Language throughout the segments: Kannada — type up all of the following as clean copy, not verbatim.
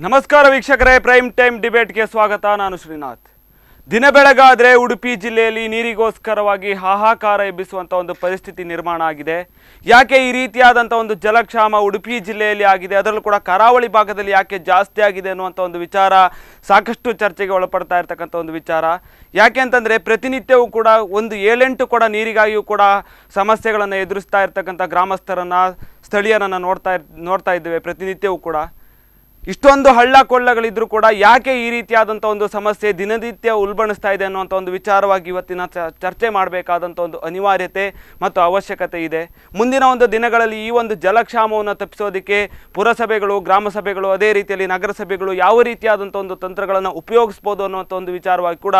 ನಮಸ್ಕಾರ ವೀಕ್ಷಕರೇ, ಪ್ರೈಮ್ ಟೈಮ್ ಡಿಬೇಟ್ಗೆ ಸ್ವಾಗತ. ನಾನು ಶ್ರೀನಾಥ್. ದಿನ ಬೆಳಗಾದರೆ ಉಡುಪಿ ಜಿಲ್ಲೆಯಲ್ಲಿ ನೀರಿಗೋಸ್ಕರವಾಗಿ ಹಾಹಾಕಾರ ಎಬ್ಬಿಸುವಂಥ ಒಂದು ಪರಿಸ್ಥಿತಿ ನಿರ್ಮಾಣ ಆಗಿದೆ. ಯಾಕೆ ಈ ರೀತಿಯಾದಂಥ ಒಂದು ಜಲಕ್ಷಾಮ ಉಡುಪಿ ಜಿಲ್ಲೆಯಲ್ಲಿ ಆಗಿದೆ, ಅದರಲ್ಲೂ ಕೂಡ ಕರಾವಳಿ ಭಾಗದಲ್ಲಿ ಯಾಕೆ ಜಾಸ್ತಿ ಆಗಿದೆ ಅನ್ನುವಂಥ ಒಂದು ವಿಚಾರ ಸಾಕಷ್ಟು ಚರ್ಚೆಗೆ ಒಳಪಡ್ತಾ ಇರ್ತಕ್ಕಂಥ ಒಂದು ವಿಚಾರ. ಯಾಕೆ ಅಂತಂದರೆ ಪ್ರತಿನಿತ್ಯವೂ ಕೂಡ ಒಂದು 7-8 ಕೂಡ ನೀರಿಗಾಗಿಯೂ ಕೂಡ ಸಮಸ್ಯೆಗಳನ್ನು ಎದುರಿಸ್ತಾ ಇರ್ತಕ್ಕಂಥ ಗ್ರಾಮಸ್ಥರನ್ನು, ಸ್ಥಳೀಯರನ್ನು ನೋಡ್ತಾ ಇದ್ದೇವೆ ಪ್ರತಿನಿತ್ಯವೂ ಕೂಡ. ಇಷ್ಟೊಂದು ಹಳ್ಳ ಕೊಳ್ಳಗಳಿದ್ರೂ ಕೂಡ ಯಾಕೆ ಈ ರೀತಿಯಾದಂಥ ಒಂದು ಸಮಸ್ಯೆ ದಿನನಿತ್ಯ ಉಲ್ಬಣಿಸ್ತಾ ಇದೆ ಅನ್ನುವಂಥ ಒಂದು ವಿಚಾರವಾಗಿ ಇವತ್ತಿನ ಚರ್ಚೆ ಮಾಡಬೇಕಾದಂಥ ಒಂದು ಅನಿವಾರ್ಯತೆ ಮತ್ತು ಅವಶ್ಯಕತೆ ಇದೆ. ಮುಂದಿನ ಒಂದು ದಿನಗಳಲ್ಲಿ ಈ ಒಂದು ಜಲಕ್ಷಾಮವನ್ನು ತಪ್ಪಿಸೋದಕ್ಕೆ ಪುರಸಭೆಗಳು, ಗ್ರಾಮ ಸಭೆಗಳು, ಅದೇ ರೀತಿಯಲ್ಲಿ ನಗರಸಭೆಗಳು ಯಾವ ರೀತಿಯಾದಂಥ ಒಂದು ತಂತ್ರಗಳನ್ನು ಉಪಯೋಗಿಸ್ಬೋದು ಅನ್ನುವಂಥ ಒಂದು ವಿಚಾರವಾಗಿ ಕೂಡ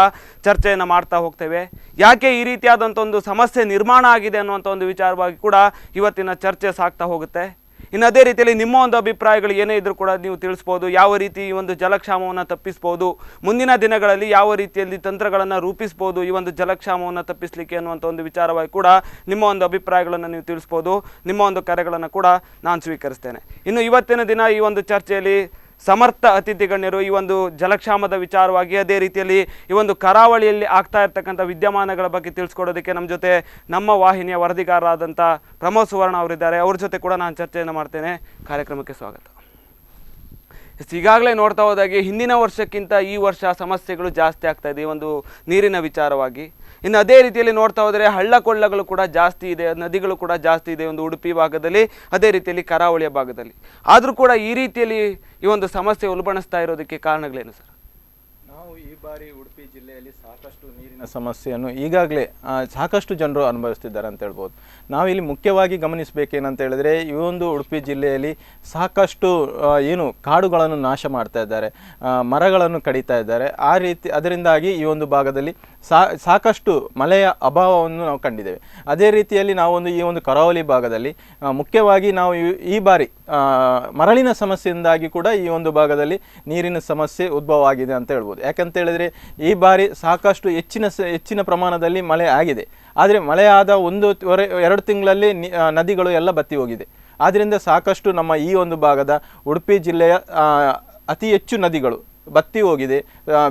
ಚರ್ಚೆಯನ್ನು ಮಾಡ್ತಾ ಹೋಗ್ತೇವೆ. ಯಾಕೆ ಈ ರೀತಿಯಾದಂಥ ಒಂದು ಸಮಸ್ಯೆ ನಿರ್ಮಾಣ ಆಗಿದೆ ಅನ್ನುವಂಥ ಒಂದು ವಿಚಾರವಾಗಿ ಕೂಡ ಇವತ್ತಿನ ಚರ್ಚೆ ಸಾಗ್ತಾ ಹೋಗುತ್ತೆ. ಇನ್ನು ಅದೇ ರೀತಿಯಲ್ಲಿ ನಿಮ್ಮ ಒಂದು ಅಭಿಪ್ರಾಯಗಳು ಏನೇ ಇದ್ರೂ ಕೂಡ ನೀವು ತಿಳಿಸ್ಬೋದು. ಯಾವ ರೀತಿ ಈ ಒಂದು ಜಲಕ್ಷಾಮವನ್ನು ತಪ್ಪಿಸ್ಬೋದು, ಮುಂದಿನ ದಿನಗಳಲ್ಲಿ ಯಾವ ರೀತಿಯಲ್ಲಿ ತಂತ್ರಗಳನ್ನು ರೂಪಿಸ್ಬೋದು ಈ ಒಂದು ಜಲಕ್ಷಾಮವನ್ನು ತಪ್ಪಿಸಲಿಕ್ಕೆ ಅನ್ನುವಂಥ ಒಂದು ವಿಚಾರವಾಗಿ ಕೂಡ ನಿಮ್ಮ ಒಂದು ಅಭಿಪ್ರಾಯಗಳನ್ನು ನೀವು ತಿಳಿಸ್ಬೋದು. ನಿಮ್ಮ ಒಂದು ಕರೆಗಳನ್ನು ಕೂಡ ನಾನು ಸ್ವೀಕರಿಸ್ತೇನೆ. ಇನ್ನು ಇವತ್ತಿನ ದಿನ ಈ ಒಂದು ಚರ್ಚೆಯಲ್ಲಿ ಸಮರ್ಥ ಅತಿಥಿ ಗಣ್ಯರು ಈ ಒಂದು ಜಲಕ್ಷಾಮದ ವಿಚಾರವಾಗಿ, ಅದೇ ರೀತಿಯಲ್ಲಿ ಈ ಒಂದು ಕರಾವಳಿಯಲ್ಲಿ ಆಗ್ತಾ ಇರ್ತಕ್ಕಂಥ ವಿದ್ಯಮಾನಗಳ ಬಗ್ಗೆ ತಿಳಿಸ್ಕೊಡೋದಕ್ಕೆ ನಮ್ಮ ಜೊತೆ ನಮ್ಮ ವಾಹಿನಿಯ ವರದಿಗಾರರಾದಂಥ ಪ್ರಮೋದ್ ಸುವರ್ಣ ಅವರಿದ್ದಾರೆ. ಅವ್ರ ಜೊತೆ ಕೂಡ ನಾನು ಚರ್ಚೆಯನ್ನು ಮಾಡ್ತೇನೆ. ಕಾರ್ಯಕ್ರಮಕ್ಕೆ ಸ್ವಾಗತ. ಈಗಾಗಲೇ ನೋಡ್ತಾ ಹೋದಾಗೆ ಹಿಂದಿನ ವರ್ಷಕ್ಕಿಂತ ಈ ವರ್ಷ ಸಮಸ್ಯೆಗಳು ಜಾಸ್ತಿ ಆಗ್ತಾ ಇದೆ ಈ ಒಂದು ನೀರಿನ ವಿಚಾರವಾಗಿ. ಇನ್ನು ಅದೇ ರೀತಿಯಲ್ಲಿ ನೋಡ್ತಾ ಹೋದರೆ ಹಳ್ಳ ಕೊಳ್ಳಗಳು ಕೂಡ ಜಾಸ್ತಿ ಇದೆ, ನದಿಗಳು ಕೂಡ ಜಾಸ್ತಿ ಇದೆ ಒಂದು ಉಡುಪಿ ಭಾಗದಲ್ಲಿ, ಅದೇ ರೀತಿಯಲ್ಲಿ ಕರಾವಳಿಯ ಭಾಗದಲ್ಲಿ. ಆದರೂ ಕೂಡ ಈ ರೀತಿಯಲ್ಲಿ ಈ ಒಂದು ಸಮಸ್ಯೆ ಉಲ್ಬಣಿಸ್ತಾ ಇರೋದಕ್ಕೆ ಕಾರಣಗಳೇನು ಸರ್? ನಾವು ಈ ಬಾರಿ ಉಡುಪಿ ಜಿಲ್ಲೆಯಲ್ಲಿ ಸಾಕಷ್ಟು ನೀರಿನ ಸಮಸ್ಯೆಯನ್ನು ಈಗಾಗಲೇ ಸಾಕಷ್ಟು ಜನರು ಅನುಭವಿಸ್ತಿದ್ದಾರೆ ಅಂತ ಹೇಳ್ಬೋದು. ನಾವಿಲ್ಲಿ ಮುಖ್ಯವಾಗಿ ಗಮನಿಸಬೇಕೇನಂತ ಹೇಳಿದ್ರೆ, ಈ ಒಂದು ಉಡುಪಿ ಜಿಲ್ಲೆಯಲ್ಲಿ ಸಾಕಷ್ಟು ಕಾಡುಗಳನ್ನು ನಾಶ ಮಾಡ್ತಾ ಇದ್ದಾರೆ, ಮರಗಳನ್ನು ಕಡಿತಾ ಇದ್ದಾರೆ. ಆ ರೀತಿ ಅದರಿಂದಾಗಿ ಈ ಒಂದು ಭಾಗದಲ್ಲಿ ಸಾಕಷ್ಟು ಮಳೆಯ ಅಭಾವವನ್ನು ನಾವು ಕಂಡಿದ್ದೇವೆ. ಅದೇ ರೀತಿಯಲ್ಲಿ ನಾವೊಂದು ಈ ಒಂದು ಕರಾವಳಿ ಭಾಗದಲ್ಲಿ ಮುಖ್ಯವಾಗಿ ನಾವು ಈ ಬಾರಿ ಮರಳಿನ ಸಮಸ್ಯೆಯಿಂದಾಗಿ ಕೂಡ ಈ ಒಂದು ಭಾಗದಲ್ಲಿ ನೀರಿನ ಸಮಸ್ಯೆ ಉದ್ಭವ ಆಗಿದೆ ಅಂತ ಹೇಳ್ಬೋದು. ಯಾಕಂತ ಹೇಳಿದ್ರೆ ಈ ಬಾರಿ ಸಾಕಷ್ಟು ಹೆಚ್ಚಿನ ಪ್ರಮಾಣದಲ್ಲಿ ಮಳೆ ಆಗಿದೆ. ಆದರೆ ಮಳೆ ಆದ 1-2 ತಿಂಗಳಲ್ಲಿ ನದಿಗಳು ಎಲ್ಲ ಬತ್ತಿ ಹೋಗಿದೆ. ಆದ್ದರಿಂದ ಸಾಕಷ್ಟು ನಮ್ಮ ಈ ಒಂದು ಭಾಗದ ಉಡುಪಿ ಜಿಲ್ಲೆಯ ಅತಿ ಹೆಚ್ಚು ನದಿಗಳು ಬತ್ತಿ ಹೋಗಿದೆ,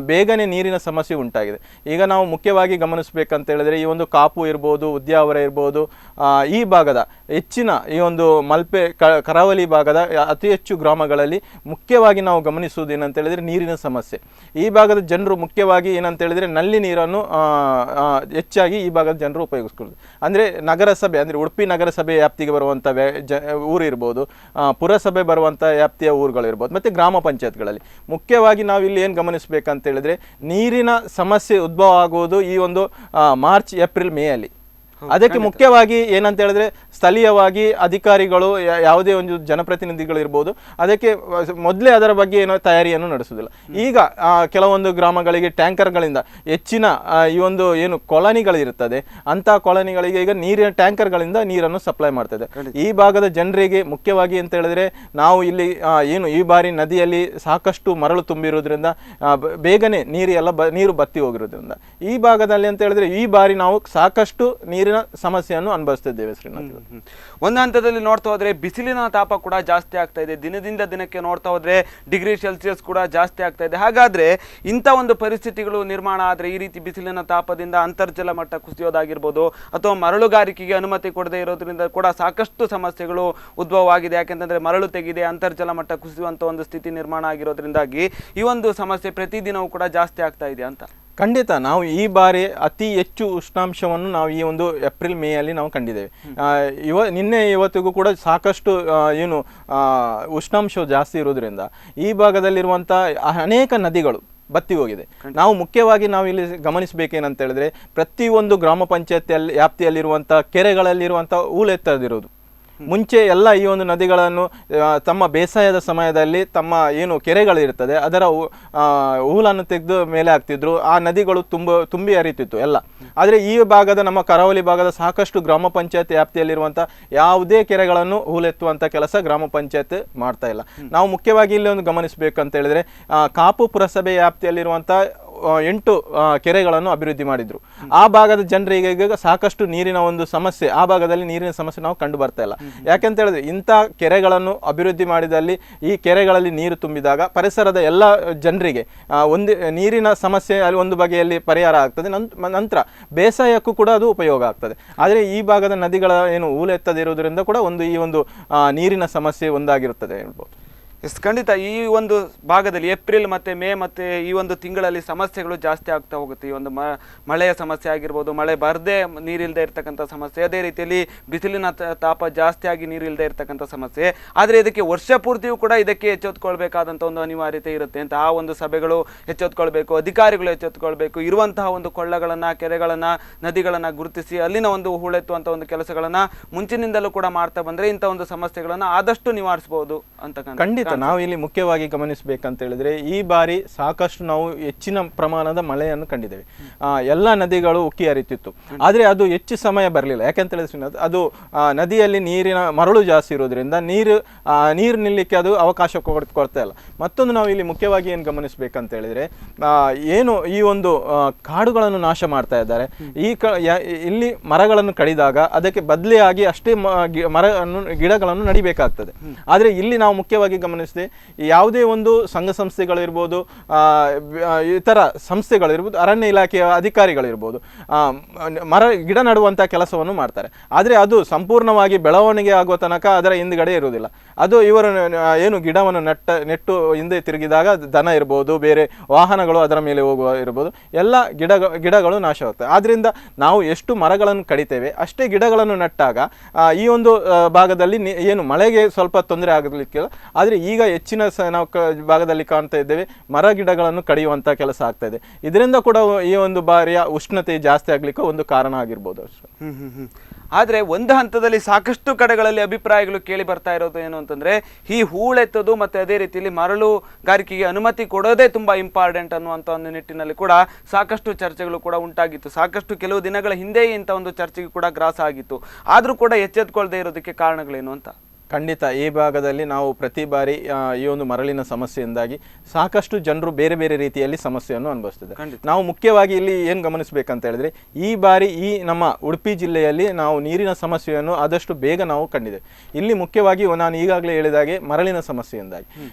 ಬೇಗನೆ ನೀರಿನ ಸಮಸ್ಯೆ ಉಂಟಾಗಿದೆ. ಈಗ ನಾವು ಮುಖ್ಯವಾಗಿ ಗಮನಿಸಬೇಕಂತ ಹೇಳಿದ್ರೆ, ಈ ಒಂದು ಕಾಪು ಇರ್ಬೋದು, ಉದ್ಯಾವರ ಇರ್ಬೋದು, ಈ ಭಾಗದ ಹೆಚ್ಚಿನ ಈ ಒಂದು ಮಲ್ಪೆ ಕರಾವಳಿ ಭಾಗದ ಅತಿ ಹೆಚ್ಚು ಗ್ರಾಮಗಳಲ್ಲಿ ಮುಖ್ಯವಾಗಿ ನಾವು ಗಮನಿಸುವುದು ಏನಂತ ಹೇಳಿದ್ರೆ ನೀರಿನ ಸಮಸ್ಯೆ. ಈ ಭಾಗದ ಜನರು ಮುಖ್ಯವಾಗಿ ಏನಂತ ಹೇಳಿದ್ರೆ ನಲ್ಲಿ ನೀರನ್ನು ಹೆಚ್ಚಾಗಿ ಈ ಭಾಗದ ಜನರು ಉಪಯೋಗಿಸ್ಕೊಳ್ಳೋದು. ಅಂದರೆ ನಗರಸಭೆ, ಅಂದರೆ ಉಡುಪಿ ನಗರಸಭೆ ವ್ಯಾಪ್ತಿಗೆ ಬರುವಂಥ ಊರು ಇರ್ಬೋದು, ಪುರಸಭೆ ಬರುವಂಥ ವ್ಯಾಪ್ತಿಯ ಊರುಗಳಿರ್ಬೋದು, ಮತ್ತು ಗ್ರಾಮ ಪಂಚಾಯತ್ಗಳಲ್ಲಿ ಮುಖ್ಯವಾಗಿ ನಾವು ಇಲ್ಲಿ ಏನು ಗಮನಿಸಬೇಕಂತ ಹೇಳಿದ್ರೆ ನೀರಿನ ಸಮಸ್ಯೆ ಉದ್ಭವ ಆಗುವುದು ಈ ಒಂದು ಮಾರ್ಚ್, ಏಪ್ರಿಲ್, ಮೇ ಅಲ್ಲಿ. ಅದಕ್ಕೆ ಮುಖ್ಯವಾಗಿ ಏನಂತ ಹೇಳಿದ್ರೆ ಸ್ಥಳೀಯವಾಗಿ ಅಧಿಕಾರಿಗಳು, ಯಾವುದೇ ಒಂದು ಜನಪ್ರತಿನಿಧಿಗಳು ಇರ್ಬೋದು, ಅದಕ್ಕೆ ಮೊದಲೇ ಅದರ ಬಗ್ಗೆ ಏನೋ ತಯಾರಿಯನ್ನು ನಡೆಸುವುದಿಲ್ಲ. ಈಗ ಕೆಲವೊಂದು ಗ್ರಾಮಗಳಿಗೆ ಟ್ಯಾಂಕರ್ಗಳಿಂದ ಹೆಚ್ಚಿನ ಈ ಒಂದು ಕಾಲೋನಿಗಳಿರುತ್ತದೆ, ಅಂಥ ಕಾಲೋನಿಗಳಿಗೆ ಈಗ ನೀರಿನ ಟ್ಯಾಂಕರ್ಗಳಿಂದ ನೀರನ್ನು ಸಪ್ಲೈ ಮಾಡ್ತದೆ. ಈ ಭಾಗದ ಜನರಿಗೆ ಮುಖ್ಯವಾಗಿ ಅಂತ ಹೇಳಿದ್ರೆ, ನಾವು ಇಲ್ಲಿ ಈ ಬಾರಿ ನದಿಯಲ್ಲಿ ಸಾಕಷ್ಟು ಮರಳು ತುಂಬಿರೋದ್ರಿಂದ ಬೇಗನೆ ನೀರು ಬತ್ತಿ ಹೋಗಿರೋದ್ರಿಂದ ಈ ಭಾಗದಲ್ಲಿ ಅಂತ ಹೇಳಿದ್ರೆ ಈ ಬಾರಿ ನಾವು ಸಾಕಷ್ಟು ನೀರಿನ ಸಮಸ್ಯೆಯನ್ನು ಅನುಭವಿಸ್ತಿದ್ದೇವೆ ಶ್ರೀನಾಥ್. ಒಂದು ಹಂತದಲ್ಲಿ ನೋಡ್ತಾ ಹೋದ್ರೆ ಬಿಸಿಲಿನ ತಾಪ ಕೂಡ ಜಾಸ್ತಿ ಆಗ್ತಾ ಇದೆ. ದಿನದಿಂದ ದಿನಕ್ಕೆ ನೋಡ್ತಾ ಹೋದ್ರೆ ಡಿಗ್ರಿ ಸೆಲ್ಸಿಯಸ್ ಕೂಡ ಜಾಸ್ತಿ ಆಗ್ತಾ ಇದೆ. ಹಾಗಾದ್ರೆ ಇಂಥ ಒಂದು ಪರಿಸ್ಥಿತಿಗಳು ನಿರ್ಮಾಣ ಆದರೆ, ಈ ರೀತಿ ಬಿಸಿಲಿನ ತಾಪದಿಂದ ಅಂತರ್ಜಲ ಮಟ್ಟ ಕುಸಿಯೋದಾಗಿರ್ಬೋದು, ಅಥವಾ ಮರಳುಗಾರಿಕೆಗೆ ಅನುಮತಿ ಕೊಡದೇ ಇರೋದ್ರಿಂದ ಕೂಡ ಸಾಕಷ್ಟು ಸಮಸ್ಯೆಗಳು ಉದ್ಭವ ಆಗಿದೆ. ಯಾಕೆಂತಂದ್ರೆ ಮರಳು ತೆಗೆದೆ ಅಂತರ್ಜಲ ಮಟ್ಟ ಕುಸಿಯುವಂಥ ಒಂದು ಸ್ಥಿತಿ ನಿರ್ಮಾಣ ಆಗಿರೋದ್ರಿಂದಾಗಿ ಈ ಒಂದು ಸಮಸ್ಯೆ ಪ್ರತಿದಿನವೂ ಕೂಡ ಜಾಸ್ತಿ ಆಗ್ತಾ ಇದೆ ಅಂತ. ಖಂಡಿತ ನಾವು ಈ ಬಾರಿ ಅತಿ ಹೆಚ್ಚು ಉಷ್ಣಾಂಶವನ್ನು ನಾವು ಈ ಒಂದು ಏಪ್ರಿಲ್, ಮೇ ಅಲ್ಲಿ ನಾವು ಕಂಡಿದ್ದೇವೆ. ನಿನ್ನೆ ಇವತ್ತಿಗೂ ಕೂಡ ಸಾಕಷ್ಟು ಉಷ್ಣಾಂಶ ಜಾಸ್ತಿ ಇರೋದ್ರಿಂದ ಈ ಭಾಗದಲ್ಲಿರುವಂಥ ಅನೇಕ ನದಿಗಳು ಬತ್ತಿ ಹೋಗಿದೆ. ನಾವು ಮುಖ್ಯವಾಗಿ ನಾವು ಇಲ್ಲಿ ಗಮನಿಸಬೇಕೇನಂತ ಹೇಳಿದ್ರೆ, ಪ್ರತಿಯೊಂದು ಗ್ರಾಮ ಪಂಚಾಯತಿಯಲ್ಲಿ ವ್ಯಾಪ್ತಿಯಲ್ಲಿರುವಂಥ ಕೆರೆಗಳಲ್ಲಿರುವಂಥ ಹೂಳೆತ್ತದಿರೋದು. ಮುಂಚೆ ಎಲ್ಲ ಈ ಒಂದು ನದಿಗಳನ್ನು ತಮ್ಮ ಬೇಸಾಯದ ಸಮಯದಲ್ಲಿ ತಮ್ಮ ಕೆರೆಗಳಿರ್ತದೆ ಅದರ ಹೂಲನ್ನು ತೆಗೆದು ಮೇಲೆ ಹಾಕ್ತಿದ್ರು, ಆ ನದಿಗಳು ತುಂಬಿ ಹರಿತಿತ್ತು ಎಲ್ಲ. ಆದರೆ ಈ ಭಾಗದ ನಮ್ಮ ಕರಾವಳಿ ಭಾಗದ ಸಾಕಷ್ಟು ಗ್ರಾಮ ಪಂಚಾಯತ್ ವ್ಯಾಪ್ತಿಯಲ್ಲಿರುವಂಥ ಯಾವುದೇ ಕೆರೆಗಳನ್ನು ಹೂಲೆತ್ತುವಂಥ ಕೆಲಸ ಗ್ರಾಮ ಪಂಚಾಯತ್ ಮಾಡ್ತಾ ಇಲ್ಲ. ನಾವು ಮುಖ್ಯವಾಗಿ ಇಲ್ಲಿ ಒಂದು ಗಮನಿಸಬೇಕಂತ ಹೇಳಿದ್ರೆ, ಕಾಪು ಪುರಸಭೆ ವ್ಯಾಪ್ತಿಯಲ್ಲಿರುವಂಥ 8 ಕೆರೆಗಳನ್ನು ಅಭಿವೃದ್ಧಿ ಮಾಡಿದ್ರು. ಆ ಭಾಗದ ಜನರಿಗೆ ಈಗ ಸಾಕಷ್ಟು ನೀರಿನ ಒಂದು ಸಮಸ್ಯೆ, ಆ ಭಾಗದಲ್ಲಿ ನೀರಿನ ಸಮಸ್ಯೆ ನಾವು ಕಂಡು ಬರ್ತಾ ಇಲ್ಲ. ಯಾಕೆಂತ ಹೇಳಿದ್ರೆ ಇಂಥ ಕೆರೆಗಳನ್ನು ಅಭಿವೃದ್ಧಿ ಮಾಡಿದಲ್ಲಿ ಈ ಕೆರೆಗಳಲ್ಲಿ ನೀರು ತುಂಬಿದಾಗ ಪರಿಸರದ ಎಲ್ಲ ಜನರಿಗೆ ಒಂದು ನೀರಿನ ಸಮಸ್ಯೆ ಅಲ್ಲಿ ಒಂದು ಬಗೆಯಲ್ಲಿ ಪರಿಹಾರ ಆಗ್ತದೆ. ನಂತರ ಬೇಸಾಯಕ್ಕೂ ಕೂಡ ಅದು ಉಪಯೋಗ ಆಗ್ತದೆ. ಆದರೆ ಈ ಭಾಗದ ನದಿಗಳ ಏನು ಹೂಳೆತ್ತದಿರುವುದರಿಂದ ಕೂಡ ಈ ಒಂದು ನೀರಿನ ಸಮಸ್ಯೆ ಒಂದಾಗಿರುತ್ತದೆ ಹೇಳ್ಬೋದು. ಎಸ್, ಖಂಡಿತ. ಈ ಒಂದು ಭಾಗದಲ್ಲಿ ಏಪ್ರಿಲ್ ಮತ್ತು ಮೇ ಮತ್ತು ಈ ಒಂದು ತಿಂಗಳಲ್ಲಿ ಸಮಸ್ಯೆಗಳು ಜಾಸ್ತಿ ಆಗ್ತಾ ಹೋಗುತ್ತೆ. ಈ ಒಂದು ಮಳೆಯ ಸಮಸ್ಯೆ ಆಗಿರ್ಬೋದು, ಮಳೆ ಬರದೇ ನೀರಿಲ್ಲದೆ ಇರ್ತಕ್ಕಂಥ ಸಮಸ್ಯೆ, ಅದೇ ರೀತಿಯಲ್ಲಿ ಬಿಸಿಲಿನ ತಾಪ ಜಾಸ್ತಿ ಆಗಿ ನೀರಿಲ್ಲದೆ ಇರ್ತಕ್ಕಂಥ ಸಮಸ್ಯೆ. ಆದರೆ ಇದಕ್ಕೆ ವರ್ಷ ಪೂರ್ತಿಯೂ ಕೂಡ ಇದಕ್ಕೆ ಎಚ್ಚೆತ್ತುಕೊಳ್ಬೇಕಾದಂಥ ಒಂದು ಅನಿವಾರ್ಯತೆ ಇರುತ್ತೆ ಅಂತ ಆ ಒಂದು ಸಭೆಗಳು ಎಚ್ಚೆತ್ತುಕೊಳ್ಬೇಕು, ಅಧಿಕಾರಿಗಳು ಎಚ್ಚೆತ್ತುಕೊಳ್ಬೇಕು. ಇರುವಂತಹ ಒಂದು ಕೊಳ್ಳಗಳನ್ನು, ಕೆರೆಗಳನ್ನು, ನದಿಗಳನ್ನು ಗುರುತಿಸಿ ಅಲ್ಲಿನ ಒಂದು ಹೂಳೆತ್ತುವಂಥ ಒಂದು ಕೆಲಸಗಳನ್ನು ಮುಂಚಿನಿಂದಲೂ ಕೂಡ ಮಾಡ್ತಾ ಬಂದರೆ ಇಂಥ ಒಂದು ಸಮಸ್ಯೆಗಳನ್ನು ಆದಷ್ಟು ನಿವಾರಿಸಬಹುದು ಅಂತ. ಖಂಡಿತ ನಾವು ಇಲ್ಲಿ ಮುಖ್ಯವಾಗಿ ಗಮನಿಸಬೇಕಂತ ಹೇಳಿದ್ರೆ ಈ ಬಾರಿ ಸಾಕಷ್ಟು ನಾವು ಹೆಚ್ಚಿನ ಪ್ರಮಾಣದ ಮಳೆಯನ್ನು ಕಂಡಿದ್ದೇವೆ. ಎಲ್ಲ ನದಿಗಳು ಉಕ್ಕಿ ಹರಿತಿತ್ತು, ಆದರೆ ಅದು ಹೆಚ್ಚು ಸಮಯ ಬರಲಿಲ್ಲ. ಯಾಕಂತ ಹೇಳಿದ್ರೆ ಅದು ನದಿಯಲ್ಲಿ ನೀರಿನ ಮರಳು ಜಾಸ್ತಿ ಇರೋದ್ರಿಂದ ನೀರು ನಿಲ್ಲಕ್ಕೆ ಅದು ಅವಕಾಶ ಕೊಡ್ತಾ ಇಲ್ಲ. ಮತ್ತೊಂದು ನಾವು ಇಲ್ಲಿ ಮುಖ್ಯವಾಗಿ ಏನು ಗಮನಿಸಬೇಕಂತ ಹೇಳಿದ್ರೆ ಏನು ಈ ಒಂದು ಕಾಡುಗಳನ್ನು ನಾಶ ಮಾಡ್ತಾ ಇದ್ದಾರೆ. ಇಲ್ಲಿ ಮರಗಳನ್ನು ಕಡಿದಾಗ ಅದಕ್ಕೆ ಬದಲಿಯಾಗಿ ಅಷ್ಟೇ ಗಿಡಗಳನ್ನು ನಡಿಬೇಕಾಗ್ತದೆ. ಆದರೆ ಇಲ್ಲಿ ನಾವು ಮುಖ್ಯವಾಗಿ ಗಮನಿಸಿದೆ ಯಾವುದೇ ಒಂದು ಸಂಘ ಸಂಸ್ಥೆಗಳಿರ್ಬೋದು, ಇತರ ಸಂಸ್ಥೆಗಳಿರ್ಬೋದು, ಅರಣ್ಯ ಇಲಾಖೆಯ ಅಧಿಕಾರಿಗಳಿರ್ಬೋದು ಗಿಡ ನಡುವಂಥ ಕೆಲಸವನ್ನು ಮಾಡ್ತಾರೆ. ಆದರೆ ಅದು ಸಂಪೂರ್ಣವಾಗಿ ಬೆಳವಣಿಗೆ ಆಗುವ ತನಕ ಅದರ ಹಿಂದ್ಗಡೆ ಇರುವುದಿಲ್ಲ. ಅದು ಇವರು ಏನು ಗಿಡವನ್ನು ನೆಟ್ಟು ಹಿಂದೆ ತಿರುಗಿದಾಗ ದನ ಇರ್ಬೋದು, ಬೇರೆ ವಾಹನಗಳು ಅದರ ಮೇಲೆ ಹೋಗುವ ಇರ್ಬೋದು, ಎಲ್ಲ ಗಿಡಗಳು ನಾಶವಾಗ್ತವೆ. ಆದ್ದರಿಂದ ನಾವು ಎಷ್ಟು ಮರಗಳನ್ನು ಕಡಿತೇವೆ ಅಷ್ಟೇ ಗಿಡಗಳನ್ನು ನೆಟ್ಟಾಗ ಈ ಒಂದು ಭಾಗದಲ್ಲಿ ಏನು ಮಳೆಗೆ ಸ್ವಲ್ಪ ತೊಂದರೆ ಆಗಲಿಕ್ಕಿಲ್ಲ. ಆದರೆ ಈಗ ಹೆಚ್ಚಿನ ನಾವು ಭಾಗದಲ್ಲಿ ಕಾಣ್ತಾ ಇದ್ದೇವೆ ಮರ ಗಿಡಗಳನ್ನು ಕಡಿಯುವಂಥ ಕೆಲಸ ಆಗ್ತಾ ಇದೆ. ಇದರಿಂದ ಕೂಡ ಈ ಒಂದು ಬಾರಿಯ ಉಷ್ಣತೆ ಜಾಸ್ತಿ ಆಗ್ಲಿಕ್ಕೆ ಒಂದು ಕಾರಣ ಆಗಿರ್ಬೋದು ಅಷ್ಟೇ. ಆದರೆ ಒಂದು ಹಂತದಲ್ಲಿ ಸಾಕಷ್ಟು ಕಡೆಗಳಲ್ಲಿ ಅಭಿಪ್ರಾಯಗಳು ಕೇಳಿ ಬರ್ತಾ ಇರೋದು ಏನು ಅಂತಂದರೆ ಈ ಹೂಳೆತ್ತೋದು ಮತ್ತು ಅದೇ ರೀತಿಯಲ್ಲಿ ಮರಳುಗಾರಿಕೆಗೆ ಅನುಮತಿ ಕೊಡೋದೇ ತುಂಬ ಇಂಪಾರ್ಟೆಂಟ್ ಅನ್ನುವಂಥ ಒಂದು ನಿಟ್ಟಿನಲ್ಲಿ ಕೂಡ ಸಾಕಷ್ಟು ಚರ್ಚೆಗಳು ಕೂಡ ಉಂಟಾಗಿತ್ತು. ಸಾಕಷ್ಟು ಕೆಲವು ದಿನಗಳ ಹಿಂದೆ ಇಂಥ ಒಂದು ಚರ್ಚೆಗೆ ಕೂಡ ಗ್ರಾಸ ಆಗಿತ್ತು. ಆದರೂ ಕೂಡ ಎಚ್ಚೆತ್ಕೊಳ್ದೇ ಇರೋದಕ್ಕೆ ಕಾರಣಗಳೇನು ಅಂತ. ಖಂಡಿತ ಈ ಭಾಗದಲ್ಲಿ ನಾವು ಪ್ರತಿ ಬಾರಿ ಈ ಒಂದು ಮರಳಿನ ಸಮಸ್ಯೆಯಿಂದಾಗಿ ಸಾಕಷ್ಟು ಜನರು ಬೇರೆ ಬೇರೆ ರೀತಿಯಲ್ಲಿ ಸಮಸ್ಯೆಯನ್ನು ಅನುಭವಿಸ್ತಿದ್ದಾರೆ. ನಾವು ಮುಖ್ಯವಾಗಿ ಇಲ್ಲಿ ಏನು ಗಮನಿಸಬೇಕಂತ ಹೇಳಿದ್ರೆ ಈ ಬಾರಿ ಈ ನಮ್ಮ ಉಡುಪಿ ಜಿಲ್ಲೆಯಲ್ಲಿ ನಾವು ನೀರಿನ ಸಮಸ್ಯೆಯನ್ನು ಆದಷ್ಟು ಬೇಗ ನಾವು ಕಂಡಿದ್ದೇವೆ. ಇಲ್ಲಿ ಮುಖ್ಯವಾಗಿ ನಾನು ಈಗಾಗಲೇ ಹೇಳಿದಾಗೆ ಮರಳಿನ ಸಮಸ್ಯೆಯಿಂದಾಗಿ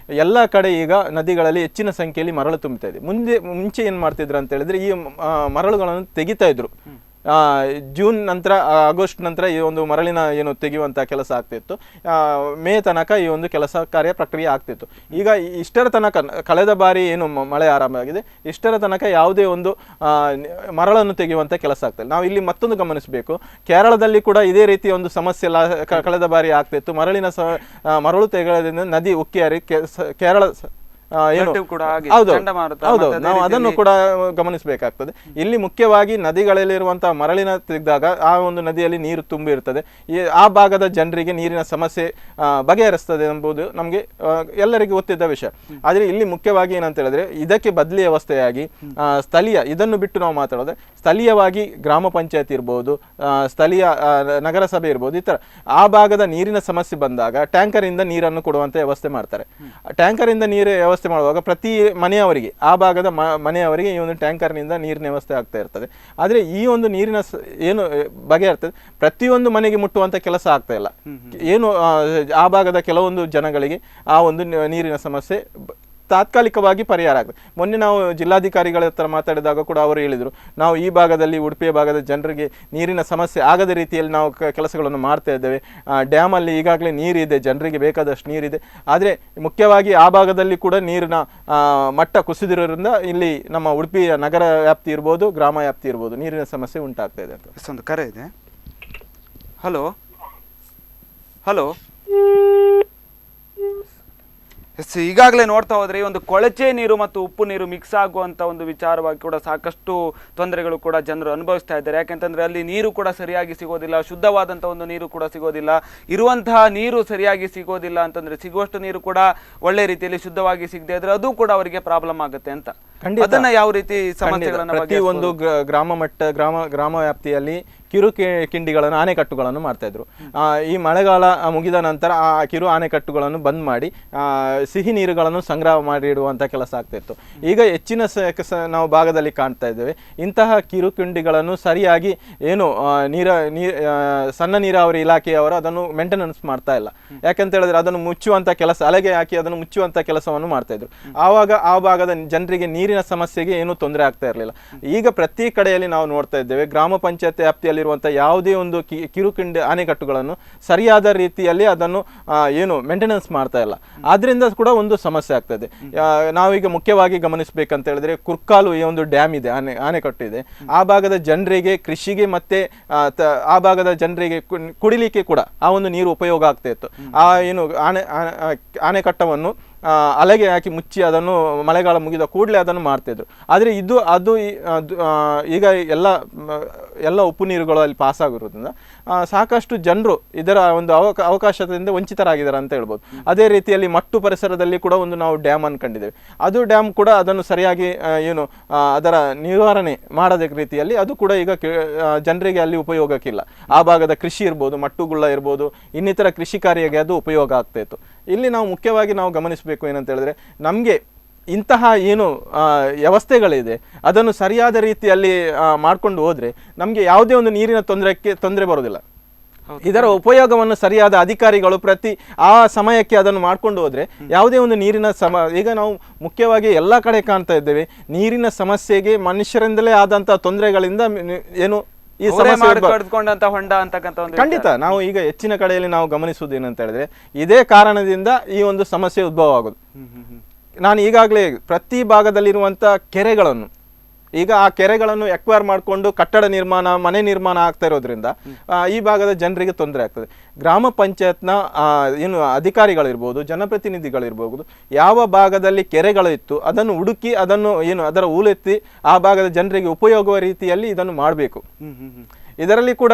ಎಲ್ಲ ಕಡೆ ಈಗ ನದಿಗಳಲ್ಲಿ ಹೆಚ್ಚಿನ ಸಂಖ್ಯೆಯಲ್ಲಿ ಮರಳು ತುಂಬುತ್ತಾ ಇದೆ. ಮುಂಚೆ ಏನು ಮಾಡ್ತಿದ್ರು ಅಂತ ಹೇಳಿದ್ರೆ ಈ ಮರಳುಗಳನ್ನು ತೆಗಿತಾ ಇದ್ರು. ಜೂನ್ ನಂತರ ಆಗಸ್ಟ್ ನಂತರ ಈ ಒಂದು ಮರಳಿನ ಏನು ತೆಗೆಯುವಂಥ ಕೆಲಸ ಆಗ್ತಿತ್ತು. ಮೇ ತನಕ ಈ ಒಂದು ಕೆಲಸ ಕಾರ್ಯ ಪ್ರಕ್ರಿಯೆ ಆಗ್ತಿತ್ತು. ಈಗ ಇಷ್ಟರ ತನಕ ಕಳೆದ ಬಾರಿ ಏನು ಮಳೆ ಆರಂಭ ಆಗಿದೆ ಇಷ್ಟರ ತನಕ ಯಾವುದೇ ಒಂದು ಮರಳನ್ನು ತೆಗೆಯುವಂಥ ಕೆಲಸ ಆಗ್ತದೆ. ನಾವು ಇಲ್ಲಿ ಮತ್ತೊಂದು ಗಮನಿಸಬೇಕು, ಕೇರಳದಲ್ಲಿ ಕೂಡ ಇದೇ ರೀತಿಯ ಒಂದು ಸಮಸ್ಯೆ ಕಳೆದ ಬಾರಿ ಆಗ್ತಿತ್ತು. ಮರಳು ತೆಗೆಯೋದ್ರಿಂದ ನದಿ ಉಕ್ಕಿ ಹರಿ ಕೇರಳ ನಾವು ಅದನ್ನು ಕೂಡ ಗಮನಿಸಬೇಕಾಗ್ತದೆ. ಇಲ್ಲಿ ಮುಖ್ಯವಾಗಿ ನದಿಗಳಲ್ಲಿರುವಂತಹ ಮರಳಿನ ತೆಗೆದಾಗ ಆ ಒಂದು ನದಿಯಲ್ಲಿ ನೀರು ತುಂಬಿ ಇರ್ತದೆ. ಆ ಭಾಗದ ಜನರಿಗೆ ನೀರಿನ ಸಮಸ್ಯೆ ಬಗೆಹರಿಸ್ತದೆ ಎಂಬುದು ನಮಗೆ ಎಲ್ಲರಿಗೂ ಗೊತ್ತಿದ್ದ ವಿಷಯ. ಆದರೆ ಇಲ್ಲಿ ಮುಖ್ಯವಾಗಿ ಏನಂತ ಹೇಳಿದ್ರೆ ಇದಕ್ಕೆ ಬದಲಿ ವ್ಯವಸ್ಥೆಯಾಗಿ ಸ್ಥಳೀಯ ಇದನ್ನು ಬಿಟ್ಟು ನಾವು ಮಾತಾಡೋದ್ರೆ ಸ್ಥಳೀಯವಾಗಿ ಗ್ರಾಮ ಪಂಚಾಯತ್ ಇರ್ಬೋದು, ಸ್ಥಳೀಯ ನಗರಸಭೆ ಇರ್ಬೋದು, ಈ ತರ ಆ ಭಾಗದ ನೀರಿನ ಸಮಸ್ಯೆ ಬಂದಾಗ ಟ್ಯಾಂಕರ್ ಇಂದ ನೀರನ್ನು ಕೊಡುವಂತ ವ್ಯವಸ್ಥೆ ಮಾಡ್ತಾರೆ. ಟ್ಯಾಂಕರ್ ಇಂದ ನೀರು ವ್ಯವಸ್ಥೆ ಮಾಡುವಾಗ ಪ್ರತಿ ಮನೆಯವರಿಗೆ ಆ ಭಾಗದ ಮನೆಯವರಿಗೆ ಈ ಒಂದು ಟ್ಯಾಂಕರ್ನಿಂದ ನೀರಿನ ವ್ಯವಸ್ಥೆ ಆಗ್ತಾ ಇರ್ತದೆ. ಆದರೆ ಈ ಒಂದು ನೀರಿನ ಏನು ಬಗೆಹರ್ತದೆ ಪ್ರತಿಯೊಂದು ಮನೆಗೆ ಮುಟ್ಟುವಂತ ಕೆಲಸ ಆಗ್ತಾ ಇಲ್ಲ. ಏನು ಆ ಭಾಗದ ಕೆಲವೊಂದು ಜನಗಳಿಗೆ ಆ ಒಂದು ನೀರಿನ ಸಮಸ್ಯೆ ತಾತ್ಕಾಲಿಕವಾಗಿ ಪರಿಹಾರ ಆಗ್ತದೆ. ಮೊನ್ನೆ ನಾವು ಜಿಲ್ಲಾಧಿಕಾರಿಗಳ ಹತ್ರ ಮಾತಾಡಿದಾಗ ಕೂಡ ಅವರು ಹೇಳಿದರು, ನಾವು ಈ ಭಾಗದಲ್ಲಿ ಉಡುಪಿಯ ಭಾಗದ ಜನರಿಗೆ ನೀರಿನ ಸಮಸ್ಯೆ ಆಗದ ರೀತಿಯಲ್ಲಿ ನಾವು ಕೆಲಸಗಳನ್ನು ಮಾಡ್ತಾ ಇದ್ದೇವೆ. ಡ್ಯಾಮಲ್ಲಿ ಈಗಾಗಲೇ ನೀರಿದೆ, ಜನರಿಗೆ ಬೇಕಾದಷ್ಟು ನೀರಿದೆ. ಆದರೆ ಮುಖ್ಯವಾಗಿ ಆ ಭಾಗದಲ್ಲಿ ಕೂಡ ನೀರಿನ ಮಟ್ಟ ಕುಸಿದಿರೋದ್ರಿಂದ ಇಲ್ಲಿ ನಮ್ಮ ಉಡುಪಿಯ ನಗರ ವ್ಯಾಪ್ತಿ ಇರ್ಬೋದು, ಗ್ರಾಮ ವ್ಯಾಪ್ತಿ ಇರ್ಬೋದು, ನೀರಿನ ಸಮಸ್ಯೆ ಉಂಟಾಗ್ತಾ ಇದೆ ಅಂತ. ಒಂದು ಕರೆ ಇದೆ. ಹಲೋ ಹಲೋ ಈಗಾಗಲೇ ನೋಡ್ತಾ ಹೋದ್ರೆ ಈ ಒಂದು ಕೊಳಚೆ ನೀರು ಮತ್ತು ಉಪ್ಪು ನೀರು ಮಿಕ್ಸ್ ಆಗುವಂಥ ಒಂದು ವಿಚಾರವಾಗಿ ಕೂಡ ಸಾಕಷ್ಟು ತೊಂದರೆಗಳು ಕೂಡ ಜನರು ಅನುಭವಿಸ್ತಾ ಇದ್ದಾರೆ. ಯಾಕೆಂತಂದ್ರೆ ಅಲ್ಲಿ ನೀರು ಕೂಡ ಸರಿಯಾಗಿ ಸಿಗೋದಿಲ್ಲ, ಶುದ್ಧವಾದಂಥ ಒಂದು ನೀರು ಕೂಡ ಸಿಗೋದಿಲ್ಲ. ಇರುವಂತಹ ನೀರು ಸರಿಯಾಗಿ ಸಿಗೋದಿಲ್ಲ ಅಂತಂದ್ರೆ ಸಿಗುವಷ್ಟು ನೀರು ಕೂಡ ಒಳ್ಳೆ ರೀತಿಯಲ್ಲಿ ಶುದ್ಧವಾಗಿ ಸಿಗದೆ ಇದ್ರೆ ಅದು ಕೂಡ ಅವರಿಗೆ ಪ್ರಾಬ್ಲಮ್ ಆಗುತ್ತೆ ಅಂತ. ಅದನ್ನ ಯಾವ ರೀತಿ ಸಮಸ್ಯೆಗಳನ್ನ ಪ್ರತಿ ಒಂದು ಗ್ರಾಮ ವ್ಯಾಪ್ತಿಯಲ್ಲಿ ಕಿಂಡಿಗಳನ್ನು ಆನೆಕಟ್ಟುಗಳನ್ನು ಮಾಡ್ತಾ ಇದ್ರು. ಈ ಮಳೆಗಾಲ ಮುಗಿದ ನಂತರ ಆ ಕಿರು ಆನೆಕಟ್ಟುಗಳನ್ನು ಬಂದ್ ಮಾಡಿ ಸಿಹಿ ನೀರುಗಳನ್ನು ಸಂಗ್ರಹ ಮಾಡಿಡುವಂಥ ಕೆಲಸ ಆಗ್ತಿತ್ತು. ಈಗ ಹೆಚ್ಚಿನ ನಾವು ಭಾಗದಲ್ಲಿ ಕಾಣ್ತಾ ಇದ್ದೇವೆ ಇಂತಹ ಕಿಂಡಿಗಳನ್ನು ಸರಿಯಾಗಿ ಏನು ಸಣ್ಣ ನೀರಾವರಿ ಇಲಾಖೆಯವರು ಅದನ್ನು ಮೇಂಟೆನೆನ್ಸ್ ಮಾಡ್ತಾ ಇಲ್ಲ. ಯಾಕಂತ ಹೇಳಿದ್ರೆ ಅದನ್ನು ಮುಚ್ಚುವಂಥ ಕೆಲಸ, ಅಲೆಗೆ ಹಾಕಿ ಅದನ್ನು ಮುಚ್ಚುವಂಥ ಕೆಲಸವನ್ನು ಮಾಡ್ತಾ ಇದ್ರು. ಆವಾಗ ಆ ಭಾಗದ ಜನರಿಗೆ ನೀರಿನ ಸಮಸ್ಯೆಗೆ ಏನೂ ತೊಂದರೆ ಆಗ್ತಾ ಇರಲಿಲ್ಲ. ಈಗ ಪ್ರತಿ ಕಡೆಯಲ್ಲಿ ನಾವು ನೋಡ್ತಾ ಇದ್ದೇವೆ ಗ್ರಾಮ ಪಂಚಾಯತ್ ವ್ಯಾಪ್ತಿಯಲ್ಲಿ ಯಾವುದೇ ಒಂದು ಕಿರುಕಿಂಡಿ ಆನೆಕಟ್ಟುಗಳನ್ನು ಸರಿಯಾದ ರೀತಿಯಲ್ಲಿ ಅದನ್ನು ಮೇಂಟೆನೆನ್ಸ್ ಮಾಡ್ತಾ ಇಲ್ಲ. ಆದ್ರಿಂದ ಕೂಡ ಒಂದು ಸಮಸ್ಯೆ ಆಗ್ತದೆ. ನಾವೀಗ ಮುಖ್ಯವಾಗಿ ಗಮನಿಸಬೇಕಂತ ಹೇಳಿದ್ರೆ ಕುರ್ಕಾಲು ಈ ಒಂದು ಡ್ಯಾಮ್ ಇದೆ, ಆನೆಕಟ್ಟು ಇದೆ. ಆ ಭಾಗದ ಜನರಿಗೆ ಕೃಷಿಗೆ ಮತ್ತೆ ಆ ಭಾಗದ ಜನರಿಗೆ ಕುಡಿಲಿಕ್ಕೆ ಕೂಡ ಆ ಒಂದು ನೀರು ಉಪಯೋಗ ಆಗ್ತಾ ಇತ್ತು. ಆ ಆನೆಕಟ್ಟವನ್ನು ಅಲೆಗೆ ಹಾಕಿ ಮುಚ್ಚಿ ಅದನ್ನು ಮಳೆಗಾಲ ಮುಗಿದ ಕೂಡಲೇ ಅದನ್ನು ಮಾಡ್ತಿದ್ರು. ಆದರೆ ಅದು ಈಗ ಎಲ್ಲ ಉಪ್ಪು ನೀರುಗಳು ಅಲ್ಲಿ ಪಾಸ್ ಆಗಿರೋದ್ರಿಂದ ಸಾಕಷ್ಟು ಜನರು ಇದರ ಒಂದು ಅವಕಾಶದಿಂದ ವಂಚಿತರಾಗಿದ್ದಾರೆ ಅಂತ ಹೇಳ್ಬೋದು. ಅದೇ ರೀತಿಯಲ್ಲಿ ಮಟ್ಟು ಪರಿಸರದಲ್ಲಿ ಕೂಡ ಒಂದು ನಾವು ಡ್ಯಾಮ್ ಅನ್ಕೊಂಡಿದ್ದೇವೆ. ಅದು ಡ್ಯಾಮ್ ಕೂಡ ಅದನ್ನು ಸರಿಯಾಗಿ ಅದರ ನಿವಾರಣೆ ಮಾಡದ ರೀತಿಯಲ್ಲಿ ಅದು ಕೂಡ ಈಗ ಜನರಿಗೆ ಅಲ್ಲಿ ಉಪಯೋಗಕ್ಕಿಲ್ಲ. ಆ ಭಾಗದ ಕೃಷಿ ಇರ್ಬೋದು, ಮಟ್ಟುಗುಳ್ಳ ಇರ್ಬೋದು, ಇನ್ನಿತರ ಕೃಷಿ ಕಾರ್ಯಕ್ಕೆ ಅದು ಉಪಯೋಗ ಆಗ್ತಾ ಇತ್ತು. ಇಲ್ಲಿ ನಾವು ಮುಖ್ಯವಾಗಿ ನಾವು ಗಮನಿಸಬೇಕು ಏನಂತ ಹೇಳಿದ್ರೆ ನಮಗೆ ಇಂತಹ ವ್ಯವಸ್ಥೆಗಳಿದೆ ಅದನ್ನು ಸರಿಯಾದ ರೀತಿಯಲ್ಲಿ ಮಾಡ್ಕೊಂಡು ಹೋದ್ರೆ ನಮಗೆ ಯಾವುದೇ ಒಂದು ನೀರಿನ ತೊಂದರೆ ಬರೋದಿಲ್ಲ. ಇದರ ಉಪಯೋಗವನ್ನು ಸರಿಯಾದ ಅಧಿಕಾರಿಗಳು ಆ ಸಮಯಕ್ಕೆ ಅದನ್ನು ಮಾಡ್ಕೊಂಡು ಹೋದ್ರೆ ಯಾವುದೇ ಒಂದು ನೀರಿನ ಈಗ ನಾವು ಮುಖ್ಯವಾಗಿ ಎಲ್ಲ ಕಡೆ ಕಾಣ್ತಾ ಇದ್ದೇವೆ ನೀರಿನ ಸಮಸ್ಯೆಗೆ ಮನುಷ್ಯರಿಂದಲೇ ಆದಂತಹ ತೊಂದರೆಗಳಿಂದ ಈ ಖಂಡಿತ ನಾವು ಈಗ ಹೆಚ್ಚಿನ ಕಡೆಯಲ್ಲಿ ನಾವು ಗಮನಿಸುವುದು ಏನಂತ ಹೇಳಿದ್ರೆ ಇದೇ ಕಾರಣದಿಂದ ಈ ಒಂದು ಸಮಸ್ಯೆ ಉದ್ಭವ ಆಗೋದು. ನಾನು ಈಗಾಗಲೇ ಪ್ರತಿ ಭಾಗದಲ್ಲಿರುವಂಥ ಕೆರೆಗಳನ್ನು ಈಗ ಆ ಕೆರೆಗಳನ್ನು ಎಕ್ವೈರ್ ಮಾಡಿಕೊಂಡು ಕಟ್ಟಡ ನಿರ್ಮಾಣ, ಮನೆ ನಿರ್ಮಾಣ ಆಗ್ತಾ ಇರೋದ್ರಿಂದ ಈ ಭಾಗದ ಜನರಿಗೆ ತೊಂದರೆ ಆಗ್ತದೆ. ಗ್ರಾಮ ಪಂಚಾಯತ್ನ ಅಧಿಕಾರಿಗಳಿರ್ಬೋದು, ಜನಪ್ರತಿನಿಧಿಗಳಿರ್ಬೋದು, ಯಾವ ಭಾಗದಲ್ಲಿ ಕೆರೆಗಳು ಇತ್ತು ಅದನ್ನು ಹುಡುಕಿ ಅದನ್ನು ಅದರ ಹೂಳೆತ್ತಿ ಆ ಭಾಗದ ಜನರಿಗೆ ಉಪಯೋಗುವ ರೀತಿಯಲ್ಲಿ ಇದನ್ನು ಮಾಡಬೇಕು. ಇದರಲ್ಲಿ ಕೂಡ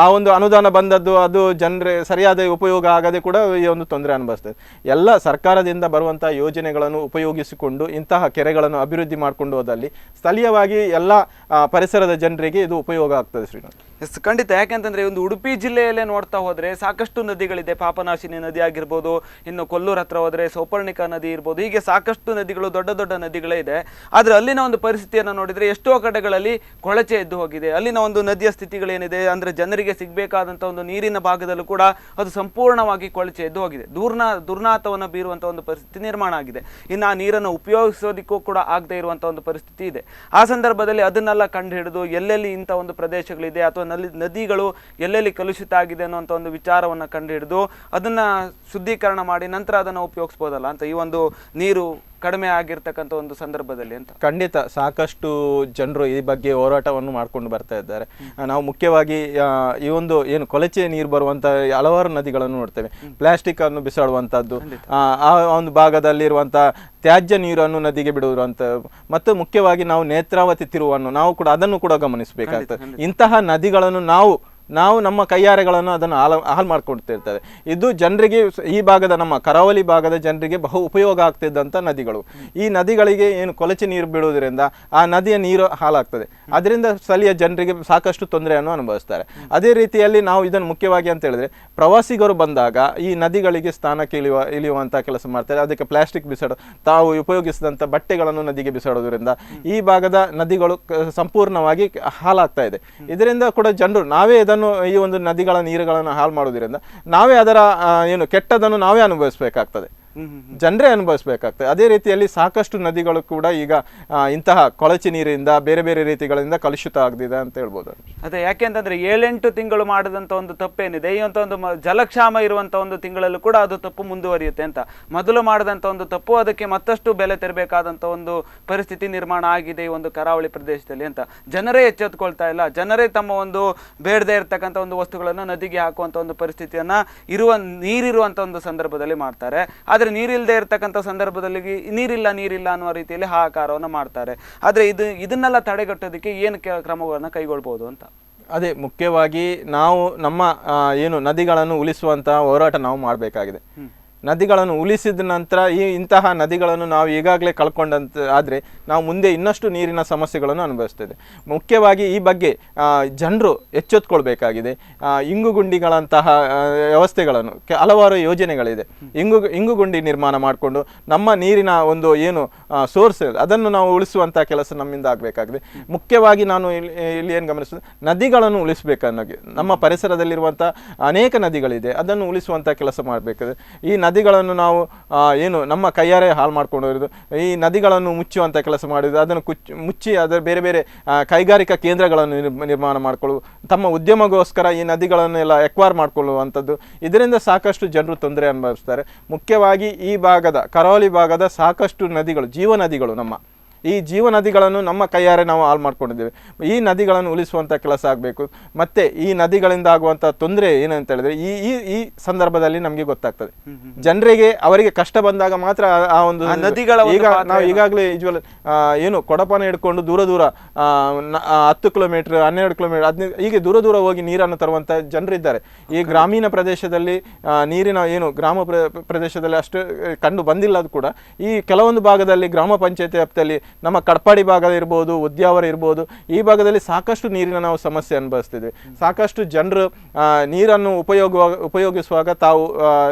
ಆ ಒಂದು ಅನುದಾನ ಬಂದದ್ದು ಅದು ಜನರೇ ಸರಿಯಾದ ಉಪಯೋಗ ಆಗದೆ ಕೂಡ ಈ ಒಂದು ತೊಂದರೆ ಅನುಭವಿಸ್ತದೆ. ಎಲ್ಲ ಸರ್ಕಾರದಿಂದ ಬರುವಂತಹ ಯೋಜನೆಗಳನ್ನು ಉಪಯೋಗಿಸಿಕೊಂಡು ಇಂತಹ ಕೆರೆಗಳನ್ನು ಅಭಿವೃದ್ಧಿ ಮಾಡಿಕೊಂಡು ಹೋದಲ್ಲಿ ಸ್ಥಳೀಯವಾಗಿ ಎಲ್ಲ ಪರಿಸರದ ಜನರಿಗೆ ಇದು ಉಪಯೋಗ ಆಗ್ತದೆ. ಶ್ರೀನಾಥ್, ಎಸ್, ಖಂಡಿತ. ಯಾಕೆಂತಂದ್ರೆ ಒಂದು ಉಡುಪಿ ಜಿಲ್ಲೆಯಲ್ಲೇ ನೋಡ್ತಾ ಹೋದ್ರೆ ಸಾಕಷ್ಟು ನದಿಗಳಿದೆ. ಪಾಪನಾಶಿನಿ ನದಿ ಆಗಿರ್ಬೋದು, ಇನ್ನು ಕೊಲ್ಲೂರು ಹತ್ರ ಹೋದ್ರೆ ಸೌಪರ್ಣಿಕಾ ನದಿ ಇರ್ಬೋದು, ಹೀಗೆ ಸಾಕಷ್ಟು ನದಿಗಳು, ದೊಡ್ಡ ದೊಡ್ಡ ನದಿಗಳೇ ಇದೆ. ಆದ್ರೆ ಅಲ್ಲಿನ ಒಂದು ಪರಿಸ್ಥಿತಿಯನ್ನು ನೋಡಿದ್ರೆ ಎಷ್ಟೋ ಕಡೆಗಳಲ್ಲಿ ಕೊಳಚೆ ಎದ್ದು ಹೋಗಿದೆ. ಅಲ್ಲಿನ ಒಂದು ನದಿಯ ಸ್ಥಿತಿಗಳೇನಿದೆ ಅಂದ್ರೆ ಜನರಿಗೆ ಸಿಗಬೇಕಾದಂಥ ಒಂದು ನೀರಿನ ಭಾಗದಲ್ಲೂ ಕೂಡ ಅದು ಸಂಪೂರ್ಣವಾಗಿ ಕೊಳಚೆ ಎದ್ದು ಹೋಗಿದೆ. ದುರ್ನಾತವನ್ನು ಬೀರುವಂಥ ಒಂದು ಪರಿಸ್ಥಿತಿ ನಿರ್ಮಾಣ ಆಗಿದೆ. ಇನ್ನು ಆ ನೀರನ್ನು ಉಪಯೋಗಿಸೋದಕ್ಕೂ ಕೂಡ ಆಗದೆ ಇರುವಂಥ ಒಂದು ಪರಿಸ್ಥಿತಿ ಇದೆ. ಆ ಸಂದರ್ಭದಲ್ಲಿ ಅದನ್ನೆಲ್ಲ ಕಂಡು ಹಿಡಿದು ಎಲ್ಲೆಲ್ಲಿ ಇಂಥ ಒಂದು ಪ್ರದೇಶಗಳಿದೆ ಅಥವಾ ನದಿಗಳು ಎಲ್ಲೆಲ್ಲಿ ಕಲುಷಿತ ಆಗಿದೆ ಅನ್ನುವಂಥ ಒಂದು ವಿಚಾರವನ್ನು ಕಂಡು ಹಿಡಿದು ಅದನ್ನ ಶುದ್ಧೀಕರಣ ಮಾಡಿ ನಂತರ ಅದನ್ನು ಉಪಯೋಗಿಸ್ಬೋದಲ್ಲ ಅಂತ ಈ ಒಂದು ನೀರು ಕಡಿಮೆ ಆಗಿರ್ತಕ್ಕಂಥ ಒಂದು ಸಂದರ್ಭದಲ್ಲಿ ಅಂತ. ಖಂಡಿತ ಸಾಕಷ್ಟು ಜನರು ಈ ಬಗ್ಗೆ ಹೋರಾಟವನ್ನು ಮಾಡ್ಕೊಂಡು ಬರ್ತಾ ಇದ್ದಾರೆ. ನಾವು ಮುಖ್ಯವಾಗಿ ಈ ಒಂದು ಕೊಳಚೆ ನೀರು ಬರುವಂತ ಹಲವಾರು ನದಿಗಳನ್ನು ನೋಡ್ತೇವೆ. ಪ್ಲಾಸ್ಟಿಕ್ ಅನ್ನು ಬಿಸಾಡುವಂತದ್ದು, ಆ ಒಂದು ಭಾಗದಲ್ಲಿರುವಂತಹ ತ್ಯಾಜ್ಯ ನೀರನ್ನು ನದಿಗೆ ಬಿಡುವಂತ, ಮತ್ತು ಮುಖ್ಯವಾಗಿ ನಾವು ನೇತ್ರಾವತಿ ತಿರುವನ್ನು ನಾವು ಕೂಡ ಅದನ್ನು ಕೂಡ ಗಮನಿಸಬೇಕಾಗ್ತದೆ. ಇಂತಹ ನದಿಗಳನ್ನು ನಾವು ನಮ್ಮ ಕೈಯಾರೆಗಳನ್ನು ಅದನ್ನು ಹಾಳು ಮಾಡ್ಕೊಡ್ತಿರ್ತೇವೆ. ಇದು ಜನರಿಗೆ ಈ ಭಾಗದ ನಮ್ಮ ಕರಾವಳಿ ಭಾಗದ ಜನರಿಗೆ ಬಹು ಉಪಯೋಗ ಆಗ್ತಿದ್ದಂಥ ನದಿಗಳು. ಈ ನದಿಗಳಿಗೆ ಕೊಳಚೆ ನೀರು ಬಿಡುವುದರಿಂದ ಆ ನದಿಯ ನೀರು ಹಾಳಾಗ್ತದೆ. ಅದರಿಂದ ಸ್ಥಳೀಯ ಜನರಿಗೆ ಸಾಕಷ್ಟು ತೊಂದರೆಯನ್ನು ಅನುಭವಿಸ್ತಾರೆ. ಅದೇ ರೀತಿಯಲ್ಲಿ ನಾವು ಇದನ್ನು ಮುಖ್ಯವಾಗಿ ಅಂತ ಹೇಳಿದ್ರೆ ಪ್ರವಾಸಿಗರು ಬಂದಾಗ ಈ ನದಿಗಳಿಗೆ ಸ್ಥಾನಕ್ಕೆ ಇಳಿಯುವಂಥ ಕೆಲಸ ಮಾಡ್ತಾರೆ. ಅದಕ್ಕೆ ಪ್ಲಾಸ್ಟಿಕ್ ತಾವು ಉಪಯೋಗಿಸಿದಂಥ ಬಟ್ಟೆಗಳನ್ನು ನದಿಗೆ ಬಿಸಾಡೋದ್ರಿಂದ ಈ ಭಾಗದ ನದಿಗಳು ಸಂಪೂರ್ಣವಾಗಿ ಹಾಳಾಗ್ತಾ ಇದೆ. ಇದರಿಂದ ಕೂಡ ಜನರು ನಾವೇ ಈ ಒಂದು ನದಿಗಳ ನೀರುಗಳನ್ನು ಹಾಳು ಮಾಡೋದ್ರಿಂದ ನಾವೇ ಅದರ ಕೆಟ್ಟದನ್ನು ನಾವೇ ಅನುಭವಿಸಬೇಕಾಗ್ತದೆ, ಜನರೇ ಅನುಭವಿಸಬೇಕಾಗ್ತದೆ. ಅದೇ ರೀತಿಯಲ್ಲಿ ಸಾಕಷ್ಟು ನದಿಗಳು ಕೂಡ ಈಗ ಇಂತಹ ಕೊಳಚೆ ನೀರಿಂದ ಬೇರೆ ಬೇರೆ ರೀತಿಗಳಿಂದ ಕಲುಷಿತ ಆಗದಿದೆ ಅಂತ ಹೇಳ್ಬೋದು. ಅದೇ ಯಾಕೆಂತಂದ್ರೆ 7-8 ತಿಂಗಳು ಮಾಡಿದಂಥ ಒಂದು ತಪ್ಪೇನಿದೆ ಈ ಅಂತ ಒಂದು ಜಲಕ್ಷಾಮ ಇರುವಂಥ ಒಂದು ತಿಂಗಳಲ್ಲೂ ಕೂಡ ಅದು ತಪ್ಪು ಮುಂದುವರಿಯುತ್ತೆ ಅಂತ. ಮೊದಲು ಮಾಡಿದಂಥ ಒಂದು ತಪ್ಪು ಅದಕ್ಕೆ ಮತ್ತಷ್ಟು ಬೆಲೆ ತೆರಬೇಕಾದಂಥ ಒಂದು ಪರಿಸ್ಥಿತಿ ನಿರ್ಮಾಣ ಆಗಿದೆ ಈ ಒಂದು ಕರಾವಳಿ ಪ್ರದೇಶದಲ್ಲಿ ಅಂತ. ಜನರೇ ಎಚ್ಚೆತ್ಕೊಳ್ತಾ ಇಲ್ಲ. ಜನರೇ ತಮ್ಮ ಒಂದು ಬೇಡದೇ ಇರತಕ್ಕಂಥ ಒಂದು ವಸ್ತುಗಳನ್ನು ನದಿಗೆ ಹಾಕುವಂಥ ಒಂದು ಪರಿಸ್ಥಿತಿಯನ್ನ ನೀರಿರುವಂಥ ಒಂದು ಸಂದರ್ಭದಲ್ಲಿ ಮಾಡ್ತಾರೆ. ಆದರೆ ನೀರಿಲ್ಲದೆ ಇರತಕ್ಕಂಥ ಸಂದರ್ಭದಲ್ಲಿ ನೀರಿಲ್ಲ ಅನ್ನುವ ರೀತಿಯಲ್ಲಿ ಹಾಹಾಕಾರವನ್ನು ಮಾಡ್ತಾರೆ. ಆದರೆ ಇದನ್ನೆಲ್ಲ ತಡೆಗಟ್ಟೋದಕ್ಕೆ ಏನು ಕ್ರಮಗಳನ್ನು ಕೈಗೊಳ್ಬೋದು ಅಂತ. ಅದೇ ಮುಖ್ಯವಾಗಿ ನಾವು ನಮ್ಮ ನದಿಗಳನ್ನು ಉಳಿಸುವಂತಹ ಹೋರಾಟ ನಾವು ಮಾಡಬೇಕಾಗಿದೆ. ನದಿಗಳನ್ನು ಉಳಿಸಿದ ನಂತರ ಇಂತಹ ನದಿಗಳನ್ನು ನಾವು ಈಗಾಗಲೇ ಕಳ್ಕೊಂಡಂತ ಆದರೆ ನಾವು ಮುಂದೆ ಇನ್ನಷ್ಟು ನೀರಿನ ಸಮಸ್ಯೆಗಳನ್ನು ಅನುಭವಿಸ್ತೇವೆ. ಮುಖ್ಯವಾಗಿ ಈ ಬಗ್ಗೆ ಜನರು ಎಚ್ಚೆತ್ತುಕೊಳ್ಬೇಕಾಗಿದೆ. ಇಂಗುಗುಂಡಿಗಳಂತಹ ವ್ಯವಸ್ಥೆಗಳನ್ನು ಹಲವಾರು ಯೋಜನೆಗಳಿದೆ. ಇಂಗುಗುಂಡಿ ನಿರ್ಮಾಣ ಮಾಡಿಕೊಂಡು ನಮ್ಮ ನೀರಿನ ಒಂದು ಏನು ಸೋರ್ಸ್ ಅದನ್ನು ನಾವು ಉಳಿಸುವಂಥ ಕೆಲಸ ನಮ್ಮಿಂದ ಆಗಬೇಕಾಗಿದೆ. ಮುಖ್ಯವಾಗಿ ನಾನು ಇಲ್ಲಿ ಏನು ಗಮನಿಸ್ತೇನೆ, ನದಿಗಳನ್ನು ಉಳಿಸಬೇಕನ್ನೋಗೆ ನಮ್ಮ ಪರಿಸರದಲ್ಲಿರುವಂಥ ಅನೇಕ ನದಿಗಳಿದೆ, ಅದನ್ನು ಉಳಿಸುವಂಥ ಕೆಲಸ ಮಾಡಬೇಕಾದ್ರೆ ಈ ನದಿಗಳನ್ನು ನಾವು ಏನು ನಮ್ಮ ಕೈಯಾರೆ ಹಾಳು ಮಾಡ್ಕೊಂಡು ಹೋಗೋದು, ಈ ನದಿಗಳನ್ನು ಮುಚ್ಚುವಂಥ ಕೆಲಸ ಮಾಡಿದ್ದು, ಅದನ್ನು ಮುಚ್ಚಿ ಅದರ ಬೇರೆ ಬೇರೆ ಕೈಗಾರಿಕಾ ಕೇಂದ್ರಗಳನ್ನು ನಿರ್ಮಾಣ ಮಾಡಿಕೊಳ್ಳುವುದು, ತಮ್ಮ ಉದ್ಯಮಗೋಸ್ಕರ ಈ ನದಿಗಳನ್ನೆಲ್ಲ ಎಕ್ವೈರ್ ಮಾಡಿಕೊಳ್ಳುವಂಥದ್ದು, ಇದರಿಂದ ಸಾಕಷ್ಟು ಜನರು ತೊಂದರೆ ಅನುಭವಿಸ್ತಾರೆ. ಮುಖ್ಯವಾಗಿ ಈ ಭಾಗದ ಕರಾವಳಿ ಭಾಗದ ಸಾಕಷ್ಟು ನದಿಗಳು ಜೀವನದಿಗಳು ಈ ಜೀವನದಿಗಳನ್ನು ನಮ್ಮ ಕೈಯಾರೆ ನಾವು ಹಾಳು ಮಾಡ್ಕೊಂಡಿದ್ದೇವೆ. ಈ ನದಿಗಳನ್ನು ಉಳಿಸುವಂಥ ಕೆಲಸ ಆಗಬೇಕು. ಮತ್ತು ಈ ನದಿಗಳಿಂದ ಆಗುವಂಥ ತೊಂದರೆ ಏನಂತ ಹೇಳಿದ್ರೆ ಈ ಸಂದರ್ಭದಲ್ಲಿ ನಮಗೆ ಗೊತ್ತಾಗ್ತದೆ. ಜನರಿಗೆ ಅವರಿಗೆ ಕಷ್ಟ ಬಂದಾಗ ಮಾತ್ರ ಆ ಒಂದು ನದಿಗಳ ನಾವು ಈಗಾಗಲೇ ಯೂಶುವಲ್ ಏನು ಕೊಡಪಾನ ಹಿಡ್ಕೊಂಡು ದೂರ 10 ಕಿಲೋಮೀಟರ್ 12 ಕಿಲೋಮೀಟರ್ 15 ಹೀಗೆ ದೂರ ಹೋಗಿ ನೀರನ್ನು ತರುವಂಥ ಜನರಿದ್ದಾರೆ. ಈ ಗ್ರಾಮೀಣ ಪ್ರದೇಶದಲ್ಲಿ ನೀರಿನ ಏನು ಗ್ರಾಮ ಪ್ರದೇಶದಲ್ಲಿ ಅಷ್ಟು ಕಂಡು ಬಂದಿಲ್ಲ. ಅದು ಕೂಡ ಈ ಕೆಲವೊಂದು ಭಾಗದಲ್ಲಿ ಗ್ರಾಮ ಪಂಚಾಯತಿ ವ್ಯಾಪ್ತಿಯಲ್ಲಿ ನಮ್ಮ ಕಡಪಾಡಿ ಭಾಗ ಇರ್ಬೋದು, ಉದ್ಯಾವರ ಇರ್ಬೋದು, ಈ ಭಾಗದಲ್ಲಿ ಸಾಕಷ್ಟು ನೀರಿನ ನಾವು ಸಮಸ್ಯೆ ಅನುಭವಿಸ್ತಿದ್ವಿ. ಸಾಕಷ್ಟು ಜನರು ನೀರನ್ನು ಉಪಯೋಗಿಸುವಾಗ ತಾವು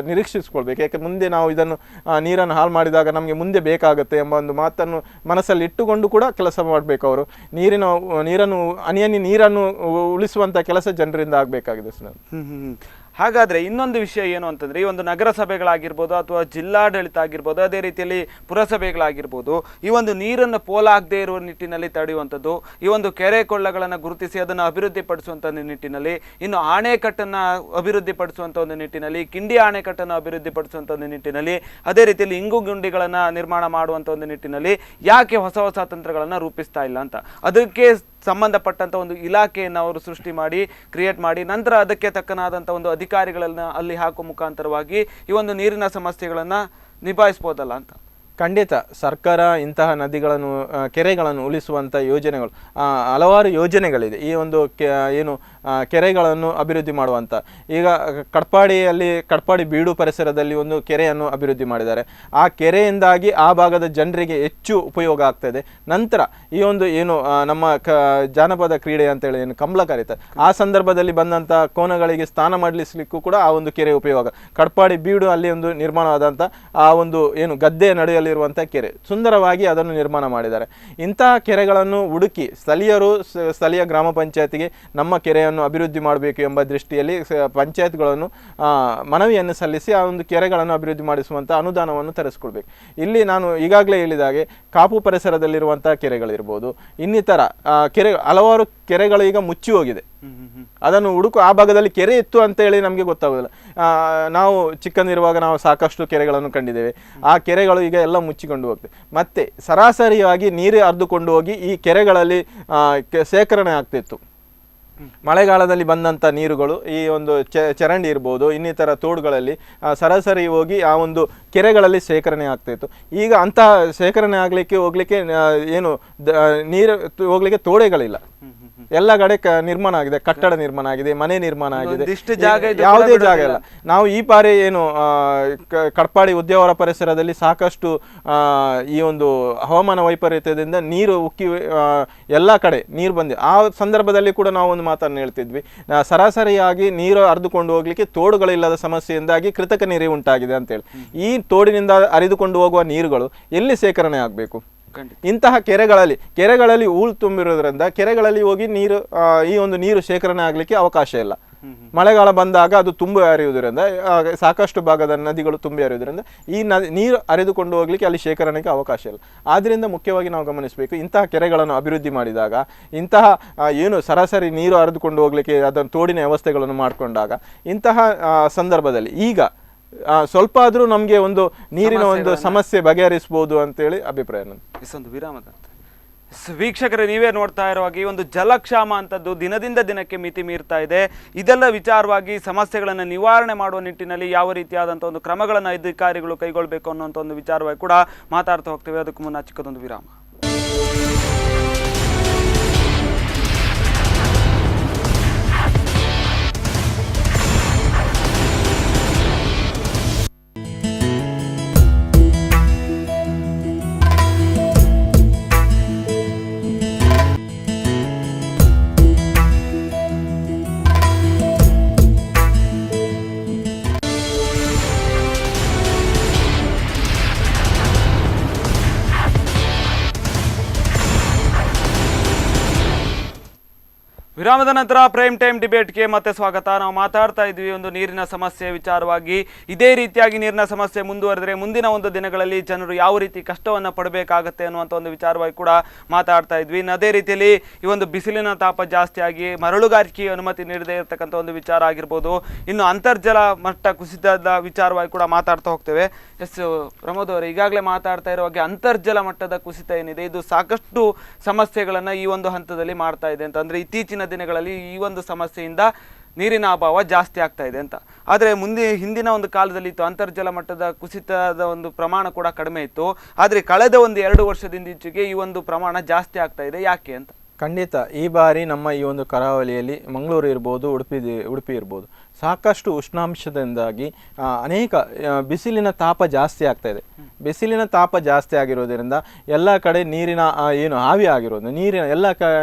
ನಿರೀಕ್ಷಿಸ್ಕೊಳ್ಬೇಕು. ಯಾಕೆ ಮುಂದೆ ನಾವು ಇದನ್ನು ನೀರನ್ನು ಹಾಳು ಮಾಡಿದಾಗ ನಮಗೆ ಮುಂದೆ ಬೇಕಾಗುತ್ತೆ ಎಂಬ ಒಂದು ಮಾತನ್ನು ಮನಸ್ಸಲ್ಲಿ ಇಟ್ಟುಕೊಂಡು ಕೂಡ ಕೆಲಸ ಮಾಡಬೇಕು. ಅವರು ನೀರನ್ನು ನೀರನ್ನು ಉಳಿಸುವಂಥ ಕೆಲಸ ಜನರಿಂದ ಆಗಬೇಕಾಗಿದೆ ಸರ್. ಹಾಗಾದರೆ ಇನ್ನೊಂದು ವಿಷಯ ಏನು ಅಂತಂದರೆ, ಈ ಒಂದು ನಗರಸಭೆಗಳಾಗಿರ್ಬೋದು ಅಥವಾ ಜಿಲ್ಲಾಡಳಿತ ಆಗಿರ್ಬೋದು, ಅದೇ ರೀತಿಯಲ್ಲಿ ಪುರಸಭೆಗಳಾಗಿರ್ಬೋದು, ಈ ಒಂದು ನೀರನ್ನು ಪೋಲಾಗದೇ ಇರುವ ನಿಟ್ಟಿನಲ್ಲಿ ತಡೆಯುವಂಥದ್ದು, ಈ ಒಂದು ಕೆರೆ ಕೊಳ್ಳಗಳನ್ನು ಗುರುತಿಸಿ ಅದನ್ನು ಅಭಿವೃದ್ಧಿಪಡಿಸುವಂಥ ನಿಟ್ಟಿನಲ್ಲಿ, ಇನ್ನು ಅಣೆಕಟ್ಟನ್ನು ಅಭಿವೃದ್ಧಿಪಡಿಸುವಂಥ ಒಂದು ನಿಟ್ಟಿನಲ್ಲಿ, ಕಿಂಡಿ ಅಣೆಕಟ್ಟನ್ನು ಅಭಿವೃದ್ಧಿಪಡಿಸುವಂಥ ಒಂದು ನಿಟ್ಟಿನಲ್ಲಿ, ಅದೇ ರೀತಿಯಲ್ಲಿ ಇಂಗುಗುಂಡಿಗಳನ್ನು ನಿರ್ಮಾಣ ಮಾಡುವಂಥ ಒಂದು ನಿಟ್ಟಿನಲ್ಲಿ ಯಾಕೆ ಹೊಸ ತಂತ್ರಗಳನ್ನು ರೂಪಿಸ್ತಾ ಇಲ್ಲ ಅಂತ, ಅದಕ್ಕೆ ಸಂಬಂಧಪಟ್ಟಂಥ ಒಂದು ಇಲಾಖೆಯನ್ನು ಅವರು ಸೃಷ್ಟಿ ಮಾಡಿ ಕ್ರಿಯೇಟ್ ಮಾಡಿ ನಂತರ ಅದಕ್ಕೆ ತಕ್ಕನಾದಂಥ ಒಂದು ಅಧಿಕಾರಿಗಳನ್ನು ಅಲ್ಲಿ ಹಾಕುವ ಮುಖಾಂತರವಾಗಿ ಈ ಒಂದು ನೀರಿನ ಸಮಸ್ಯೆಗಳನ್ನು ನಿಭಾಯಿಸ್ಬೋದಲ್ಲ ಅಂತ. ಖಂಡಿತ ಸರ್ಕಾರ ಇಂತಹ ನದಿಗಳನ್ನು ಕೆರೆಗಳನ್ನು ಉಳಿಸುವಂಥ ಯೋಜನೆಗಳು ಹಲವಾರು ಯೋಜನೆಗಳಿದೆ. ಈ ಒಂದು ಏನು ಕೆರೆಗಳನ್ನು ಅಭಿವೃದ್ಧಿ ಮಾಡುವಂಥ, ಈಗ ಕಡಪಾಡಿ ಬೀಡು ಪರಿಸರದಲ್ಲಿ ಒಂದು ಕೆರೆಯನ್ನು ಅಭಿವೃದ್ಧಿ ಮಾಡಿದ್ದಾರೆ. ಆ ಕೆರೆಯಿಂದಾಗಿ ಆ ಭಾಗದ ಜನರಿಗೆ ಹೆಚ್ಚು ಉಪಯೋಗ ಆಗ್ತದೆ. ನಂತರ ಈ ಒಂದು ಏನು ನಮ್ಮ ಜಾನಪದ ಕ್ರೀಡೆ ಅಂತೇಳಿ ಏನು ಕಂಬಳ ಕರೀತಾರೆ, ಆ ಸಂದರ್ಭದಲ್ಲಿ ಬಂದಂಥ ಕೋನಗಳಿಗೆ ಸ್ನಾನ ಮಾಡಲಿಸ್ಲಿಕ್ಕೂ ಕೂಡ ಆ ಒಂದು ಕೆರೆ ಉಪಯೋಗ. ಕಡಪಾಡಿ ಬೀಡು ಅಲ್ಲಿ ಒಂದು ನಿರ್ಮಾಣವಾದಂಥ ಆ ಒಂದು ಏನು ಗದ್ದೆ ನಡೆಯಲ್ಲಿರುವಂಥ ಕೆರೆ ಸುಂದರವಾಗಿ ಅದನ್ನು ನಿರ್ಮಾಣ ಮಾಡಿದ್ದಾರೆ. ಇಂತಹ ಕೆರೆಗಳನ್ನು ಹುಡುಕಿ ಸ್ಥಳೀಯ ಗ್ರಾಮ ಪಂಚಾಯತಿಗೆ ನಮ್ಮ ಕೆರೆಯನ್ನು ಅಭಿವೃದ್ಧಿ ಮಾಡಬೇಕು ಎಂಬ ದೃಷ್ಟಿಯಲ್ಲಿ ಪಂಚಾಯತ್ಗಳನ್ನು ಮನವಿಯನ್ನು ಸಲ್ಲಿಸಿ ಆ ಒಂದು ಕೆರೆಗಳನ್ನು ಅಭಿವೃದ್ಧಿ ಮಾಡಿಸುವಂಥ ಅನುದಾನವನ್ನು ತರಿಸ್ಕೊಳ್ಬೇಕು. ಇಲ್ಲಿ ನಾನು ಈಗಾಗಲೇ ಹೇಳಿದಾಗೆ ಕಾಪು ಪರಿಸರದಲ್ಲಿರುವಂಥ ಕೆರೆಗಳಿರ್ಬೋದು, ಇನ್ನಿತರ ಹಲವಾರು ಕೆರೆಗಳು ಈಗ ಮುಚ್ಚಿ ಹೋಗಿದೆ. ಅದನ್ನು ಆ ಭಾಗದಲ್ಲಿ ಕೆರೆ ಇತ್ತು ಅಂತ ಹೇಳಿ ನಮಗೆ ಗೊತ್ತಾಗೋದಿಲ್ಲ. ನಾವು ಚಿಕ್ಕಂದಿರುವಾಗ ನಾವು ಸಾಕಷ್ಟು ಕೆರೆಗಳನ್ನು ಕಂಡಿದ್ದೇವೆ. ಆ ಕೆರೆಗಳು ಈಗ ಎಲ್ಲ ಮುಚ್ಚಿಕೊಂಡು ಹೋಗ್ತದೆ. ಮತ್ತೆ ಸರಾಸರಿಯಾಗಿ ನೀರು ಹರಿದುಕೊಂಡು ಹೋಗಿ ಈ ಕೆರೆಗಳಲ್ಲಿ ಶೇಖರಣೆ ಆಗ್ತಿತ್ತು. ಮಳೆಗಾಲದಲ್ಲಿ ಬಂದಂಥ ನೀರುಗಳು ಈ ಒಂದು ಚರಂಡಿ ಇರ್ಬೋದು, ಇನ್ನಿತರ ತೋಡುಗಳಲ್ಲಿ ಸರಾಸರಿ ಹೋಗಿ ಆ ಒಂದು ಕೆರೆಗಳಲ್ಲಿ ಶೇಖರಣೆ ಆಗ್ತಾಯಿತ್ತು. ಈಗ ಅಂತಹ ಶೇಖರಣೆ ಹೋಗ್ಲಿಕ್ಕೆ ಏನು ನೀರು ಹೋಗ್ಲಿಕ್ಕೆ ತೋಡೆಗಳಿಲ್ಲ. ಎಲ್ಲ ಕಡೆ ನಿರ್ಮಾಣ ಆಗಿದೆ, ಕಟ್ಟಡ ನಿರ್ಮಾಣ ಆಗಿದೆ, ಮನೆ ನಿರ್ಮಾಣ ಆಗಿದೆ, ಯಾವುದೇ ಜಾಗ ಇಲ್ಲ. ನಾವು ಈ ಬಾರಿ ಏನು ಕಡಪಾಡಿ ಉದ್ಯಾವರ ಪರಿಸರದಲ್ಲಿ ಸಾಕಷ್ಟು ಈ ಒಂದು ಹವಾಮಾನ ವೈಪರೀತ್ಯದಿಂದ ನೀರು ಉಕ್ಕಿ ಎಲ್ಲ ಕಡೆ ನೀರು ಬಂದಿದೆ. ಆ ಸಂದರ್ಭದಲ್ಲಿ ಕೂಡ ನಾವು ಒಂದು ಮಾತನ್ನು ಹೇಳ್ತಿದ್ವಿ, ಸರಾಸರಿಯಾಗಿ ನೀರು ಹರಿದುಕೊಂಡು ಹೋಗ್ಲಿಕ್ಕೆ ತೋಡುಗಳಿಲ್ಲದ ಸಮಸ್ಯೆಯಿಂದಾಗಿ ಕೃತಕ ನೀರು ಉಂಟಾಗಿದೆ ಅಂತೇಳಿ. ಈ ತೋಡಿನಿಂದ ಹರಿದುಕೊಂಡು ಹೋಗುವ ನೀರುಗಳು ಎಲ್ಲಿ ಶೇಖರಣೆ ಆಗಬೇಕು? ಇಂತಹ ಕೆರೆಗಳಲ್ಲಿ ಹೂಳು ತುಂಬಿರೋದ್ರಿಂದ ಕೆರೆಗಳಲ್ಲಿ ಹೋಗಿ ಈ ಒಂದು ನೀರು ಶೇಖರಣೆ ಆಗಲಿಕ್ಕೆ ಅವಕಾಶ ಇಲ್ಲ. ಮಳೆಗಾಲ ಬಂದಾಗ ಅದು ತುಂಬಿ ಹರಿಯುವುದರಿಂದ ಸಾಕಷ್ಟು ಭಾಗದ ನದಿಗಳು ತುಂಬಿ ಹರಿಯುವುದರಿಂದ ಈ ನೀರು ಹರಿದುಕೊಂಡು ಹೋಗ್ಲಿಕ್ಕೆ ಅಲ್ಲಿ ಶೇಖರಣೆಗೆ ಅವಕಾಶ ಇಲ್ಲ. ಆದ್ದರಿಂದ ಮುಖ್ಯವಾಗಿ ನಾವು ಗಮನಿಸಬೇಕು, ಇಂತಹ ಕೆರೆಗಳನ್ನು ಅಭಿವೃದ್ಧಿ ಮಾಡಿದಾಗ, ಇಂತಹ ಏನು ಸರಾಸರಿ ನೀರು ಹರಿದುಕೊಂಡು ಹೋಗ್ಲಿಕ್ಕೆ ಅದನ್ನು ತೋಡಿನ ವ್ಯವಸ್ಥೆಗಳನ್ನು ಮಾಡಿಕೊಂಡಾಗ ಇಂತಹ ಸಂದರ್ಭದಲ್ಲಿ ಈಗ ಸ್ವಲ್ಪ ಆದರೂ ನಮಗೆ ಒಂದು ನೀರಿನ ಒಂದು ಸಮಸ್ಯೆ ಬಗೆಹರಿಸಬಹುದು ಅಂತೇಳಿ ಅಭಿಪ್ರಾಯ ನಂದು. ಇಷ್ಟೊಂದು ವಿರಾಮದ ವೀಕ್ಷಕರೇ, ನೀವೇ ನೋಡ್ತಾ ಇರುವಾಗ ಈ ಒಂದು ಜಲಕ್ಷಾಮ ಅಂತದ್ದು ದಿನದಿಂದ ದಿನಕ್ಕೆ ಮಿತಿ ಮೀರ್ತಾ ಇದೆ. ಇದೆಲ್ಲ ವಿಚಾರವಾಗಿ ಸಮಸ್ಯೆಗಳನ್ನು ನಿವಾರಣೆ ಮಾಡುವ ನಿಟ್ಟಿನಲ್ಲಿ ಯಾವ ರೀತಿಯಾದಂಥ ಒಂದು ಕ್ರಮಗಳನ್ನು ಅಧಿಕಾರಿಗಳು ಕೈಗೊಳ್ಳಬೇಕು ಅನ್ನೋಂಥ ಒಂದು ವಿಚಾರವಾಗಿ ಕೂಡ ಮಾತಾಡ್ತಾ ಹೋಗ್ತೇವೆ. ಅದಕ್ಕೂ ಮುನ್ನ ಚಿಕ್ಕದೊಂದು ವಿರಾಮ. ವಿರಾಮದ ನಂತರ ಪ್ರೈಮ್ ಟೈಮ್ ಡಿಬೇಟ್ಗೆ ಮತ್ತೆ ಸ್ವಾಗತ. ನಾವು ಮಾತಾಡ್ತಾ ಇದ್ವಿ ಒಂದು ನೀರಿನ ಸಮಸ್ಯೆ ವಿಚಾರವಾಗಿ. ಇದೇ ರೀತಿಯಾಗಿ ನೀರಿನ ಸಮಸ್ಯೆ ಮುಂದುವರೆದರೆ ಮುಂದಿನ ಒಂದು ದಿನಗಳಲ್ಲಿ ಜನರು ಯಾವ ರೀತಿ ಕಷ್ಟವನ್ನು ಪಡಬೇಕಾಗತ್ತೆ ಅನ್ನುವಂಥ ಒಂದು ವಿಚಾರವಾಗಿ ಕೂಡ ಮಾತಾಡ್ತಾ ಇದ್ವಿ. ಅದೇ ರೀತಿಯಲ್ಲಿ ಈ ಒಂದು ಬಿಸಿಲಿನ ತಾಪ ಜಾಸ್ತಿಯಾಗಿ ಮರಳುಗಾರಿಕೆ ಅನುಮತಿ ನೀಡದೇ ಇರತಕ್ಕಂಥ ಒಂದು ವಿಚಾರ ಆಗಿರ್ಬೋದು. ಇನ್ನು ಅಂತರ್ಜಲ ಮಟ್ಟ ಕುಸಿತದ ವಿಚಾರವಾಗಿ ಕೂಡ ಮಾತಾಡ್ತಾ ಹೋಗ್ತೇವೆ. ಎಸ್ ಪ್ರಮೋದ್ ಅವರು, ಈಗಾಗಲೇ ಮಾತಾಡ್ತಾ ಇರೋ ಹಾಗೆ ಅಂತರ್ಜಲ ಮಟ್ಟದ ಕುಸಿತ ಏನಿದೆ ಇದು ಸಾಕಷ್ಟು ಸಮಸ್ಯೆಗಳನ್ನು ಈ ಒಂದು ಹಂತದಲ್ಲಿ ಮಾಡ್ತಾ ಇದೆ ಅಂತ. ಅಂದರೆ ಇತ್ತೀಚಿನ ದಿನಗಳಲ್ಲಿ ಈ ಒಂದು ಸಮಸ್ಯೆಯಿಂದ ನೀರಿನ ಅಭಾವ ಜಾಸ್ತಿ ಆಗ್ತಾ ಇದೆ ಅಂತ. ಆದರೆ ಹಿಂದಿನ ಒಂದು ಕಾಲದಲ್ಲಿ ಇತ್ತು ಅಂತರ್ಜಲ ಮಟ್ಟದ ಕುಸಿತದ ಒಂದು ಪ್ರಮಾಣ ಕೂಡ ಕಡಿಮೆ ಇತ್ತು. ಆದರೆ ಕಳೆದ ಒಂದು 2 ವರ್ಷದಿಂದ ಈಚೆಗೆ ಈ ಒಂದು ಪ್ರಮಾಣ ಜಾಸ್ತಿ ಆಗ್ತಾ ಇದೆ. ಯಾಕೆ ಅಂತ? ಖಂಡಿತ ಈ ಬಾರಿ ನಮ್ಮ ಈ ಒಂದು ಕರಾವಳಿಯಲ್ಲಿ ಮಂಗಳೂರು ಇರ್ಬೋದು, ಉಡುಪಿ ಇರ್ಬೋದು, ಸಾಕಷ್ಟು ಉಷ್ಣಾಂಶದಿಂದಾಗಿ ಅನೇಕ ಬಿಸಿಲಿನ ತಾಪ ಜಾಸ್ತಿ ಆಗ್ತಾ ಇದೆ. ಬಿಸಿಲಿನ ತಾಪ ಜಾಸ್ತಿ ಆಗಿರೋದರಿಂದ ಎಲ್ಲ ಕಡೆ ನೀರಿನ ಏನು ಆವಿ ಆಗಿರೋದು, ನೀರಿನ ಎಲ್ಲ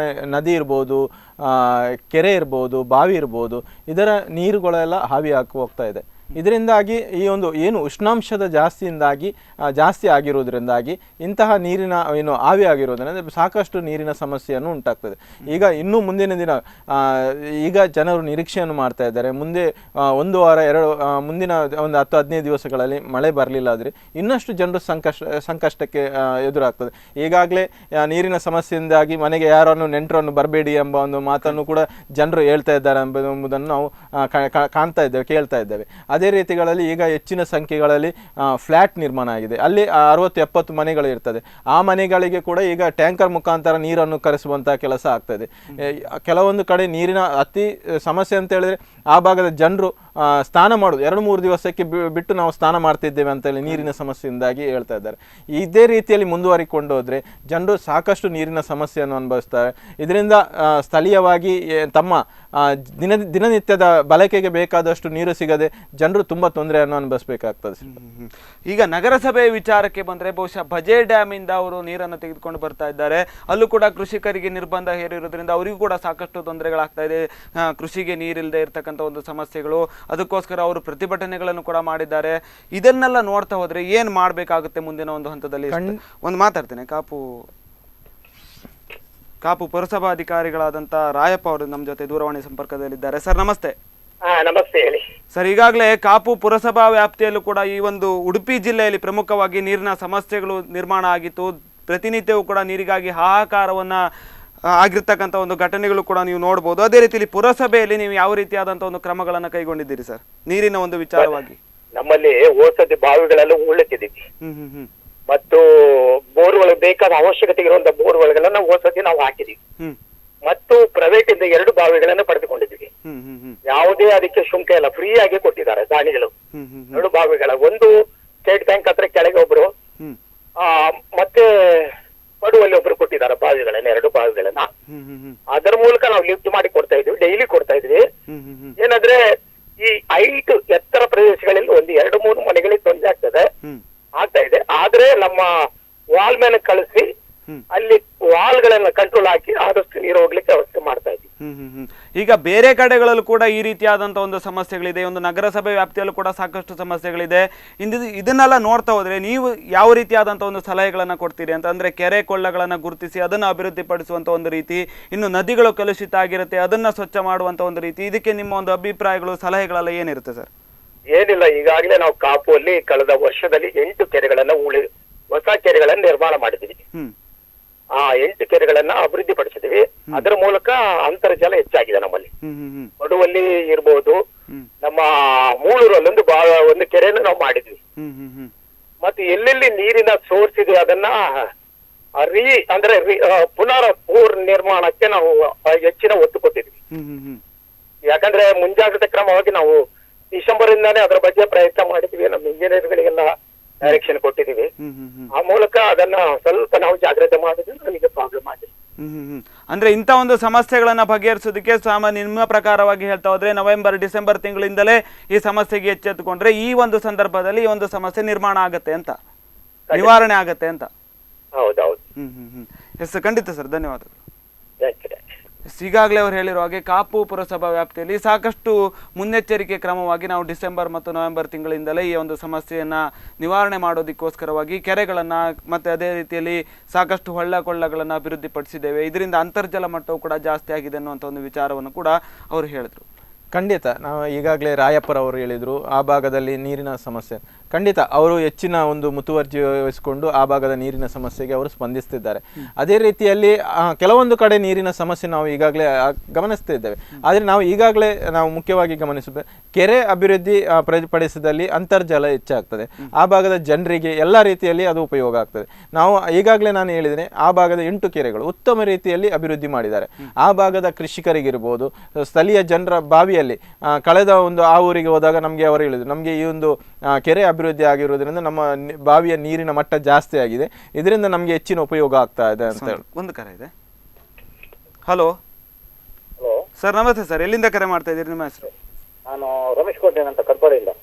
ನದಿ ಇರ್ಬೋದು, ಕೆರೆ ಇರ್ಬೋದು, ಬಾವಿ ಇರ್ಬೋದು, ಇದರ ನೀರುಗಳೆಲ್ಲ ಆವಿ ಹೋಗ್ತಾ ಇದೆ. ಇದರಿಂದಾಗಿ ಈ ಒಂದು ಏನು ಉಷ್ಣಾಂಶದ ಜಾಸ್ತಿ ಆಗಿರೋದ್ರಿಂದಾಗಿ ಇಂತಹ ನೀರಿನ ಏನು ಆವಿ ಆಗಿರೋದ್ರಿಂದ ಸಾಕಷ್ಟು ನೀರಿನ ಸಮಸ್ಯೆಯನ್ನು ಉಂಟಾಗ್ತದೆ. ಈಗ ಇನ್ನೂ ಮುಂದಿನ ದಿನ ಈಗ ಜನರು ನಿರೀಕ್ಷೆಯನ್ನು ಮಾಡ್ತಾ ಇದ್ದಾರೆ. ಮುಂದೆ 1 ವಾರ ಮುಂದಿನ ಒಂದು 10-15 ದಿವಸಗಳಲ್ಲಿ ಮಳೆ ಬರಲಿಲ್ಲ ಆದರೆ ಇನ್ನಷ್ಟು ಜನರು ಸಂಕಷ್ಟಕ್ಕೆ ಎದುರಾಗ್ತದೆ. ಈಗಾಗಲೇ ನೀರಿನ ಸಮಸ್ಯೆಯಿಂದಾಗಿ ಮನೆಗೆ ಯಾರನ್ನು ನೆಂಟರನ್ನು ಬರಬೇಡಿ ಎಂಬ ಒಂದು ಮಾತನ್ನು ಕೂಡ ಜನರು ಹೇಳ್ತಾ ಇದ್ದಾರೆ ಎಂಬುದನ್ನು ನಾವು ಕಾಣ್ತಾ ಇದ್ದೇವೆ, ಕೇಳ್ತಾ ಇದ್ದೇವೆ. ಅದೇ ರೀತಿಗಳಲ್ಲಿ ಈಗ ಹೆಚ್ಚಿನ ಸಂಖ್ಯೆಗಳಲ್ಲಿ ಫ್ಲ್ಯಾಟ್ ನಿರ್ಮಾಣ ಆಗಿದೆ. ಅಲ್ಲಿ 60-70 ಮನೆಗಳು ಇರ್ತದೆ. ಆ ಮನೆಗಳಿಗೆ ಕೂಡ ಈಗ ಟ್ಯಾಂಕರ್ ಮುಖಾಂತರ ನೀರನ್ನು ಕರೆಸುವಂತಹ ಕೆಲಸ ಆಗ್ತದೆ. ಕೆಲವೊಂದು ಕಡೆ ನೀರಿನ ಅತಿ ಸಮಸ್ಯೆ ಅಂತ ಹೇಳಿದ್ರೆ ಆ ಭಾಗದ ಜನರು ಸ್ನಾನ ಮಾಡೋದು 2-3 ದಿವಸಕ್ಕೆ ಬಿಟ್ಟು ನಾವು ಸ್ನಾನ ಮಾಡ್ತಿದ್ದೇವೆ ಅಂತೇಳಿ ನೀರಿನ ಸಮಸ್ಯೆಯಿಂದಾಗಿ ಹೇಳ್ತಾ ಇದ್ದಾರೆ. ಇದೇ ರೀತಿಯಲ್ಲಿ ಮುಂದುವರಿಕೊಂಡು ಹೋದರೆ ಜನರು ಸಾಕಷ್ಟು ನೀರಿನ ಸಮಸ್ಯೆಯನ್ನು ಅನುಭವಿಸ್ತಾರೆ. ಇದರಿಂದ ಸ್ಥಳೀಯವಾಗಿ ತಮ್ಮ ದಿನನಿತ್ಯದ ಬಳಕೆಗೆ ಬೇಕಾದಷ್ಟು ನೀರು ಸಿಗದೆ ಜನರು ತುಂಬ ತೊಂದರೆಯನ್ನು ಅನುಭವಿಸಬೇಕಾಗ್ತದೆ. ಈಗ ನಗರಸಭೆ ವಿಚಾರಕ್ಕೆ ಬಂದರೆ ಬಹುಶಃ ಬಜೆ ಡ್ಯಾಮ್ ಇಂದ ಅವರು ನೀರನ್ನು ತೆಗೆದುಕೊಂಡು ಬರ್ತಾ ಇದ್ದಾರೆ. ಅಲ್ಲೂ ಕೂಡ ಕೃಷಿಕರಿಗೆ ನಿರ್ಬಂಧ ಹೇರಿರೋದ್ರಿಂದ ಅವರಿಗೂ ಕೂಡ ಸಾಕಷ್ಟು ತೊಂದರೆಗಳಾಗ್ತಾ ಇದೆ. ಕೃಷಿಗೆ ನೀರಿಲ್ಲದೆ ಇರತಕ್ಕಂಥ ಒಂದು ಸಮಸ್ಯೆಗಳು, ಅದಕ್ಕೋಸ್ಕರ ಅವರು ಪ್ರತಿಭಟನೆಗಳನ್ನು ಕೂಡ ಮಾಡಿದ್ದಾರೆ. ಇದನ್ನೆಲ್ಲ ನೋಡ್ತಾ ಹೋದ್ರೆ ಏನ್ ಮಾಡ್ಬೇಕಾಗುತ್ತೆ ಮುಂದಿನ ಒಂದು ಹಂತದಲ್ಲಿ? ಒಂದು ಮಾತಾಡ್ತೇನೆ. ಕಾಪು ಪುರಸಭಾಧಿಕಾರಿಗಳಾದಂತ ರಾಯಪ್ಪ ಅವರು ನಮ್ಮ ಜೊತೆ ದೂರವಾಣಿ ಸಂಪರ್ಕದಲ್ಲಿದ್ದಾರೆ. ಸರ್ ನಮಸ್ತೆ. ನಮಸ್ತೆ, ಹೇಳಿ ಸರ್. ಈಗಾಗಲೇ ಕಾಪು ಪುರಸಭಾ ವ್ಯಾಪ್ತಿಯಲ್ಲೂ ಕೂಡ ಈ ಒಂದು ಉಡುಪಿ ಜಿಲ್ಲೆಯಲ್ಲಿ ಪ್ರಮುಖವಾಗಿ ನೀರಿನ ಸಮಸ್ಯೆಗಳು ನಿರ್ಮಾಣ ಆಗಿತ್ತು. ಪ್ರತಿನಿತ್ಯವೂ ಕೂಡ ನೀರಿಗಾಗಿ ಹಾಹಾಕಾರವನ್ನ ಆಗಿರ್ತಕ್ಕಂಥ ಒಂದು ಘಟನೆಗಳು ಕೂಡ ನೀವು ನೋಡ್ಬೋದು. ಅದೇ ರೀತಿಯಲ್ಲಿ ಪುರಸಭೆಯಲ್ಲಿ ನೀವು ಯಾವ ರೀತಿಯಾದಂತಹ ಒಂದು ಕ್ರಮಗಳನ್ನು ಕೈಗೊಂಡಿದ್ದೀರಿ ಸರ್ ನೀರಿನ ಒಂದು ವಿಚಾರವಾಗಿ? ನಮ್ಮಲ್ಲಿ ಓಸತಿ ಬಾವಿಗಳೆಲ್ಲ ಉಳ್ಳುತ್ತಿದ್ದೀವಿ ಮತ್ತು ಬೋರ್ಗಳು ಬೇಕಾದ ಅವಶ್ಯಕತೆ ಇರುವಂತಹ ಬೋರ್ಗಳನ್ನ ಓಸತಿ ನಾವು ಹಾಕಿದೀವಿ ಮತ್ತು ಪ್ರೈವೇಟ್ ಇಂದ 2 ಬಾವಿಗಳನ್ನು ಪಡೆದುಕೊಂಡಿದ್ದೀವಿ. ಯಾವುದೇ ಅದಕ್ಕೆ ಶುಲ್ಕ ಇಲ್ಲ, ಫ್ರೀ ಆಗಿ ಕೊಟ್ಟಿದ್ದಾರೆ ದಾನಿಗಳು. 2 ಬಾವಿಗಳ, ಒಂದು ಸ್ಟೇಟ್ ಬ್ಯಾಂಕ್ ಹತ್ರ ಕೆಳಗೆ ಒಬ್ರು, ಮತ್ತೆ ಪಡುವಲ್ಲಿ ಒಬ್ರು ಕೊಟ್ಟಿದ್ದಾರೆ ಬಾವಿಗಳನ್ನ, 2 ಬಾವಿಗಳನ್ನ. ಅದರ ಮೂಲಕ ನಾವು ಲಿಫ್ಟ್ ಮಾಡಿ ಕೊಡ್ತಾ ಇದ್ವಿ, ಡೈಲಿ ಕೊಡ್ತಾ ಇದ್ವಿ. ಏನಂದ್ರೆ ಈ 5 ಎತ್ತರ ಪ್ರದೇಶಗಳಲ್ಲಿ ಒಂದು 2-3 ಮನೆಗಳಿಗೆ ತೊಂದರೆ ಆಗ್ತಾ ಇದೆ. ಆದ್ರೆ ನಮ್ಮ ವಾಲ್ ಮೇಲೆ ಕಳಿಸಿ ಅಲ್ಲಿ ವಾಲ್ಗಳನ್ನ ಕಂಟ್ರೋಲ್ ಹಾಕಿ ಆದಷ್ಟು ನೀರು ಹೋಗ್ಲಿಕ್ಕೆ ವ್ಯವಸ್ಥೆ ಮಾಡ್ತಾ ಇದ್ವಿ. ಈಗ ಬೇರೆ ಕಡೆಗಳಲ್ಲೂ ಕೂಡ ಈ ರೀತಿಯಾದಂತ ಒಂದು ಸಮಸ್ಯೆಗಳಿದೆ. ಒಂದು ನಗರಸಭೆ ವ್ಯಾಪ್ತಿಯಲ್ಲೂ ಕೂಡ ಸಾಕಷ್ಟು ಸಮಸ್ಯೆಗಳಿದೆ. ಇದನ್ನೆಲ್ಲ ನೋಡ್ತಾ ಹೋದ್ರೆ ನೀವು ಯಾವ ರೀತಿಯಾದಂತ ಒಂದು ಸಲಹೆಗಳನ್ನ ಕೊಡ್ತೀರಿ ಅಂತ? ಅಂದ್ರೆ ಕೆರೆ ಕೊಳ್ಳಗಳನ್ನ ಗುರುತಿಸಿ ಅದನ್ನ ಅಭಿವೃದ್ಧಿ ಪಡಿಸುವಂತ ಒಂದು ರೀತಿ, ಇನ್ನು ನದಿಗಳು ಕಲುಷಿತ ಆಗಿರುತ್ತೆ ಅದನ್ನ ಸ್ವಚ್ಛ ಮಾಡುವಂತ ಒಂದು ರೀತಿ, ಇದಕ್ಕೆ ನಿಮ್ಮ ಒಂದು ಅಭಿಪ್ರಾಯಗಳು, ಸಲಹೆಗಳೆಲ್ಲ ಏನಿರುತ್ತೆ ಸರ್? ಏನಿಲ್ಲ, ಈಗಾಗಲೇ ನಾವು ಕಾಪುವಲ್ಲಿ ಕಳೆದ ವರ್ಷದಲ್ಲಿ 8 ಕೆರೆಗಳನ್ನ ಹೊಸ ಕೆರೆಗಳನ್ನ ನಿರ್ಮಾಣ ಮಾಡಿದ್ವಿ. ಆ 8 ಕೆರೆಗಳನ್ನ ಅಭಿವೃದ್ಧಿ ಪಡಿಸಿದ್ವಿ. ಅದರ ಮೂಲಕ ಅಂತರ್ಜಲ ಹೆಚ್ಚಾಗಿದೆ ನಮ್ಮಲ್ಲಿ. ಪಡುವಲ್ಲಿ ಇರ್ಬೋದು, ನಮ್ಮ ಮೂಳೂರಲ್ಲಿ ಒಂದು ಕೆರೆಯನ್ನು ನಾವು ಮಾಡಿದ್ವಿ. ಮತ್ತೆ ಎಲ್ಲೆಲ್ಲಿ ನೀರಿನ ಸೋರ್ಸ್ ಇದೆ ಅದನ್ನ ಪುನರ್ ನಿರ್ಮಾಣಕ್ಕೆ ನಾವು ಹೆಚ್ಚಿನ ಒತ್ತು ಕೊಟ್ಟಿದ್ವಿ. ಯಾಕಂದ್ರೆ ಮುಂಜಾಗ್ರತೆ ಕ್ರಮವಾಗಿ ನಾವು ಡಿಸೆಂಬರ್ ಇಂದಾನೇ ಅದರ ಬಗ್ಗೆ ಪ್ರಯತ್ನ ಮಾಡಿದ್ವಿ. ನಮ್ಮ ಇಂಜಿನಿಯರ್ಗಳಿಗೆಲ್ಲ ಡೈರೆಕ್ಷನ್ ಕೊಟ್ಟಿದ್ದೀವಿ. ಆ ಮೂಲಕ ಅದನ್ನ ಸ್ವಲ್ಪ ನಾವು ಜಾಗ್ರತೆ ಮಾಡಿದ್ರೆ ನಮಗೆ ಪ್ರಾಬ್ಲಮ್ ಆಗಿದೆ. ಅಂದ್ರೆ ಇಂಥ ಒಂದು ಸಮಸ್ಯೆಗಳನ್ನ ಬಗೆಹರಿಸೋದಕ್ಕೆ ನಿಮ್ಮ ಪ್ರಕಾರವಾಗಿ ಹೇಳ್ತಾ ಹೋದ್ರೆ ನವೆಂಬರ್-ಡಿಸೆಂಬರ್ ತಿಂಗಳಿಂದಲೇ ಈ ಸಮಸ್ಯೆಗೆ ಎಚ್ಚೆತ್ತುಕೊಂಡ್ರೆ ಈ ಒಂದು ಸಂದರ್ಭದಲ್ಲಿ ಈ ಒಂದು ಸಮಸ್ಯೆ ನಿರ್ಮಾಣ ಆಗತ್ತೆ ಅಂತ, ನಿವಾರಣೆ ಆಗತ್ತೆ ಅಂತ. ಹೌದೌದು. ಎಸ್ ಖಂಡಿತ ಸರ್, ಧನ್ಯವಾದಗಳು. ಈಗಾಗಲೇ ಅವರು ಹೇಳಿರೋ ಹಾಗೆ ಕಾಪು ಪುರಸಭಾ ವ್ಯಾಪ್ತಿಯಲ್ಲಿ ಸಾಕಷ್ಟು ಮುನ್ನೆಚ್ಚರಿಕೆ ಕ್ರಮವಾಗಿ ನಾವು ಡಿಸೆಂಬರ್ ಮತ್ತು ನವೆಂಬರ್ ತಿಂಗಳಿಂದಲೇ ಈ ಒಂದು ಸಮಸ್ಯೆಯನ್ನು ನಿವಾರಣೆ ಮಾಡೋದಕ್ಕೋಸ್ಕರವಾಗಿ ಕೆರೆಗಳನ್ನು ಮತ್ತು ಅದೇ ರೀತಿಯಲ್ಲಿ ಸಾಕಷ್ಟು ಹೊಳ್ಳ ಕೊಳ್ಳಗಳನ್ನು ಅಭಿವೃದ್ಧಿಪಡಿಸಿದ್ದೇವೆ. ಇದರಿಂದ ಅಂತರ್ಜಲ ಮಟ್ಟವು ಕೂಡ ಜಾಸ್ತಿ ಆಗಿದೆ ಅನ್ನುವಂಥ ಒಂದು ವಿಚಾರವನ್ನು ಕೂಡ ಅವರು ಹೇಳಿದರು. ಖಂಡಿತ ನಾವು ಈಗಾಗಲೇ ರಾಯಪ್ಪರವರು ಹೇಳಿದರು ಆ ಭಾಗದಲ್ಲಿ ನೀರಿನ ಸಮಸ್ಯೆ. ಖಂಡಿತ ಅವರು ಹೆಚ್ಚಿನ ಒಂದು ಮುತುವರ್ಜಿ ವಹಿಸಿಕೊಂಡು ಆ ಭಾಗದ ನೀರಿನ ಸಮಸ್ಯೆಗೆ ಅವರು ಸ್ಪಂದಿಸ್ತಿದ್ದಾರೆ. ಅದೇ ರೀತಿಯಲ್ಲಿ ಕೆಲವೊಂದು ಕಡೆ ನೀರಿನ ಸಮಸ್ಯೆ ನಾವು ಈಗಾಗಲೇ ಗಮನಿಸ್ತಾ ಇದ್ದೇವೆ. ಆದರೆ ನಾವು ಮುಖ್ಯವಾಗಿ ಗಮನಿಸಬೇಕು, ಕೆರೆ ಅಭಿವೃದ್ಧಿ ಪಡಿಸಿದಲ್ಲಿ ಅಂತರ್ಜಲ ಹೆಚ್ಚಾಗ್ತದೆ. ಆ ಭಾಗದ ಜನರಿಗೆ ಎಲ್ಲ ರೀತಿಯಲ್ಲಿ ಅದು ಉಪಯೋಗ ಆಗ್ತದೆ. ನಾವು ಈಗಾಗಲೇ ನಾನು ಹೇಳಿದ್ದೇನೆ, ಆ ಭಾಗದ 8 ಕೆರೆಗಳು ಉತ್ತಮ ರೀತಿಯಲ್ಲಿ ಅಭಿವೃದ್ಧಿ ಮಾಡಿದ್ದಾರೆ. ಆ ಭಾಗದ ಕೃಷಿಕರಿಗಿರ್ಬೋದು, ಸ್ಥಳೀಯ ಜನರ ಬಾವಿಯಲ್ಲಿ ಕಳೆದ ಒಂದು ಆ ಊರಿಗೆ ಹೋದಾಗ ನಮಗೆ ಅವರು ಹೇಳಿದ್ರು, ನಮಗೆ ಈ ಒಂದು ಕೆರೆ ಅಭಿವೃದ್ಧಿ ಆಗಿರುವುದರಿಂದ ನಮ್ಮ ಬಾವಿಯ ನೀರಿನ ಮಟ್ಟ ಜಾಸ್ತಿ ಆಗಿದೆ, ಇದರಿಂದ ನಮಗೆ ಹೆಚ್ಚಿನ ಉಪಯೋಗ ಆಗ್ತಾ ಇದೆ ಅಂತ ಹೇಳಿ. ಒಂದು ಕರೆ ಇದೆ. ಹಲೋ ಸರ್, ನಮಸ್ತೆ ಸರ್. ಎಲ್ಲಿಂದ ಕರೆ ಮಾಡ್ತಾ ಇದ್ದೀರಿ? ನಿಮ್ಮ ಹೆಸರು? ನಾನು ರಮೇಶ್ ಕೋಟೆ ಅಂತ ಕಟ್ಪಾಡಿಯಿಂದ.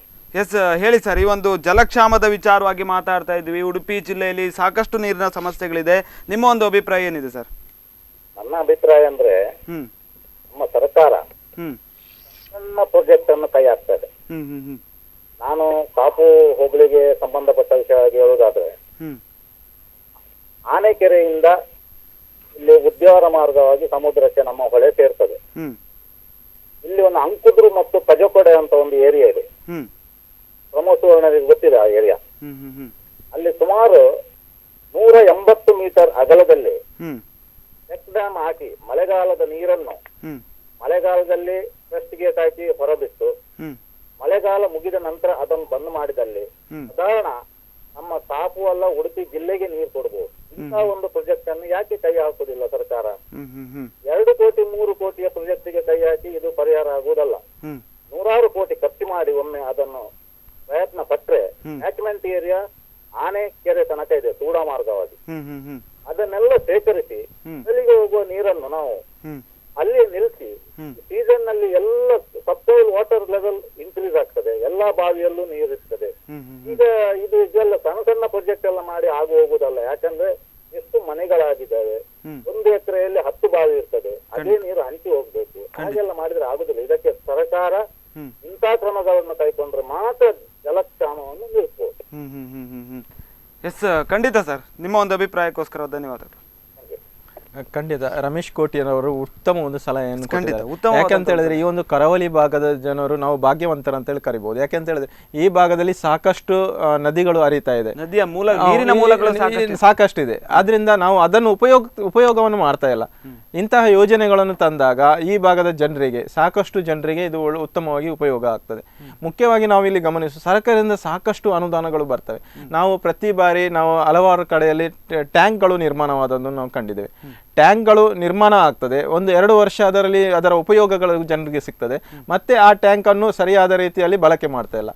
ಎಸ್, ಹೇಳಿ ಸರ್. ಈ ಒಂದು ಜಲಕ್ಷಾಮದ ವಿಚಾರವಾಗಿ ಮಾತಾಡ್ತಾ ಇದ್ವಿ. ಉಡುಪಿ ಜಿಲ್ಲೆಯಲ್ಲಿ ಸಾಕಷ್ಟು ನೀರಿನ ಸಮಸ್ಯೆಗಳಿದೆ. ನಿಮ್ಮ ಒಂದು ಅಭಿಪ್ರಾಯ ಏನಿದೆ ಸರ್? ನನ್ನ ಅಭಿಪ್ರಾಯ ಅಂದ್ರೆ ನಮ್ಮ ಸರ್ಕಾರ ಸಣ್ಣ ಪ್ರಾಜೆಕ್ಟ್ ಅನ್ನು ಕೈ ಹಾಕ್ತಾ ಇದೆ. ನಾನು ಕಾಪು ಹೋಬಳಿಗೆ ಸಂಬಂಧಪಟ್ಟ ವಿಷಯವಾಗಿ ಹೇಳುವುದಾದ್ರೆ, ಆನೆಕೆರೆಯಿಂದ ಇಲ್ಲಿ ಉದ್ಯಾನ ಮಾರ್ಗವಾಗಿ ಸಮುದ್ರಕ್ಕೆ ನಮ್ಮ ಹೊಳೆ ಸೇರ್ತದೆ. ಇಲ್ಲಿ ಒಂದು ಅಂಕುದ್ರು ಮತ್ತು ಪಜಕೊಡೆ ಅಂತ ಒಂದು ಏರಿಯಾ ಇದೆ. ಪ್ರಮೋಸುವರ್ಣರಿಗೆ ಗೊತ್ತಿದೆ ಆ ಏರಿಯಾ. ಅಲ್ಲಿ ಸುಮಾರು 180 ಮೀಟರ್ ಅಗಲದಲ್ಲಿ ಚೆಕ್ ಡ್ಯಾಮ್ ಹಾಕಿ ಮಳೆಗಾಲದ ನೀರನ್ನು ಮಳೆಗಾಲದಲ್ಲಿ ಫಸ್ಟ್ ಗೇಟ್ ಹಾಕಿ ಹೊರಬಿಟ್ಟು ಮಳೆಗಾಲ ಮುಗಿದ ನಂತರ ಅದನ್ನು ಬಂದ್ ಮಾಡಿದಲ್ಲಿ ಸಾಧಾರಣ ನಮ್ಮ ಕಾಪು ಅಲ್ಲ ಉಡುಪಿ ಜಿಲ್ಲೆಗೆ ನೀರು ಕೊಡಬಹುದು. ಇಂತಹ ಒಂದು ಪ್ರಾಜೆಕ್ಟ್ ಅನ್ನು ಯಾಕೆ ಕೈ ಹಾಕುದಿಲ್ಲ ಸರ್ಕಾರ? 2 ಕೋಟಿ 3 ಕೋಟಿಯ ಪ್ರಾಜೆಕ್ಟ್ಗೆ ಕೈ ಹಾಕಿ ಇದು ಪರಿಹಾರ ಆಗುವುದಲ್ಲ. 100 ಕೋಟಿ ಖರ್ಚು ಮಾಡಿ ಒಮ್ಮೆ ಅದನ್ನು ಪ್ರಯತ್ನ ಪಟ್ರೆ, ನ್ಯಾಚುಮೆಂಟ್ ಏರಿಯಾ ಆನೆ ಕೆರೆ ತನಕ ಇದೆ ತೂಡ ಮಾರ್ಗವಾಗಿ, ಅದನ್ನೆಲ್ಲ ಸೇಕರಿಸಿ ಅಲ್ಲಿಗೆ ಹೋಗುವ ನೀರನ್ನು ನಾವು ಅಲ್ಲಿ ನಿಲ್ಲಿಸಿ ಸೀಸನ್ ನಲ್ಲಿ ಎಲ್ಲ ಸಬ್ಸೈಲ್ ವಾಟರ್ ಲೆವೆಲ್ ಇನ್ಕ್ರೀಸ್ ಆಗ್ತದೆ, ಎಲ್ಲಾ ಬಾವಿಯಲ್ಲೂ ನೀರಿರ್ತದೆ. ಈಗ ಇದೆಲ್ಲ ಸಣ್ಣ ಸಣ್ಣ ಪ್ರಾಜೆಕ್ಟ್ ಎಲ್ಲ ಮಾಡಿ ಆಗು ಹೋಗುದಲ್ಲ. ಯಾಕಂದ್ರೆ ಎಷ್ಟು ಮನೆಗಳಾಗಿದ್ದಾವೆ, 1 ಎಕರೆಯಲ್ಲಿ 10 ಬಾವಿ ಇರ್ತದೆ, ಅದೇ ನೀರು ಹಂಚಿ ಹೋಗ್ಬೇಕು. ಹಾಗೆಲ್ಲ ಮಾಡಿದ್ರೆ ಆಗುದಿಲ್ಲ. ಇದಕ್ಕೆ ಸರ್ಕಾರ ಇಂಥ ಕ್ರಮಗಳನ್ನು ಕೈಗೊಂಡ್ರೆ ಮಾತ್ರ ಜಲಕ್ಷಾಮವನ್ನು ನಿಲ್ಲಿಸಬಹುದು. ಎಸ್, ಖಂಡಿತ ಸರ್. ನಿಮ್ಮ ಒಂದು ಅಭಿಪ್ರಾಯಕ್ಕೋಸ್ಕರ ಧನ್ಯವಾದಗಳು. ಖಂಡಿತ ರಮೇಶ್ ಕೋಟಿಯವರು ಉತ್ತಮ ಒಂದು ಸಲಹೆಯನ್ನು ಕೊಟ್ಟಿದ್ದಾರೆ. ಯಾಕೆಂತ ಹೇಳಿದ್ರೆ ಈ ಒಂದು ಕರಾವಳಿ ಭಾಗದ ಜನರು ನಾವು ಭಾಗ್ಯವಂತರ ಅಂತ ಹೇಳಿ ಕರಿಬಹುದು. ಯಾಕೆಂತ ಹೇಳಿದ್ರೆ ಈ ಭಾಗದಲ್ಲಿ ಸಾಕಷ್ಟು ನದಿಗಳು ಹರಿತಾ ಇದೆ, ನದಿಯ ಮೂಲ ನೀರಿನ ಮೂಲಗಳು ಸಾಕಷ್ಟು ಇದೆ. ಆದ್ರಿಂದ ನಾವು ಅದನ್ನು ಉಪಯೋಗವನ್ನು ಮಾಡ್ತಾ ಇಲ್ಲ. ಇಂತಹ ಯೋಜನೆಗಳನ್ನು ತಂದಾಗ ಈ ಭಾಗದ ಜನರಿಗೆ ಸಾಕಷ್ಟು ಜನರಿಗೆ ಇದು ಉತ್ತಮವಾಗಿ ಉಪಯೋಗ ಆಗ್ತದೆ. ಮುಖ್ಯವಾಗಿ ನಾವು ಇಲ್ಲಿ ಗಮನಿಸುವ ಸರ್ಕಾರದಿಂದ ಸಾಕಷ್ಟು ಅನುದಾನಗಳು ಬರ್ತವೆ. ನಾವು ಪ್ರತಿ ಬಾರಿ ನಾವು ಹಲವಾರು ಕಡೆಯಲ್ಲಿ ಟ್ಯಾಂಕ್ಗಳು ನಿರ್ಮಾಣವಾದನ್ನು ನಾವು ಕಂಡಿದ್ದೇವೆ. ಟ್ಯಾಂಕ್ಗಳು ನಿರ್ಮಾಣ ಆಗ್ತದೆ, 1-2 ವರ್ಷ ಅದರ ಉಪಯೋಗಗಳು ಜನರಿಗೆ ಸಿಗ್ತದೆ, ಮತ್ತೆ ಆ ಟ್ಯಾಂಕ್ ಅನ್ನು ಸರಿಯಾದ ರೀತಿಯಲ್ಲಿ ಬಳಕೆ ಮಾಡ್ತಾ ಇಲ್ಲ.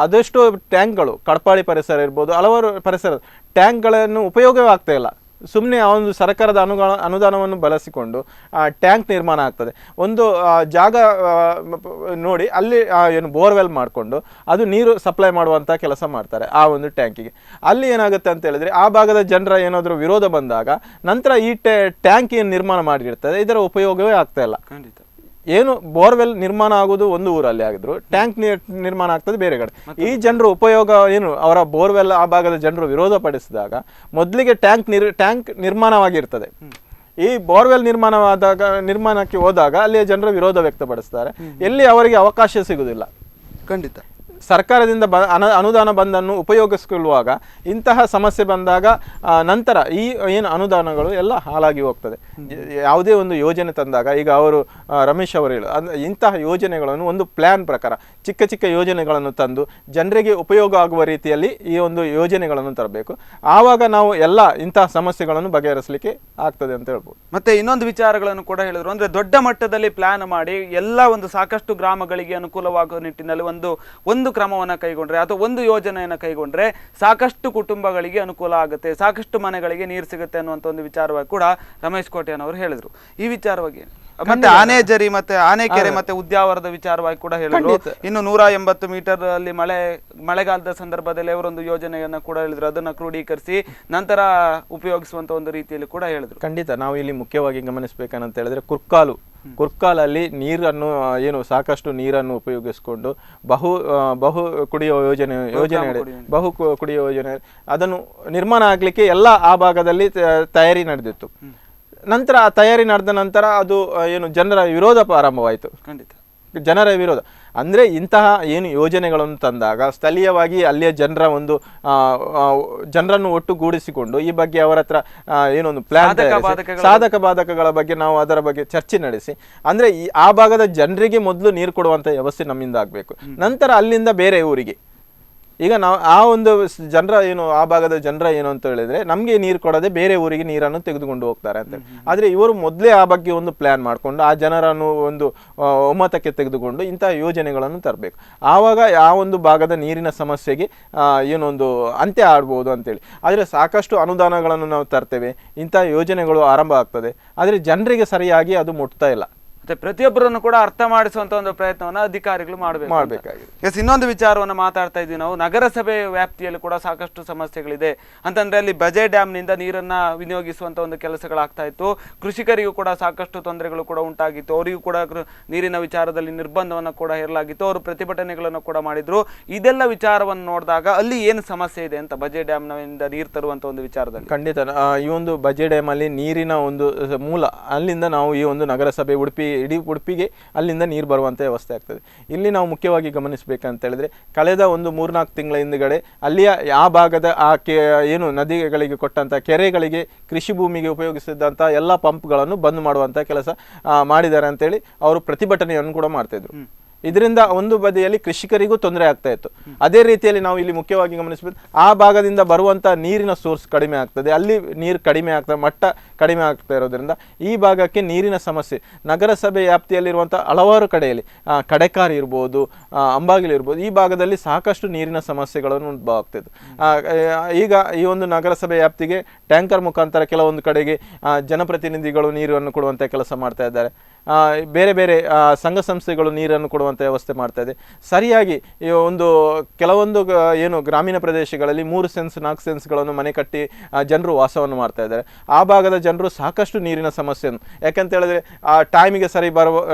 ಅದೆಷ್ಟೋ ಟ್ಯಾಂಕ್ಗಳು ಕಡಪಾಳಿ ಪರಿಸರ ಇರ್ಬೋದು, ಹಲವಾರು ಪರಿಸರ ಟ್ಯಾಂಕ್ಗಳನ್ನು ಉಪಯೋಗವೇ ಆಗ್ತಾ ಇಲ್ಲ. ಸುಮ್ಮನೆ ಆ ಒಂದು ಸರ್ಕಾರದ ಅನುದಾನವನ್ನು ಬಳಸಿಕೊಂಡು ಟ್ಯಾಂಕ್ ನಿರ್ಮಾಣ ಆಗ್ತದೆ. ಒಂದು ಜಾಗ ನೋಡಿ ಅಲ್ಲಿ ಏನು ಬೋರ್ವೆಲ್ ಮಾಡಿಕೊಂಡು ಅದು ನೀರು ಸಪ್ಲೈ ಮಾಡುವಂಥ ಕೆಲಸ ಮಾಡ್ತಾರೆ ಆ ಒಂದು ಟ್ಯಾಂಕಿಗೆ. ಅಲ್ಲಿ ಏನಾಗುತ್ತೆ ಅಂತ ಹೇಳಿದ್ರೆ ಆ ಭಾಗದ ಜನರ ಏನಾದರೂ ವಿರೋಧ ಬಂದಾಗ ನಂತರ ಈ ಟ್ಯಾಂಕ್ ಏನು ನಿರ್ಮಾಣ ಮಾಡಿರ್ತದೆ ಇದರ ಉಪಯೋಗವೇ ಆಗ್ತಾ ಇಲ್ಲ. ಖಂಡಿತ ಏನು ಬೋರ್ವೆಲ್ ನಿರ್ಮಾಣ ಆಗೋದು ಒಂದು ಊರಲ್ಲಿ ಆಗಿದ್ರು, ಟ್ಯಾಂಕ್ ನಿರ್ಮಾಣ ಆಗ್ತದೆ ಬೇರೆ ಕಡೆ. ಈ ಜನರು ಉಪಯೋಗ ಏನು ಅವರ ಬೋರ್ವೆಲ್ ಆ ಭಾಗದ ಜನರು ವಿರೋಧ ಪಡಿಸಿದಾಗ ಮೊದಲಿಗೆ ಟ್ಯಾಂಕ್ ನಿರ್ಮಾಣವಾಗಿರ್ತದೆ. ಈ ಬೋರ್ವೆಲ್ ನಿರ್ಮಾಣಕ್ಕೆ ಹೋದಾಗ ಅಲ್ಲಿ ಜನರು ವಿರೋಧ ವ್ಯಕ್ತಪಡಿಸ್ತಾರೆ, ಎಲ್ಲಿ ಅವರಿಗೆ ಅವಕಾಶ ಸಿಗುವುದಿಲ್ಲ. ಖಂಡಿತ ಸರ್ಕಾರದಿಂದ ಅನುದಾನ ಬಂದನ್ನು ಉಪಯೋಗಿಸಿಕೊಳ್ಳುವಾಗ ಇಂತಹ ಸಮಸ್ಯೆ ಬಂದಾಗ ನಂತರ ಈ ಏನು ಅನುದಾನಗಳು ಎಲ್ಲ ಹಾಳಾಗಿ ಹೋಗ್ತದೆ. ಯಾವುದೇ ಒಂದು ಯೋಜನೆ ತಂದಾಗ ಈಗ ಅವರು ರಮೇಶ್ ಅವರು ಹೇಳು ಇಂತಹ ಯೋಜನೆಗಳನ್ನು ಒಂದು ಪ್ಲ್ಯಾನ್ ಪ್ರಕಾರ ಚಿಕ್ಕ ಚಿಕ್ಕ ಯೋಜನೆಗಳನ್ನು ತಂದು ಜನರಿಗೆ ಉಪಯೋಗ ಆಗುವ ರೀತಿಯಲ್ಲಿ ಈ ಒಂದು ಯೋಜನೆಗಳನ್ನು ತರಬೇಕು. ಆವಾಗ ನಾವು ಎಲ್ಲ ಇಂತಹ ಸಮಸ್ಯೆಗಳನ್ನು ಬಗೆಹರಿಸಲಿಕ್ಕೆ ಆಗ್ತದೆ ಅಂತ ಹೇಳ್ಬೋದು. ಮತ್ತೆ ಇನ್ನೊಂದು ವಿಚಾರಗಳನ್ನು ಕೂಡ ಹೇಳಿದ್ರು, ಅಂದ್ರೆ ದೊಡ್ಡ ಮಟ್ಟದಲ್ಲಿ ಪ್ಲಾನ್ ಮಾಡಿ ಎಲ್ಲ ಒಂದು ಸಾಕಷ್ಟು ಗ್ರಾಮಗಳಿಗೆ ಅನುಕೂಲವಾಗುವ ನಿಟ್ಟಿನಲ್ಲಿ ಒಂದು ಕ್ರಮವನ್ನು ಕೈಗೊಂಡ್ರೆ ಅಥವಾ ಒಂದು ಯೋಜನೆಯನ್ನು ಕೈಗೊಂಡ್ರೆ ಸಾಕಷ್ಟು ಕುಟುಂಬಗಳಿಗೆ ಅನುಕೂಲ ಆಗುತ್ತೆ, ಸಾಕಷ್ಟು ಮನೆಗಳಿಗೆ ನೀರು ಸಿಗುತ್ತೆ ಅನ್ನುವಂಥ ಒಂದು ವಿಚಾರವಾಗಿ ಕೂಡ ರಮೇಶ್ ಕೋಟೆಯವರು ಹೇಳಿದರು. ಈ ವಿಚಾರವಾಗಿ ಮತ್ತೆ ಆನೆಜರಿ ಮತ್ತೆ ಆನೆಕೆರೆ ಮತ್ತೆ ಉದ್ಯಾವರದ ವಿಚಾರವಾಗಿ ಕೂಡ ಹೇಳಿದ್ರು. ಇನ್ನು 180 ಮೀಟರ್ ಅಲ್ಲಿ ಮಳೆಗಾಲದ ಸಂದರ್ಭದಲ್ಲಿ ಅವರೊಂದು ಯೋಜನೆಯನ್ನ ಕೂಡ ಹೇಳಿದ್ರು, ಅದನ್ನ ಕ್ರೋಢೀಕರಿಸಿ ನಂತರ ಉಪಯೋಗಿಸುವಂತ ಒಂದು ರೀತಿಯಲ್ಲಿ ಕೂಡ ಹೇಳಿದ್ರು. ಖಂಡಿತ ನಾವು ಇಲ್ಲಿ ಮುಖ್ಯವಾಗಿ ಗಮನಿಸಬೇಕಂತ ಹೇಳಿದ್ರೆ ಕುರ್ಕಾಲಲ್ಲಿ ನೀರನ್ನು ಏನು ಸಾಕಷ್ಟು ನೀರನ್ನು ಉಪಯೋಗಿಸಿಕೊಂಡು ಬಹು ಕುಡಿಯುವ ಯೋಜನೆ ಕುಡಿಯುವ ಯೋಜನೆ ಅದನ್ನು ನಿರ್ಮಾಣ ಆಗ್ಲಿಕ್ಕೆ ಎಲ್ಲ ಆ ಭಾಗದಲ್ಲಿ ತಯಾರಿ ನಡೆದಿತ್ತು. ನಂತರ ಆ ತಯಾರಿ ನಡೆದ ನಂತರ ಅದು ಏನು ಜನರ ವಿರೋಧ ಪ್ರಾರಂಭವಾಯಿತು. ಖಂಡಿತ ಜನರ ವಿರೋಧ ಅಂದರೆ ಇಂತಹ ಏನು ಯೋಜನೆಗಳನ್ನು ತಂದಾಗ ಸ್ಥಳೀಯವಾಗಿ ಅಲ್ಲಿಯ ಜನರನ್ನು ಒಟ್ಟುಗೂಡಿಸಿಕೊಂಡು ಈ ಬಗ್ಗೆ ಅವರ ಹತ್ರ ಏನೊಂದು ಪ್ಲಾನ್ ಸಾಧಕ ಬಾಧಕಗಳ ಬಗ್ಗೆ ನಾವು ಅದರ ಬಗ್ಗೆ ಚರ್ಚೆ ನಡೆಸಿ, ಅಂದರೆ ಆ ಭಾಗದ ಜನರಿಗೆ ಮೊದಲು ನೀರು ಕೊಡುವಂಥ ವ್ಯವಸ್ಥೆ ನಮ್ಮಿಂದ ಆಗಬೇಕು. ನಂತರ ಅಲ್ಲಿಂದ ಬೇರೆ ಊರಿಗೆ ಈಗ ನಾವು ಆ ಒಂದು ಆ ಭಾಗದ ಜನರ ಏನು ಅಂತ ಹೇಳಿದ್ರೆ ನಮಗೆ ನೀರು ಕೊಡದೆ ಬೇರೆ ಊರಿಗೆ ನೀರನ್ನು ತೆಗೆದುಕೊಂಡು ಹೋಗ್ತಾರೆ ಅಂತ. ಆದರೆ ಇವರು ಮೊದಲೇ ಆ ಬಗ್ಗೆ ಒಂದು ಪ್ಲಾನ್ ಮಾಡಿಕೊಂಡು ಆ ಜನರನ್ನು ಒಂದು ಒಮ್ಮತಕ್ಕೆ ತೆಗೆದುಕೊಂಡು ಇಂತಹ ಯೋಜನೆಗಳನ್ನು ತರಬೇಕು. ಆವಾಗ ಆ ಒಂದು ಭಾಗದ ನೀರಿನ ಸಮಸ್ಯೆಗೆ ಏನೊಂದು ಅಂತ್ಯ ಆಡ್ಬೋದು ಅಂತೇಳಿ. ಆದರೆ ಸಾಕಷ್ಟು ಅನುದಾನಗಳನ್ನು ನಾವು ತರ್ತೇವೆ, ಇಂತಹ ಯೋಜನೆಗಳು ಆರಂಭ ಆಗ್ತದೆ, ಆದರೆ ಜನರಿಗೆ ಸರಿಯಾಗಿ ಅದು ಮುಟ್ತಾ ಇಲ್ಲ. ಮತ್ತೆ ಪ್ರತಿಯೊಬ್ಬರನ್ನು ಕೂಡ ಅರ್ಥ ಮಾಡಿಸುವಂತ ಒಂದು ಪ್ರಯತ್ನವನ್ನ ಅಧಿಕಾರಿಗಳು ಮಾಡಬೇಕಾಗಿದೆ. ಎಸ್, ಇನ್ನೊಂದು ವಿಚಾರವನ್ನ ಮಾತಾಡ್ತಾ ಇದ್ವಿ ನಾವು. ನಗರಸಭೆ ವ್ಯಾಪ್ತಿಯಲ್ಲಿ ಕೂಡ ಸಾಕಷ್ಟು ಸಮಸ್ಯೆಗಳಿದೆ ಅಂತಂದ್ರೆ ಅಲ್ಲಿ ಬಜೆ ಡ್ಯಾಮ್ ನಿಂದ ನೀರನ್ನ ವಿನಿಯೋಗಿಸುವಂತ ಒಂದು ಕೆಲಸಗಳಾಗ್ತಾ ಇತ್ತು. ಕೃಷಿಕರಿಗೂ ಕೂಡ ಸಾಕಷ್ಟು ತೊಂದರೆಗಳು ಕೂಡ ಉಂಟಾಗಿತ್ತು. ಅವರಿಗೂ ಕೂಡ ನೀರಿನ ವಿಚಾರದಲ್ಲಿ ನಿರ್ಬಂಧವನ್ನ ಕೂಡ ಹೇರಲಾಗಿತ್ತು. ಅವರು ಪ್ರತಿಭಟನೆಗಳನ್ನು ಕೂಡ ಮಾಡಿದ್ರು. ಇದೆಲ್ಲ ವಿಚಾರವನ್ನು ನೋಡಿದಾಗ ಅಲ್ಲಿ ಏನು ಸಮಸ್ಯೆ ಇದೆ ಅಂತ ಬಜೆ ಡ್ಯಾಮ್ ನಿಂದ ನೀರು ತರುವಂತ ಒಂದು ವಿಚಾರದಲ್ಲಿ ಖಂಡಿತ ಈ ಒಂದು ಬಜೆ ಡ್ಯಾಮ್ ಅಲ್ಲಿ ನೀರಿನ ಒಂದು ಮೂಲ ಅಲ್ಲಿಂದ ನಾವು ಈ ಒಂದು ನಗರಸಭೆ ಇಡೀ ಉಡುಪಿಗೆ ಅಲ್ಲಿಂದ ನೀರು ಬರುವಂಥ ವ್ಯವಸ್ಥೆ ಆಗ್ತದೆ. ಇಲ್ಲಿ ನಾವು ಮುಖ್ಯವಾಗಿ ಗಮನಿಸಬೇಕಂತ ಹೇಳಿದ್ರೆ ಕಳೆದ ಒಂದು 3-4 ತಿಂಗಳ ಹಿಂದುಗಡೆ ಅಲ್ಲಿಯ ಆ ಭಾಗದ ಏನು ನದಿಗಳಿಗೆ ಕೊಟ್ಟಂಥ ಕೆರೆಗಳಿಗೆ ಕೃಷಿ ಭೂಮಿಗೆ ಉಪಯೋಗಿಸಿದಂಥ ಎಲ್ಲ ಪಂಪ್ಗಳನ್ನು ಬಂದ್ ಮಾಡುವಂಥ ಕೆಲಸ ಮಾಡಿದ್ದಾರೆ ಅಂತೇಳಿ ಅವರು ಪ್ರತಿಭಟನೆಯನ್ನು ಕೂಡ ಮಾಡ್ತಾಯಿದ್ರು. ಇದರಿಂದ ಒಂದು ಬದಿಯಲ್ಲಿ ಕೃಷಿಕರಿಗೂ ತೊಂದರೆ ಆಗ್ತಾ ಇತ್ತು. ಅದೇ ರೀತಿಯಲ್ಲಿ ನಾವು ಇಲ್ಲಿ ಮುಖ್ಯವಾಗಿ ಗಮನಿಸಬೇಕು, ಆ ಭಾಗದಿಂದ ಬರುವಂಥ ನೀರಿನ ಸೋರ್ಸ್ ಕಡಿಮೆ ಆಗ್ತದೆ, ಅಲ್ಲಿ ನೀರು ಕಡಿಮೆ ಆಗ್ತದೆ, ಮಟ್ಟ ಕಡಿಮೆ ಆಗ್ತಾ ಇರೋದ್ರಿಂದ ಈ ಭಾಗಕ್ಕೆ ನೀರಿನ ಸಮಸ್ಯೆ ನಗರಸಭೆ ವ್ಯಾಪ್ತಿಯಲ್ಲಿರುವಂಥ ಹಲವಾರು ಕಡೆಯಲ್ಲಿ ಕಡೆಕಾರ್ ಇರ್ಬೋದು, ಅಂಬಾಗಿಲು ಇರ್ಬೋದು, ಈ ಭಾಗದಲ್ಲಿ ಸಾಕಷ್ಟು ನೀರಿನ ಸಮಸ್ಯೆಗಳನ್ನು ಉದ್ಭವ ಆಗ್ತಿತ್ತು. ಈಗ ಈ ಒಂದು ನಗರಸಭೆ ವ್ಯಾಪ್ತಿಗೆ ಟ್ಯಾಂಕರ್ ಮುಖಾಂತರ ಕೆಲವೊಂದು ಕಡೆಗೆ ಜನಪ್ರತಿನಿಧಿಗಳು ನೀರನ್ನು ಕೊಡುವಂಥ ಕೆಲಸ ಮಾಡ್ತಾ ಇದ್ದಾರೆ. ಬೇರೆ ಬೇರೆ ಸಂಘ ಸಂಸ್ಥೆಗಳು ನೀರನ್ನು ಕೊಡುವಂಥ ವ್ಯವಸ್ಥೆ ಮಾಡ್ತಾ ಇದೆ. ಸರಿಯಾಗಿ ಒಂದು ಕೆಲವೊಂದು ಏನು ಗ್ರಾಮೀಣ ಪ್ರದೇಶಗಳಲ್ಲಿ 3 ಸೆನ್ಸ್ 4 ಸೆನ್ಸ್ಗಳನ್ನು ಮನೆ ಕಟ್ಟಿ ಜನರು ವಾಸವನ್ನು ಮಾಡ್ತಾ ಇದ್ದಾರೆ. ಆ ಭಾಗದ ಜನರು ಸಾಕಷ್ಟು ನೀರಿನ ಸಮಸ್ಯೆಯನ್ನು, ಯಾಕಂತ ಹೇಳಿದ್ರೆ ಆ ಟೈಮಿಗೆ ಸರಿ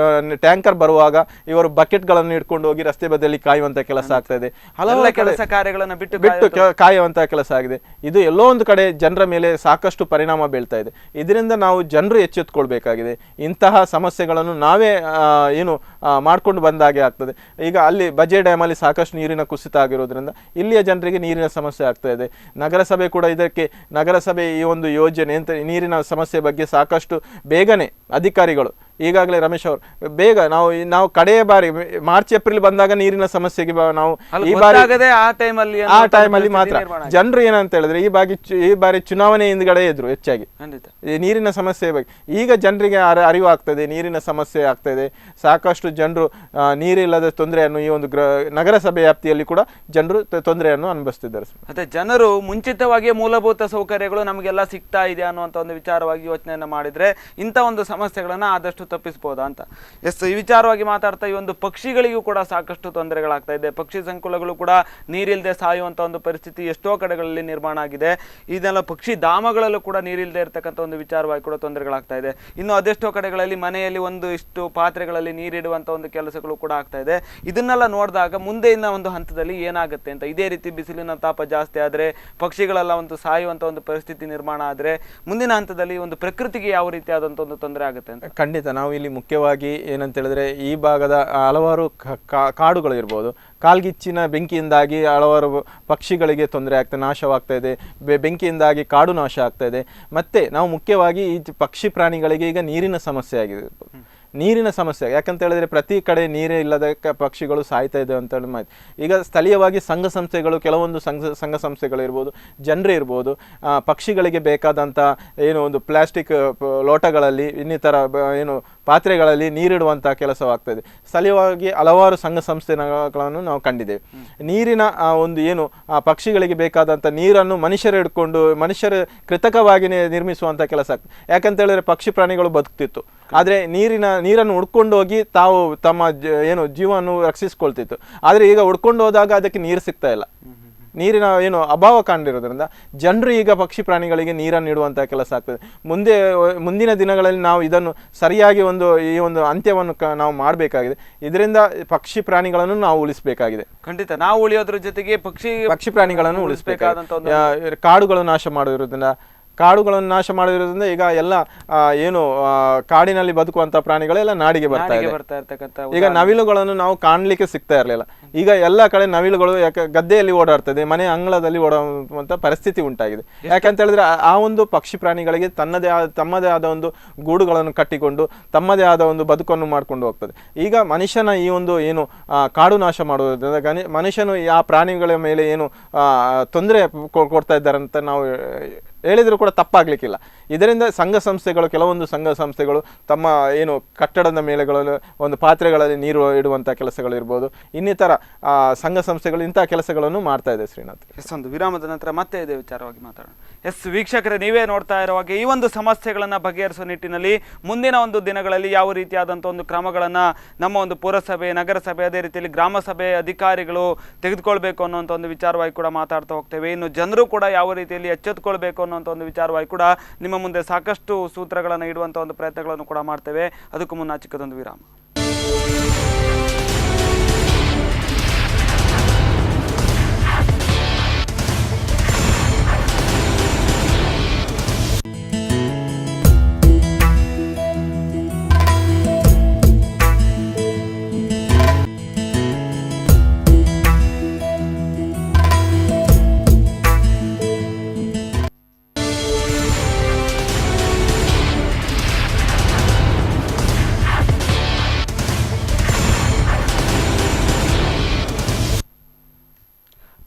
ಟ್ಯಾಂಕರ್ ಬರುವಾಗ ಇವರು ಬಕೆಟ್ಗಳನ್ನು ಇಟ್ಕೊಂಡು ಹೋಗಿ ರಸ್ತೆ ಬದಿಯಲ್ಲಿ ಕಾಯುವಂಥ ಕೆಲಸ ಆಗ್ತಾ ಇದೆ. ಹಲವಾರು ಕೆಲಸ ಕಾರ್ಯಗಳನ್ನು ಬಿಟ್ಟು ಕಾಯುವಂಥ ಕೆಲಸ ಆಗಿದೆ. ಇದು ಎಲ್ಲೋ ಒಂದು ಕಡೆ ಜನರ ಮೇಲೆ ಸಾಕಷ್ಟು ಪರಿಣಾಮ ಬೀಳ್ತಾ ಇದೆ. ಇದರಿಂದ ನಾವು ಜನರು ಎಚ್ಚೆತ್ತುಕೊಳ್ಬೇಕಾಗಿದೆ. ಇಂತಹ ಸಮಸ್ಯೆಗಳನ್ನು ನಾವೇ ಏನು ಮಾಡ್ಕೊಂಡು ಬಂದಾಗೆ ಆಗ್ತದೆ. ಈಗ ಅಲ್ಲಿ ಬಜೆ ಡ್ಯಾಮಲ್ಲಿ ಸಾಕಷ್ಟು ನೀರಿನ ಕುಸಿತ ಆಗಿರೋದ್ರಿಂದ ಇಲ್ಲಿಯ ಜನರಿಗೆ ನೀರಿನ ಸಮಸ್ಯೆ ಆಗ್ತಾ ಇದೆ. ನಗರಸಭೆ ಕೂಡ ಇದಕ್ಕೆ ನಗರಸಭೆ ಈ ಒಂದು ಯೋಜನೆ ಅಂತ ನೀರಿನ ಸಮಸ್ಯೆ ಬಗ್ಗೆ ಸಾಕಷ್ಟು ಬೇಗನೆ ಅಧಿಕಾರಿಗಳು ಈಗಾಗಲೇ ರಮೇಶ್ ಅವರು ಬೇಗ ನಾವು ಕಡೆಯ ಬಾರಿ ಮಾರ್ಚ್ ಏಪ್ರಿಲ್ ಬಂದಾಗ ನೀರಿನ ಸಮಸ್ಯೆಗೆ ನಾವು ಆ ಟೈಮಲ್ಲಿ ಮಾತ್ರ ಜನರು ಏನಂತ ಹೇಳಿದ್ರೆ ಈ ಬಾರಿ ಚುನಾವಣೆ ಹಿಂದ್ಗಡೆ ಇದ್ರು ಹೆಚ್ಚಾಗಿ ನೀರಿನ ಸಮಸ್ಯೆ ಬಗ್ಗೆ. ಈಗ ಜನರಿಗೆ ಅರಿವು ಆಗ್ತದೆ, ನೀರಿನ ಸಮಸ್ಯೆ ಆಗ್ತದೆ. ಸಾಕಷ್ಟು ಜನರು ನೀರಿಲ್ಲದ ತೊಂದರೆಯನ್ನು ಈ ಒಂದು ನಗರಸಭೆ ವ್ಯಾಪ್ತಿಯಲ್ಲಿ ಕೂಡ ಜನರು ತೊಂದರೆಯನ್ನು ಅನುಭವಿಸ್ತಿದ್ದಾರೆ. ಮತ್ತೆ ಜನರು ಮುಂಚಿತವಾಗಿ ಮೂಲಭೂತ ಸೌಕರ್ಯಗಳು ನಮಗೆಲ್ಲ ಸಿಗ್ತಾ ಇದೆ ಅನ್ನುವಂಥ ಒಂದು ವಿಚಾರವಾಗಿ ಯೋಚನೆಯನ್ನ ಮಾಡಿದ್ರೆ ಇಂಥ ಒಂದು ಸಮಸ್ಯೆಗಳನ್ನ ಆದಷ್ಟು ತಪ್ಪಿಸಬಹುದಾ ಅಂತ. ಎಸ್, ಈ ವಿಚಾರವಾಗಿ ಮಾತಾಡ್ತಾ ಈ ಒಂದು ಪಕ್ಷಿಗಳಿಗೂ ಕೂಡ ಸಾಕಷ್ಟು ತೊಂದರೆಗಳಾಗ್ತಾ ಇದೆ. ಪಕ್ಷಿ ಸಂಕುಲಗಳು ಕೂಡ ನೀರಿಲ್ಲದೆ ಸಾಯುವಂತ ಒಂದು ಪರಿಸ್ಥಿತಿ ಎಷ್ಟೋ ಕಡೆಗಳಲ್ಲಿ ನಿರ್ಮಾಣ ಆಗಿದೆ. ಇದೆಲ್ಲ ಪಕ್ಷಿ ಧಾಮಗಳಲ್ಲೂ ಕೂಡ ನೀರಿಲ್ಲದೆ ಇರತಕ್ಕಂಥ ಒಂದು ವಿಚಾರವಾಗಿ ಕೂಡ ತೊಂದರೆಗಳಾಗ್ತಾ ಇದೆ. ಇನ್ನು ಅದೆಷ್ಟೋ ಕಡೆಗಳಲ್ಲಿ ಮನೆಯಲ್ಲಿ ಇಷ್ಟು ಪಾತ್ರೆಗಳಲ್ಲಿ ನೀರಿಡುವಂತ ಒಂದು ಕೆಲಸಗಳು ಕೂಡ ಆಗ್ತಾ ಇದೆ. ಇದನ್ನೆಲ್ಲ ನೋಡಿದಾಗ ಮುಂದೆಯಿಂದ ಒಂದು ಹಂತದಲ್ಲಿ ಏನಾಗುತ್ತೆ ಅಂತ, ಇದೇ ರೀತಿ ಬಿಸಿಲಿನ ತಾಪ ಜಾಸ್ತಿ ಆದ್ರೆ ಪಕ್ಷಿಗಳೆಲ್ಲ ಒಂದು ಸಾಯುವಂತ ಒಂದು ಪರಿಸ್ಥಿತಿ ನಿರ್ಮಾಣ ಆದ್ರೆ ಮುಂದಿನ ಹಂತದಲ್ಲಿ ಒಂದು ಪ್ರಕೃತಿಗೆ ಯಾವ ರೀತಿಯಾದಂತ ಒಂದು ತೊಂದರೆ ಆಗುತ್ತೆ ಅಂತ. ಖಂಡಿತ ನಾವು ಇಲ್ಲಿ ಮುಖ್ಯವಾಗಿ ಏನಂತ ಹೇಳಿದ್ರೆ ಈ ಭಾಗದ ಹಲವಾರು ಕಾಡುಗಳು ಇರ್ಬೋದು, ಕಾಲ್ಗಿಚ್ಚಿನ ಬೆಂಕಿಯಿಂದಾಗಿ ಹಲವಾರು ಪಕ್ಷಿಗಳಿಗೆ ತೊಂದರೆ ಆಗ್ತದೆ, ನಾಶವಾಗ್ತಾ ಇದೆ. ಬೆಂಕಿಯಿಂದಾಗಿ ಕಾಡು ನಾಶ ಆಗ್ತಾ ಇದೆ. ಮತ್ತೆ ನಾವು ಮುಖ್ಯವಾಗಿ ಈ ಪಕ್ಷಿ ಪ್ರಾಣಿಗಳಿಗೆ ಈಗ ನೀರಿನ ಸಮಸ್ಯೆ ಆಗಿದೆ. ನೀರಿನ ಸಮಸ್ಯೆ. ಯಾಕಂತ ಹೇಳಿದ್ರೆ ಪ್ರತಿ ಕಡೆ ನೀರೇ ಇಲ್ಲದ ಪಕ್ಷಿಗಳು ಸಾಯ್ತಾ ಇದೆ ಅಂತ ಹೇಳಿ ಮಾಹಿತಿ. ಈಗ ಸ್ಥಳೀಯವಾಗಿ ಸಂಘ ಸಂಸ್ಥೆಗಳು, ಕೆಲವೊಂದು ಸಂಘ ಸಂಸ್ಥೆಗಳು ಇರ್ಬೋದು, ಜನರು ಇರ್ಬೋದು, ಪಕ್ಷಿಗಳಿಗೆ ಬೇಕಾದಂಥ ಏನು ಒಂದು ಪ್ಲಾಸ್ಟಿಕ್ ಲೋಟಗಳಲ್ಲಿ, ಇನ್ನಿತರ ಏನು ಪಾತ್ರೆಗಳಲ್ಲಿ ನೀರಿಡುವಂಥ ಕೆಲಸವಾಗ್ತದೆ. ಸ್ಥಳೀಯವಾಗಿ ಹಲವಾರು ಸಂಘ ಸಂಸ್ಥೆಗಳನ್ನು ನಾವು ಕಂಡಿದ್ದೇವೆ. ನೀರಿನ ಒಂದು ಏನು ಪಕ್ಷಿಗಳಿಗೆ ಬೇಕಾದಂಥ ನೀರನ್ನು ಮನುಷ್ಯರು ಹಿಡ್ಕೊಂಡು ಮನುಷ್ಯರು ಕೃತಕವಾಗಿ ನಿರ್ಮಿಸುವಂಥ ಕೆಲಸ ಆಗ್ತದೆ. ಯಾಕಂತ ಹೇಳಿದ್ರೆ ಪಕ್ಷಿ ಪ್ರಾಣಿಗಳು ಬದುಕ್ತಿತ್ತು, ಆದರೆ ನೀರನ್ನು ಹುಡ್ಕೊಂಡು ಹೋಗಿ ತಾವು ತಮ್ಮ ಏನು ಜೀವವನ್ನು ರಕ್ಷಿಸ್ಕೊಳ್ತಿತ್ತು. ಆದರೆ ಈಗ ಹುಡ್ಕೊಂಡು ಹೋದಾಗ ಅದಕ್ಕೆ ನೀರು ಸಿಗ್ತಾ ಇಲ್ಲ, ನೀರಿನ ಏನು ಅಭಾವ ಕಂಡಿರೋದ್ರಿಂದ ಜನರು ಈಗ ಪಕ್ಷಿ ಪ್ರಾಣಿಗಳಿಗೆ ನೀರನ್ನು ನೀಡುವಂಥ ಕೆಲಸ ಆಗ್ತದೆ. ಮುಂದಿನ ದಿನಗಳಲ್ಲಿ ನಾವು ಇದನ್ನು ಸರಿಯಾಗಿ ಈ ಒಂದು ಅಂತ್ಯವನ್ನು ನಾವು ಮಾಡಬೇಕಾಗಿದೆ. ಇದರಿಂದ ಪಕ್ಷಿ ಪ್ರಾಣಿಗಳನ್ನು ನಾವು ಉಳಿಸಬೇಕಾಗಿದೆ. ಖಂಡಿತ ನಾವು ಉಳಿಯೋದ್ರ ಜೊತೆಗೆ ಪಕ್ಷಿ ಪ್ರಾಣಿಗಳನ್ನು ಉಳಿಸಬೇಕಾದಂತ ಕಾಡುಗಳು ಕಾಡುಗಳನ್ನು ನಾಶ ಮಾಡಿರೋದ್ರಿಂದ ಈಗ ಎಲ್ಲ ಏನು ಕಾಡಿನಲ್ಲಿ ಬದುಕುವಂತ ಪ್ರಾಣಿಗಳೆಲ್ಲ ನಾಡಿಗೆ ಬರ್ತಾ ಇರ್ತಕ್ಕಂಥ. ಈಗ ನವಿಲುಗಳನ್ನು ನಾವು ಕಾಣಲಿಕ್ಕೆ ಸಿಗ್ತಾ ಇರಲಿಲ್ಲ. ಈಗ ಎಲ್ಲ ಕಡೆ ನವಿಲುಗಳು ಗದ್ದೆಯಲ್ಲಿ ಓಡಾಡ್ತದೆ, ಮನೆ ಅಂಗಳದಲ್ಲಿ ಓಡಾಡುವಂತ ಪರಿಸ್ಥಿತಿ ಉಂಟಾಗಿದೆ. ಯಾಕಂತ ಹೇಳಿದ್ರೆ ಆ ಒಂದು ಪಕ್ಷಿ ಪ್ರಾಣಿಗಳಿಗೆ ತಮ್ಮದೇ ಆದ ಒಂದು ಗೂಡುಗಳನ್ನು ಕಟ್ಟಿಕೊಂಡು ತಮ್ಮದೇ ಆದ ಒಂದು ಬದುಕನ್ನು ಮಾಡ್ಕೊಂಡು ಹೋಗ್ತದೆ. ಈಗ ಮನುಷ್ಯನ ಈ ಒಂದು ಏನು ಕಾಡು ನಾಶ ಮಾಡುವುದರಿಂದ ಮನುಷ್ಯನು ಆ ಪ್ರಾಣಿಗಳ ಮೇಲೆ ಏನು ತೊಂದರೆ ಕೊಡ್ತಾ ಇದ್ದಾರೆ ಅಂತ ನಾವು ಹೇಳಿದ್ರು ಕೂಡ ತಪ್ಪಾಗ್ಲಿಕ್ಕಿಲ್ಲ. ಇದರಿಂದ ಕೆಲವೊಂದು ಸಂಘ ಸಂಸ್ಥೆಗಳು ತಮ್ಮ ಏನು ಕಟ್ಟಡದ ಮೇಲೆಗಳಲ್ಲಿ ಒಂದು ಪಾತ್ರೆಗಳಲ್ಲಿ ನೀರು ಇಡುವಂಥ ಕೆಲಸಗಳು ಇರ್ಬೋದು, ಇನ್ನಿತರ ಸಂಘ ಸಂಸ್ಥೆಗಳು ಇಂತಹ ಕೆಲಸಗಳನ್ನು ಮಾಡ್ತಾ ಇದೆ. ಶ್ರೀನಾಥ್, ಒಂದು ವಿರಾಮದ ನಂತರ ಮತ್ತೆ ಇದೇ ವಿಚಾರವಾಗಿ ಮಾತಾಡೋಣ. ವೀಕ್ಷಕರೇ, ನೀವೇ ನೋಡ್ತಾ ಇರುವಾಗ ಈ ಒಂದು ಸಮಸ್ಯೆಗಳನ್ನು ಬಗೆಹರಿಸುವ ನಿಟ್ಟಿನಲ್ಲಿ ಮುಂದಿನ ಒಂದು ದಿನಗಳಲ್ಲಿ ಯಾವ ರೀತಿಯಾದಂಥ ಒಂದು ಕ್ರಮಗಳನ್ನು ನಮ್ಮ ಒಂದು ಪುರಸಭೆ, ನಗರಸಭೆ, ಅದೇ ರೀತಿಯಲ್ಲಿ ಗ್ರಾಮ ಸಭೆ ಅಧಿಕಾರಿಗಳು ತೆಗೆದುಕೊಳ್ಬೇಕು ಅನ್ನೋಂಥ ಒಂದು ವಿಚಾರವಾಗಿ ಕೂಡ ಮಾತಾಡ್ತಾ ಹೋಗ್ತೇವೆ. ಇನ್ನು ಜನರು ಕೂಡ ಯಾವ ರೀತಿಯಲ್ಲಿ ಎಚ್ಚೆತ್ತುಕೊಳ್ಬೇಕು ಅನ್ನೋಂಥ ಒಂದು ವಿಚಾರವಾಗಿ ಕೂಡ ನಿಮ್ಮ ಮುಂದೆ ಸಾಕಷ್ಟು ಸೂತ್ರಗಳನ್ನು ಇಡುವಂಥ ಒಂದು ಪ್ರಯತ್ನಗಳನ್ನು ಕೂಡ ಮಾಡ್ತೇವೆ. ಅದಕ್ಕೂ ಮುನ್ನ ಚಿಕ್ಕದೊಂದು ವಿರಾಮ.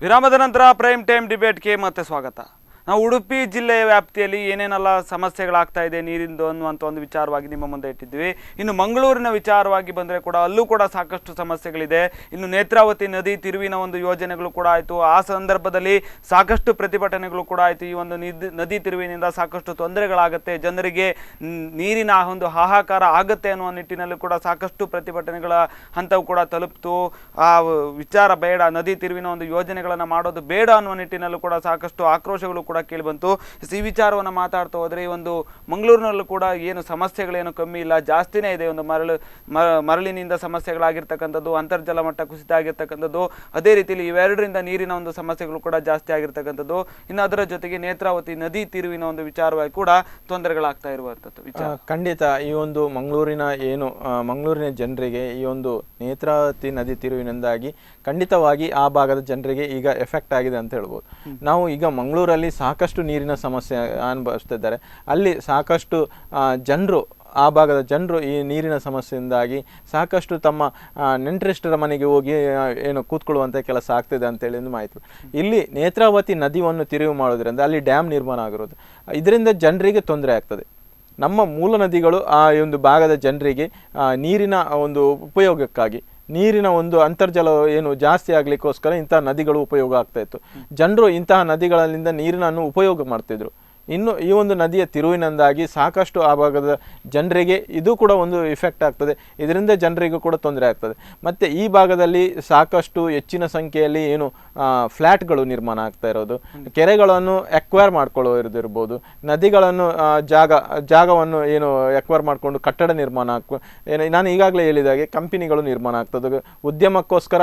ವಿರಾಮದ ನಂತರ ಪ್ರೈಮ್ ಟೈಮ್ ಡಿಬೇಟ್ಗೆ ಮತ್ತೆ ಸ್ವಾಗತ. ನಾವು ಉಡುಪಿ ಜಿಲ್ಲೆಯ ವ್ಯಾಪ್ತಿಯಲ್ಲಿ ಏನೇನೆಲ್ಲ ಸಮಸ್ಯೆಗಳಾಗ್ತಾ ಇದೆ ನೀರಿಂದು ಅನ್ನುವಂಥ ಒಂದು ವಿಚಾರವಾಗಿ ನಿಮ್ಮ ಮುಂದೆ ಇಟ್ಟಿದ್ವಿ. ಇನ್ನು ಮಂಗಳೂರಿನ ವಿಚಾರವಾಗಿ ಬಂದರೆ ಕೂಡ ಅಲ್ಲೂ ಕೂಡ ಸಾಕಷ್ಟು ಸಮಸ್ಯೆಗಳಿದೆ. ಇನ್ನು ನೇತ್ರಾವತಿ ನದಿ ತಿರುವಿನ ಒಂದು ಯೋಜನೆಗಳು ಕೂಡ ಆಯಿತು. ಆ ಸಂದರ್ಭದಲ್ಲಿ ಸಾಕಷ್ಟು ಪ್ರತಿಭಟನೆಗಳು ಕೂಡ ಆಯಿತು. ಈ ಒಂದು ನದಿ ತಿರುವಿನಿಂದ ಸಾಕಷ್ಟು ತೊಂದರೆಗಳಾಗುತ್ತೆ, ಜನರಿಗೆ ನೀರಿನ ಒಂದು ಹಾಹಾಕಾರ ಆಗುತ್ತೆ ಅನ್ನುವ ನಿಟ್ಟಿನಲ್ಲಿ ಕೂಡ ಸಾಕಷ್ಟು ಪ್ರತಿಭಟನೆಗಳ ಹಂತವು ಕೂಡ ತಲುಪಿತು. ಆ ವಿಚಾರ ಬೇಡ, ನದಿ ತಿರುವಿನ ಒಂದು ಯೋಜನೆಗಳನ್ನು ಮಾಡೋದು ಬೇಡ ಅನ್ನುವ ನಿಟ್ಟಿನಲ್ಲೂ ಕೂಡ ಸಾಕಷ್ಟು ಆಕ್ರೋಶಗಳು ಕೂಡ ಕೇಳಿ ಬಂತು. ಈ ವಿಚಾರವನ್ನು ಮಾತಾಡ್ತಾ ಹೋದರೆ ಈ ಒಂದು ಮಂಗಳೂರಿನಲ್ಲೂ ಕೂಡ ಏನು ಸಮಸ್ಯೆಗಳೇನು ಕಮ್ಮಿ ಇಲ್ಲ, ಜಾಸ್ತಿನೇ ಇದೆ. ಒಂದು ಮರಳಿನಿಂದ ಸಮಸ್ಯೆಗಳಾಗಿರ್ತಕ್ಕಂಥದ್ದು, ಅಂತರ್ಜಲ ಮಟ್ಟ ಕುಸಿತ ಆಗಿರ್ತಕ್ಕಂಥದ್ದು, ಅದೇ ರೀತಿಯಲ್ಲಿ ಇವೆರಡರಿಂದ ನೀರಿನ ಒಂದು ಸಮಸ್ಯೆಗಳು ಕೂಡ ಜಾಸ್ತಿ ಆಗಿರ್ತಕ್ಕಂಥದ್ದು. ಇನ್ನು ಅದರ ಜೊತೆಗೆ ನೇತ್ರಾವತಿ ನದಿ ತಿರುವಿನ ಒಂದು ವಿಚಾರವಾಗಿ ಕೂಡ ತೊಂದರೆಗಳಾಗ್ತಾ ಇರುವಂಥದ್ದು ವಿಚಾರ. ಖಂಡಿತ ಈ ಒಂದು ಮಂಗಳೂರಿನ ಜನರಿಗೆ ಈ ಒಂದು ನೇತ್ರಾವತಿ ನದಿ ತಿರುವಿನಿಂದಾಗಿ ಖಂಡಿತವಾಗಿ ಆ ಭಾಗದ ಜನರಿಗೆ ಈಗ ಎಫೆಕ್ಟ್ ಆಗಿದೆ ಅಂತ ಹೇಳ್ಬೋದು. ನಾವು ಈಗ ಮಂಗಳೂರಲ್ಲಿ ಸಾಕಷ್ಟು ನೀರಿನ ಸಮಸ್ಯೆ ಅನುಭವಿಸ್ತಿದ್ದಾರೆ. ಅಲ್ಲಿ ಸಾಕಷ್ಟು ಆ ಭಾಗದ ಜನರು ಈ ನೀರಿನ ಸಮಸ್ಯೆಯಿಂದಾಗಿ ಸಾಕಷ್ಟು ತಮ್ಮ ನೆಂಟರಿಷ್ಟರ ಮನೆಗೆ ಹೋಗಿ ಕೂತ್ಕೊಳ್ಳುವಂಥ ಕೆಲಸ ಆಗ್ತಿದೆ ಅಂತೇಳಿ ಒಂದು ಮಾಹಿತಿ. ಇಲ್ಲಿ ನೇತ್ರಾವತಿ ನದಿಯನ್ನು ತಿರುವು ಮಾಡೋದ್ರಿಂದ ಅಲ್ಲಿ ಡ್ಯಾಮ್ ನಿರ್ಮಾಣ ಆಗಿರೋದು, ಇದರಿಂದ ಜನರಿಗೆ ತೊಂದರೆ ಆಗ್ತದೆ. ನಮ್ಮ ಮೂಲ ನದಿಗಳು ಆ ಒಂದು ಭಾಗದ ಜನರಿಗೆ ನೀರಿನ ಒಂದು ಉಪಯೋಗಕ್ಕಾಗಿ, ನೀರಿನ ಒಂದು ಅಂತರ್ಜಲ ಜಾಸ್ತಿ ಆಗಲಿಕ್ಕೋಸ್ಕರ ಇಂತಹ ನದಿಗಳು ಉಪಯೋಗ ಆಗ್ತಾ ಇತ್ತು. ಜನರು ಇಂತಹ ನದಿಗಳಿಂದ ನೀರನ್ನು ಉಪಯೋಗ ಮಾಡ್ತಿದ್ರು. ಇನ್ನು ಈ ಒಂದು ನದಿಯ ತಿರುವಿನಿಂದಾಗಿ ಸಾಕಷ್ಟು ಆ ಭಾಗದ ಜನರಿಗೆ ಇದು ಕೂಡ ಒಂದು ಇಫೆಕ್ಟ್ ಆಗ್ತದೆ. ಇದರಿಂದ ಜನರಿಗೂ ಕೂಡ ತೊಂದರೆ ಆಗ್ತದೆ. ಮತ್ತು ಈ ಭಾಗದಲ್ಲಿ ಸಾಕಷ್ಟು ಹೆಚ್ಚಿನ ಸಂಖ್ಯೆಯಲ್ಲಿ ಫ್ಲ್ಯಾಟ್ಗಳು ನಿರ್ಮಾಣ ಆಗ್ತಾ ಇರೋದು, ಕೆರೆಗಳನ್ನು ಎಕ್ವೈರ್ ಮಾಡ್ಕೊಳ್ಳೋದಿರ್ಬೋದು, ನದಿಗಳನ್ನು ಜಾಗವನ್ನು ಎಕ್ವೈರ್ ಮಾಡಿಕೊಂಡು ಕಟ್ಟಡ ನಿರ್ಮಾಣ ನಾನು ಈಗಾಗಲೇ ಹೇಳಿದಾಗೆ ಕಂಪನಿಗಳು ನಿರ್ಮಾಣ ಆಗ್ತದೆ. ಉದ್ಯಮಕ್ಕೋಸ್ಕರ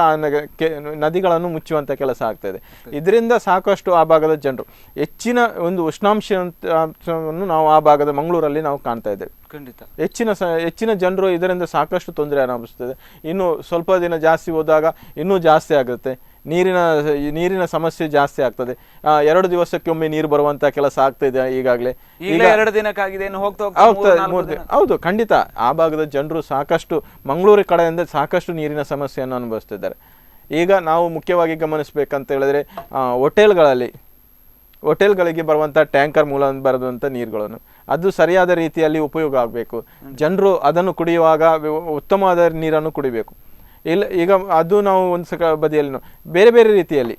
ನದಿಗಳನ್ನು ಮುಚ್ಚುವಂಥ ಕೆಲಸ ಆಗ್ತಾಯಿದೆ. ಇದರಿಂದ ಸಾಕಷ್ಟು ಆ ಭಾಗದ ಜನರು ಹೆಚ್ಚಿನ ಒಂದು ಉಷ್ಣಾಂಶವನ್ನು ನಾವು ಆ ಭಾಗದ ಮಂಗಳೂರಲ್ಲಿ ನಾವು ಕಾಣ್ತಾ ಇದ್ದೇವೆ. ಖಂಡಿತ ಹೆಚ್ಚಿನ ಜನರು ಇದರಿಂದ ಸಾಕಷ್ಟು ತೊಂದರೆ ಅನುಭವಿಸ್ತದೆ. ಇನ್ನು ಸ್ವಲ್ಪ ದಿನ ಜಾಸ್ತಿ ಹೋದಾಗ ಇನ್ನೂ ಜಾಸ್ತಿ ಆಗುತ್ತೆ. ನೀರಿನ ಸಮಸ್ಯೆ ಜಾಸ್ತಿ ಆಗ್ತದೆ. 2 ದಿವಸಕ್ಕೊಮ್ಮೆ ನೀರು ಬರುವಂಥ ಕೆಲಸ ಆಗ್ತಿದೆ ಈಗಾಗಲೇ. ಈಗ 2 ದಿನಕ್ಕಾಗಿದೆ, ಇನ್ನು ಹೋಗ್ತಾ ಹೌದು, ಖಂಡಿತ. ಆ ಭಾಗದ ಜನರು ಸಾಕಷ್ಟು, ಮಂಗಳೂರು ಕಡೆಯಿಂದ ಸಾಕಷ್ಟು ನೀರಿನ ಸಮಸ್ಯೆಯನ್ನು ಅನುಭವಿಸ್ತಿದ್ದಾರೆ. ಈಗ ನಾವು ಮುಖ್ಯವಾಗಿ ಗಮನಿಸಬೇಕಂತ ಹೇಳಿದ್ರೆ ಹೋಟೆಲ್ಗಳಿಗೆ ಬರುವಂಥ ಟ್ಯಾಂಕರ್ ಮೂಲ ಬರುವಂಥ ನೀರುಗಳನ್ನು ಅದು ಸರಿಯಾದ ರೀತಿಯಲ್ಲಿ ಉಪಯೋಗ ಆಗಬೇಕು. ಜನರು ಅದನ್ನು ಕುಡಿಯುವಾಗ ಉತ್ತಮವಾದ ನೀರನ್ನು ಕುಡಿಬೇಕು. ಈಗ ಅದು ನಾವು ಒಂದು ಬದಿಯಲ್ಲಿ ಬೇರೆ ಬೇರೆ ರೀತಿಯಲ್ಲಿ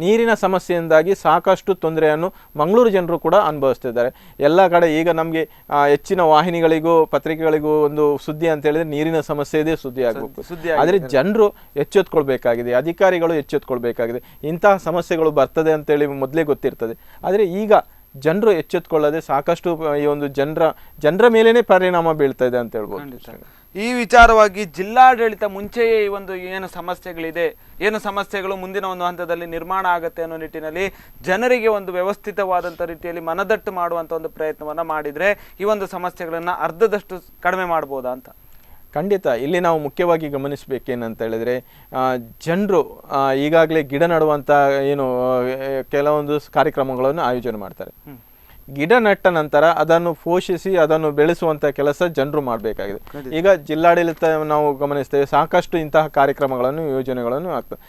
ನೀರಿನ ಸಮಸ್ಯೆಯಿಂದಾಗಿ ಸಾಕಷ್ಟು ತೊಂದರೆಯನ್ನು ಮಂಗಳೂರು ಜನರು ಕೂಡ ಅನುಭವಿಸ್ತಿದ್ದಾರೆ. ಎಲ್ಲ ಕಡೆ ಈಗ ನಮಗೆ ಹೆಚ್ಚಿನ ವಾಹಿನಿಗಳಿಗೂ ಪತ್ರಿಕೆಗಳಿಗೂ ಒಂದು ಸುದ್ದಿ ಅಂತ ಹೇಳಿದ್ರೆ ನೀರಿನ ಸಮಸ್ಯೆ ಇದೆ, ಸುದ್ದಿ ಆಗಬೇಕು. ಆದರೆ ಜನರು ಎಚ್ಚೆತ್ಕೊಳ್ಬೇಕಾಗಿದೆ, ಅಧಿಕಾರಿಗಳು ಎಚ್ಚೆತ್ಕೊಳ್ಬೇಕಾಗಿದೆ. ಇಂತಹ ಸಮಸ್ಯೆಗಳು ಬರ್ತದೆ ಅಂತೇಳಿ ಮೊದಲೇ ಗೊತ್ತಿರ್ತದೆ. ಆದರೆ ಈಗ ಜನರು ಎಚ್ಚೆತ್ಕೊಳ್ಳದೆ ಸಾಕಷ್ಟು ಈ ಒಂದು ಜನರ ಮೇಲೇನೆ ಪರಿಣಾಮ ಬೀಳ್ತಾ ಇದೆ ಅಂತ ಹೇಳ್ಬೋದು. ಈ ವಿಚಾರವಾಗಿ ಜಿಲ್ಲಾಡಳಿತ ಮುಂಚೆಯೇ ಈ ಒಂದು ಏನು ಸಮಸ್ಯೆಗಳಿದೆ, ಏನು ಸಮಸ್ಯೆಗಳು ಮುಂದಿನ ಒಂದು ಹಂತದಲ್ಲಿ ನಿರ್ಮಾಣ ಆಗುತ್ತೆ ಅನ್ನೋ ನಿಟ್ಟಿನಲ್ಲಿ ಜನರಿಗೆ ಒಂದು ವ್ಯವಸ್ಥಿತವಾದಂಥ ರೀತಿಯಲ್ಲಿ ಮನದಟ್ಟು ಮಾಡುವಂಥ ಒಂದು ಪ್ರಯತ್ನವನ್ನು ಮಾಡಿದರೆ ಈ ಒಂದು ಸಮಸ್ಯೆಗಳನ್ನು ಅರ್ಧದಷ್ಟು ಕಡಿಮೆ ಮಾಡ್ಬೋದಾ ಅಂತ. ಖಂಡಿತ. ಇಲ್ಲಿ ನಾವು ಮುಖ್ಯವಾಗಿ ಗಮನಿಸಬೇಕೇನಂತ ಹೇಳಿದ್ರೆ, ಜನರು ಈಗಾಗಲೇ ಗಿಡ ನೆಡುವಂಥ ಏನು ಕೆಲವೊಂದು ಕಾರ್ಯಕ್ರಮಗಳನ್ನು ಆಯೋಜನೆ ಮಾಡ್ತಾರೆ. ಗಿಡ ನೆಟ್ಟ ನಂತರ ಅದನ್ನು ಪೋಷಿಸಿ ಅದನ್ನು ಬೆಳೆಸುವಂಥ ಕೆಲಸ ಜನರು ಮಾಡಬೇಕಾಗಿದೆ. ಈಗ ಜಿಲ್ಲಾಡಳಿತ ನಾವು ಗಮನಿಸ್ತೇವೆ, ಸಾಕಷ್ಟು ಇಂತಹ ಕಾರ್ಯಕ್ರಮಗಳನ್ನು ಯೋಜನೆಗಳನ್ನು ಆಗ್ತದೆ.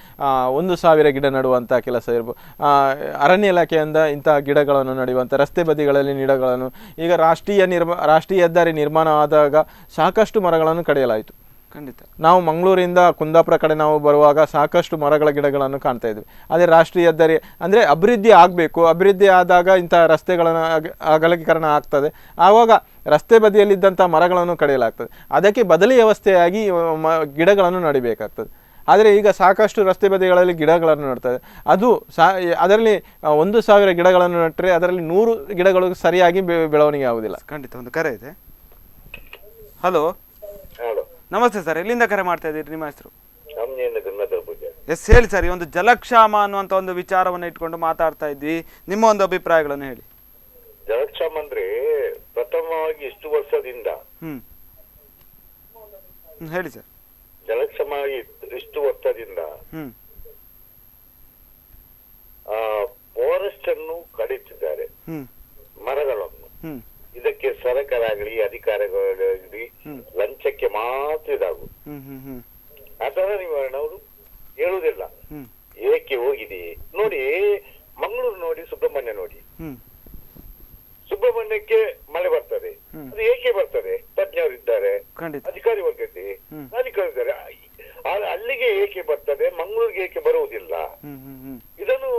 1,000 ಗಿಡ ನೆಡುವಂಥ ಕೆಲಸ ಇರ್ಬೋದು, ಅರಣ್ಯ ಇಲಾಖೆಯಿಂದ ಇಂತಹ ಗಿಡಗಳನ್ನು ನೆಡುವಂಥ, ರಸ್ತೆ ಬದಿಗಳಲ್ಲಿ ಗಿಡಗಳನ್ನು. ಈಗ ರಾಷ್ಟ್ರೀಯ ಹೆದ್ದಾರಿ ನಿರ್ಮಾಣ ಆದಾಗ ಸಾಕಷ್ಟು ಮರಗಳನ್ನು ಕಡಿಯಲಾಯಿತು. ಖಂಡಿತ. ನಾವು ಮಂಗಳೂರಿಂದ ಕುಂದಾಪುರ ಕಡೆ ನಾವು ಬರುವಾಗ ಸಾಕಷ್ಟು ಮರಗಳ ಗಿಡಗಳನ್ನು ಕಾಣ್ತಾ ಇದ್ವಿ. ಅದೇ ರಾಷ್ಟ್ರೀಯ ಹೆದ್ದಾರಿ ಅಂದರೆ ಅಭಿವೃದ್ಧಿ ಆಗಬೇಕು. ಅಭಿವೃದ್ಧಿ ಆದಾಗ ಇಂಥ ರಸ್ತೆಗಳನ್ನು ಅಗಲೀಕರಣ ಆಗ್ತದೆ. ಆವಾಗ ರಸ್ತೆ ಬದಿಯಲ್ಲಿದ್ದಂಥ ಮರಗಳನ್ನು ಕಡಿಯಲಾಗ್ತದೆ. ಅದಕ್ಕೆ ಬದಲಿ ವ್ಯವಸ್ಥೆಯಾಗಿ ಗಿಡಗಳನ್ನು ನಡಿಬೇಕಾಗ್ತದೆ. ಆದರೆ ಈಗ ಸಾಕಷ್ಟು ರಸ್ತೆ ಬದಿಗಳಲ್ಲಿ ಗಿಡಗಳನ್ನು ನೆಡ್ತದೆ. ಅದು ಅದರಲ್ಲಿ 1,000 ಗಿಡಗಳನ್ನು ನೆಟ್ಟರೆ ಅದರಲ್ಲಿ 100 ಗಿಡಗಳು ಸರಿಯಾಗಿ ಬೆಳವಣಿಗೆ ಆಗುವುದಿಲ್ಲ. ಖಂಡಿತ. ಒಂದು ಕರೆ ಇದೆ. ಹಲೋ, ನಮಸ್ತೆ ಸರ್, ಎಲ್ಲಿಂದ ಕರೆ ಮಾಡ್ತಾ ಇದ್ದೀರಿ? ನಿಮ್ಮ ಹೆಸರು? ಎಸ್, ಹೇಳಿ ಸರ್. ಈ ಒಂದು ಜಲಕ್ಷಾಮ ಅನ್ನುವಂಥ ಒಂದು ವಿಚಾರವನ್ನು ಇಟ್ಕೊಂಡು ಮಾತಾಡ್ತಾ ಇದ್ವಿ. ನಿಮ್ಮ ಒಂದು ಅಭಿಪ್ರಾಯಗಳನ್ನು ಹೇಳಿ. ಜಲಕ್ಷಾಮ ಅಂದ್ರೆ ಪ್ರಥಮವಾಗಿ ಇಷ್ಟು ವರ್ಷದಿಂದ ಹೇಳಿ ಸರ್. ಜಲಕ್ಷಾಮ ಇಷ್ಟು ವರ್ಷದಿಂದ ಫಾರೆಸ್ಟ್ ಅನ್ನು ಕಡಿತಿದ್ದಾರೆ, ಮರಗಳನ್ನು. ಇದಕ್ಕೆ ಸರ್ಕಾರ ಆಗಲಿ ಅಧಿಕಾರಿಗಳಾಗಲಿ ಲಂಚಕ್ಕೆ ಮಾತ್ರ ಇದಾಗುದು. ಅದರ ನಿವಾರಣೆ ಅವರು ಹೇಳುವುದಿಲ್ಲ. ಏಕೆ ಹೋಗಿದೆ ನೋಡಿ, ಮಂಗಳೂರು ನೋಡಿ, ಸುಬ್ರಹ್ಮಣ್ಯ ನೋಡಿ. ಸುಬ್ರಹ್ಮಣ್ಯಕ್ಕೆ ಮಳೆ ಬರ್ತದೆ, ಅದು ಏಕೆ ಬರ್ತದೆ? ತಜ್ಞರು ಇದ್ದಾರೆ, ಅಧಿಕಾರಿ ವರ್ಗ ಇದೆ, ಅಧಿಕಾರಿದ್ದಾರೆ. ಅಲ್ಲಿಗೆ ಏಕೆ ಬರ್ತದೆ, ಮಂಗಳೂರಿಗೆ ಏಕೆ ಬರುವುದಿಲ್ಲ? ಇದನ್ನು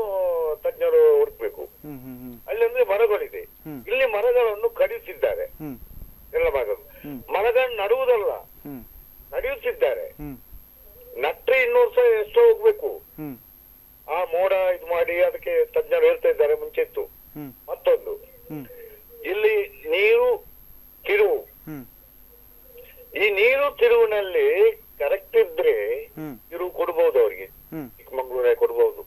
ತಜ್ಞರು ಹುಡುಕ್ಬೇಕು. ಅಲ್ಲಿ ಅಂದ್ರೆ ಮರಗಳಿದೆ, ಇಲ್ಲಿ ಮರಗಳನ್ನು ಕಡಿಯುತ್ತಿದ್ದಾರೆ ಎಲ್ಲ ಭಾಗಗಳು. ಮರಗಳನ್ನು ನಡುವುದಲ್ಲ, ನಡೆಯುತ್ತಿದ್ದಾರೆ. ನಟ್ರೆ 200 ವರ್ಷ ಎಷ್ಟೋ ಹೋಗ್ಬೇಕು. ಆ ಮೋಡ ಇದು ಮಾಡಿ ಅದಕ್ಕೆ ತಜ್ಞರು ಹೇಳ್ತಾ ಇದ್ದಾರೆ ಮುಂಚೆ ಇತ್ತು. ಮತ್ತೊಂದು, ಇಲ್ಲಿ ನೀರು ತಿರುವು, ಈ ನೀರು ತಿರುವಿನಲ್ಲಿ ಕರೆಕ್ಟ್ ಇದ್ರೆ ತಿರುವು ಕೊಡ್ಬಹುದು ಅವ್ರಿಗೆ, ಚಿಕ್ಕಮಂಗ್ಳೂರಿಗೆ ಕೊಡ್ಬಹುದು.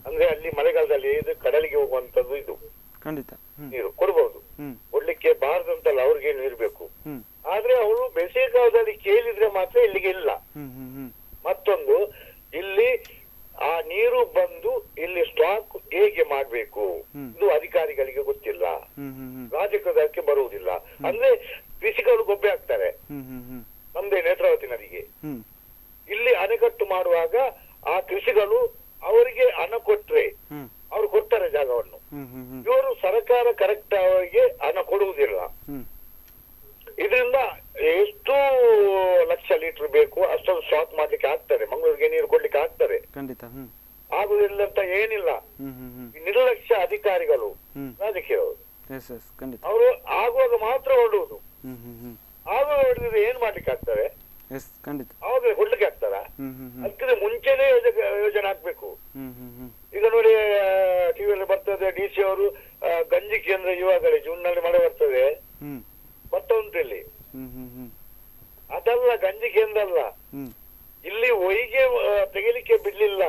ಅಂದ್ರೆ ಅಲ್ಲಿ ಮಳೆಗಾಲದಲ್ಲಿ ಇದು ಕಡಲಿಗೆ ಹೋಗುವಂತದ್ದು, ಇದು ಖಂಡಿತ ನೀರು ಕೊಡ್ಬಹುದು. ಕೊಡ್ಲಿಕ್ಕೆ ಬಾರದಂತಲ್ಲ, ಅವ್ರಿಗೆ ನೀರು ಬೇಕು. ಆದ್ರೆ ಅವರು ಬೇಸಿಗೆ ಕಾಲದಲ್ಲಿ ಕೇಳಿದ್ರೆ ಮಾತ್ರ ಇಲ್ಲಿಗೆ ಇಲ್ಲ. ಮತ್ತೊಂದು, ಇಲ್ಲಿ ಆ ನೀರು ಬಂದು ಇಲ್ಲಿ ಸ್ಟಾಕ್ ಹೇಗೆ ಮಾಡ್ಬೇಕು ಇದು ಅಧಿಕಾರಿಗಳಿಗೆ ಗೊತ್ತಿಲ್ಲ, ರಾಜಕೀಯಕ್ಕೆ ಬರುವುದಿಲ್ಲ. ಅಂದ್ರೆ ಕೃಷಿಕರು ಗೊಬ್ಬೆ ಹಾಕ್ತಾರೆ ನಮ್ದೇ ನೇತ್ರಾವತಿ ನದಿಗೆ. ಇಲ್ಲಿ ಅಣೆಕಟ್ಟು ಮಾಡುವಾಗ ಆ ಕೃಷಿಗಳು ಅವರಿಗೆ ಹಣ ಕೊಟ್ರೆ ಅವ್ರು ಕೊಡ್ತಾರೆ ಜಾಗವನ್ನು. ಇವರು ಸರ್ಕಾರ ಕರೆಕ್ಟ್ ಅವರಿಗೆ ಹಣ ಕೊಡುವುದಿಲ್ಲ. ಇದರಿಂದ ಎಷ್ಟು ಲಕ್ಷ ಲೀಟರ್ ಬೇಕು ಅಷ್ಟೊಂದು ಸ್ಟಾಕ್ ಮಾಡ್ಲಿಕ್ಕೆ ಆಗ್ತದೆ, ಮಂಗಳೂರಿಗೆ ನೀರು ಕೊಡ್ಲಿಕ್ಕೆ ಆಗ್ತದೆ. ಆಗುದಿಲ್ಲ ಅಂತ ಏನಿಲ್ಲ. ನಿರ್ಲಕ್ಷ್ಯ ಅಧಿಕಾರಿಗಳು, ರಾಜಕೀಯವರು, ಅವರು ಆಗುವಾಗ ಮಾತ್ರ ಹೊರಡುವುದು. ಆಗುವಾಗ ಹೊಡೆದಿದ್ರೆ ಏನ್ ಮಾಡ್ಲಿಕ್ಕೆ ಆಗ್ತದೆ? ಆವಾಗ ಕೊಡ್ಲಿಕ್ಕೆ ಆಗ್ತಾರ? ಅದಕ್ಕೆ ಮುಂಚೆನೆ ಯೋಜನೆ ಹಾಕ್ಬೇಕು. ಈಗ ನೋಡಿ, ಟಿವಿಯಲ್ಲಿ ಬರ್ತದೆ, DC ಅವರು ಗಂಜಿ ಕೇಂದ್ರ ಇವಾಗಲೇ ಜೂನ್ ನಲ್ಲಿ ಮಳೆ ಬರ್ತದೆ ಮತ್ತೊಂದು ಇಲ್ಲಿ. ಅದಲ್ಲ, ಗಂಜಿ ಕೇಂದ್ರ ಅಲ್ಲ, ಇಲ್ಲಿ ಹೊಯ್ಗೆ ತೆಗಿಲಿಕ್ಕೆ ಬಿಡ್ಲಿಲ್ಲ.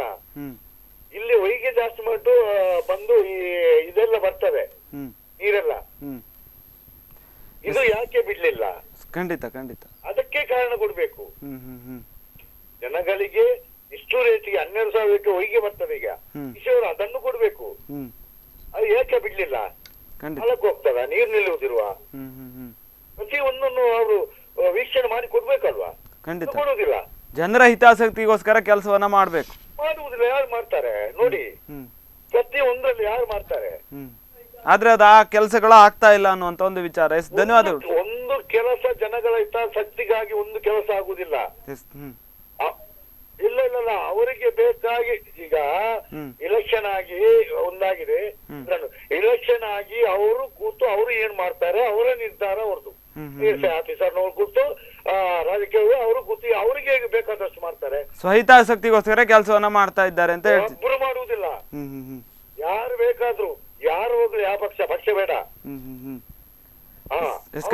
ಇಲ್ಲಿ ಹೊಯ್ಗೆ ಜಾಸ್ತಿ ಮಾಡಿಟ್ಟು ಬಂದು ಇದೆಲ್ಲ ಬರ್ತದೆ ನೀರೆಲ್ಲ. ಇದು ಯಾಕೆ ಬಿಡ್ಲಿಲ್ಲ? ಖಂಡಿತ ಖಂಡಿತ ಅದಕ್ಕೆ ಕಾರಣ ಕೊಡ್ಬೇಕು. ಜನಗಳಿಗೆ ಇಷ್ಟು ರೇಟಿಗೆ 12,000ಕ್ಕೆ ಹೊಯ್ಗೆ ಬರ್ತದೆ ಈಗ. ಕಿಶೋರ್ ಅದನ್ನು ಕೊಡ್ಬೇಕು. ಅದು ಏಕೆ ಬಿಡ್ಲಿಲ್ಲ? ಹೊಲಕ್ಕೆ ಹೋಗ್ತದ, ನೀರು ನಿಲ್ಲುವುದಿರುವ, ಪ್ರತಿ ಒಂದನ್ನು ಅವರು ವೀಕ್ಷಣೆ ಮಾಡಿ ಕೊಡ್ಬೇಕಲ್ವಾ? ಕೊಡುವುದಿಲ್ಲ. ಜನರ ಹಿತಾಸಕ್ತಿಗೋಸ್ಕರ ಕೆಲಸವನ್ನ ಮಾಡ್ಬೇಕು. ಮಾಡುವುದಿಲ್ಲ. ಯಾರು ಮಾಡ್ತಾರೆ ನೋಡಿ, ಪ್ರತಿ ಒಂದರಲ್ಲಿ ಯಾರು ಮಾಡ್ತಾರೆ? ಆದ್ರೆ ಅದು ಆ ಕೆಲಸಗಳು ಆಗ್ತಾ ಇಲ್ಲ ಅನ್ನುವಂತ ಒಂದು ವಿಚಾರ. ಧನ್ಯವಾದಗಳು. ಒಂದು ಕೆಲಸ ಜನಗಳ ಹಿತಾಸಕ್ತಿಗಾಗಿ ಒಂದು ಕೆಲಸ ಆಗುದಿಲ್ಲ. ಇಲ್ಲ ಇಲ್ಲ ಇಲ್ಲ, ಅವರಿಗೆ ಬೇಕಾಗಿ ಈಗ ಇಲೆಕ್ಷನ್ ಆಗಿ ಒಂದಾಗಿದೆ. ಇಲೆಕ್ಷನ್ ಆಗಿ ಅವರು ಕೂತು ಅವರು ಏನ್ ಮಾಡ್ತಾರೆ ಅವರ ನಿರ್ಧಾರ ಅವ್ರದ್ದು. ಆಫೀಸರ್ನವ್ರು ಕೂತು ರಾಜಕೀಯ ಅವರು ಕೂತು ಅವರಿಗೆ ಬೇಕಾದಷ್ಟು ಮಾಡ್ತಾರೆ. ಸ್ವಹಿತಾಸಕ್ತಿಗೋಸ್ಕರ ಕೆಲಸವನ್ನ ಮಾಡ್ತಾ ಇದ್ದಾರೆ ಅಂತ ಹೇಳ್ತಾರೆ. ಒಬ್ಬರು ಮಾಡುವುದಿಲ್ಲ. ಯಾರು ಬೇಕಾದ್ರು, ಯಾರು ಹೋಗ್ಲಿ, ಯಾವ ಪಕ್ಷ ಬೇಡ.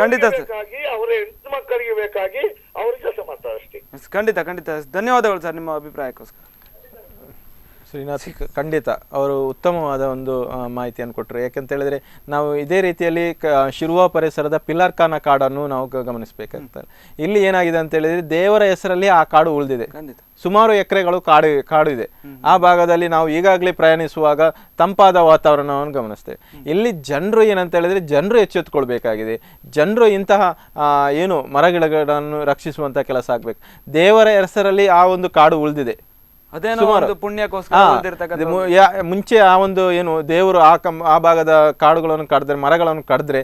ಖಂಡಿತ ಬೇಕಾಗಿ ಅವರ ಹೆಣ್ಣು ಮಕ್ಕಳಿಗೆ ಬೇಕಾಗಿ ಅವ್ರಿಗೆ ಕೆಲಸ ಮಾಡ್ತಾರೆ ಅಷ್ಟೇ. ಖಂಡಿತ ಧನ್ಯವಾದಗಳು ಸರ್ ನಿಮ್ಮ ಅಭಿಪ್ರಾಯಕ್ಕೋಸ್ಕರ. ಶ್ರೀನಾಥ್, ಖಂಡಿತ ಅವರು ಉತ್ತಮವಾದ ಒಂದು ಮಾಹಿತಿಯನ್ನು ಕೊಟ್ಟರು. ಯಾಕಂತ ಹೇಳಿದ್ರೆ ನಾವು ಇದೇ ರೀತಿಯಲ್ಲಿ ಶಿರುವ ಪರಿಸರದ ಪಿಲ್ಲರ್ ಖಾನ ಕಾಡನ್ನು ನಾವು ಗಮನಿಸಬೇಕಾಗ್ತದೆ. ಇಲ್ಲಿ ಏನಾಗಿದೆ ಅಂತ ಹೇಳಿದ್ರೆ ದೇವರ ಹೆಸರಲ್ಲಿ ಆ ಕಾಡು ಉಳಿದಿದೆ. ಸುಮಾರು ಎಕರೆಗಳು ಕಾಡು ಇದೆ. ಆ ಭಾಗದಲ್ಲಿ ನಾವು ಈಗಾಗಲೇ ಪ್ರಯಾಣಿಸುವಾಗ ತಂಪಾದ ವಾತಾವರಣವನ್ನು ಗಮನಿಸ್ತೇವೆ. ಇಲ್ಲಿ ಜನರು ಏನಂತ ಹೇಳಿದ್ರೆ ಜನರು ಎಚ್ಚೆತ್ತುಕೊಳ್ಬೇಕಾಗಿದೆ. ಜನರು ಇಂತಹ ಏನು ಮರಗಿಡಗಳನ್ನು ರಕ್ಷಿಸುವಂತ ಕೆಲಸ ಆಗ್ಬೇಕು. ದೇವರ ಹೆಸರಲ್ಲಿ ಆ ಒಂದು ಕಾಡು ಉಳಿದಿದೆ. ಮುಂಚೆ ಆ ಒಂದು ಏನು ದೇವರು ಆ ಭಾಗದ ಕಾಡುಗಳನ್ನು ಕಡಿದ್ರೆ, ಮರಗಳನ್ನು ಕಡಿದ್ರೆ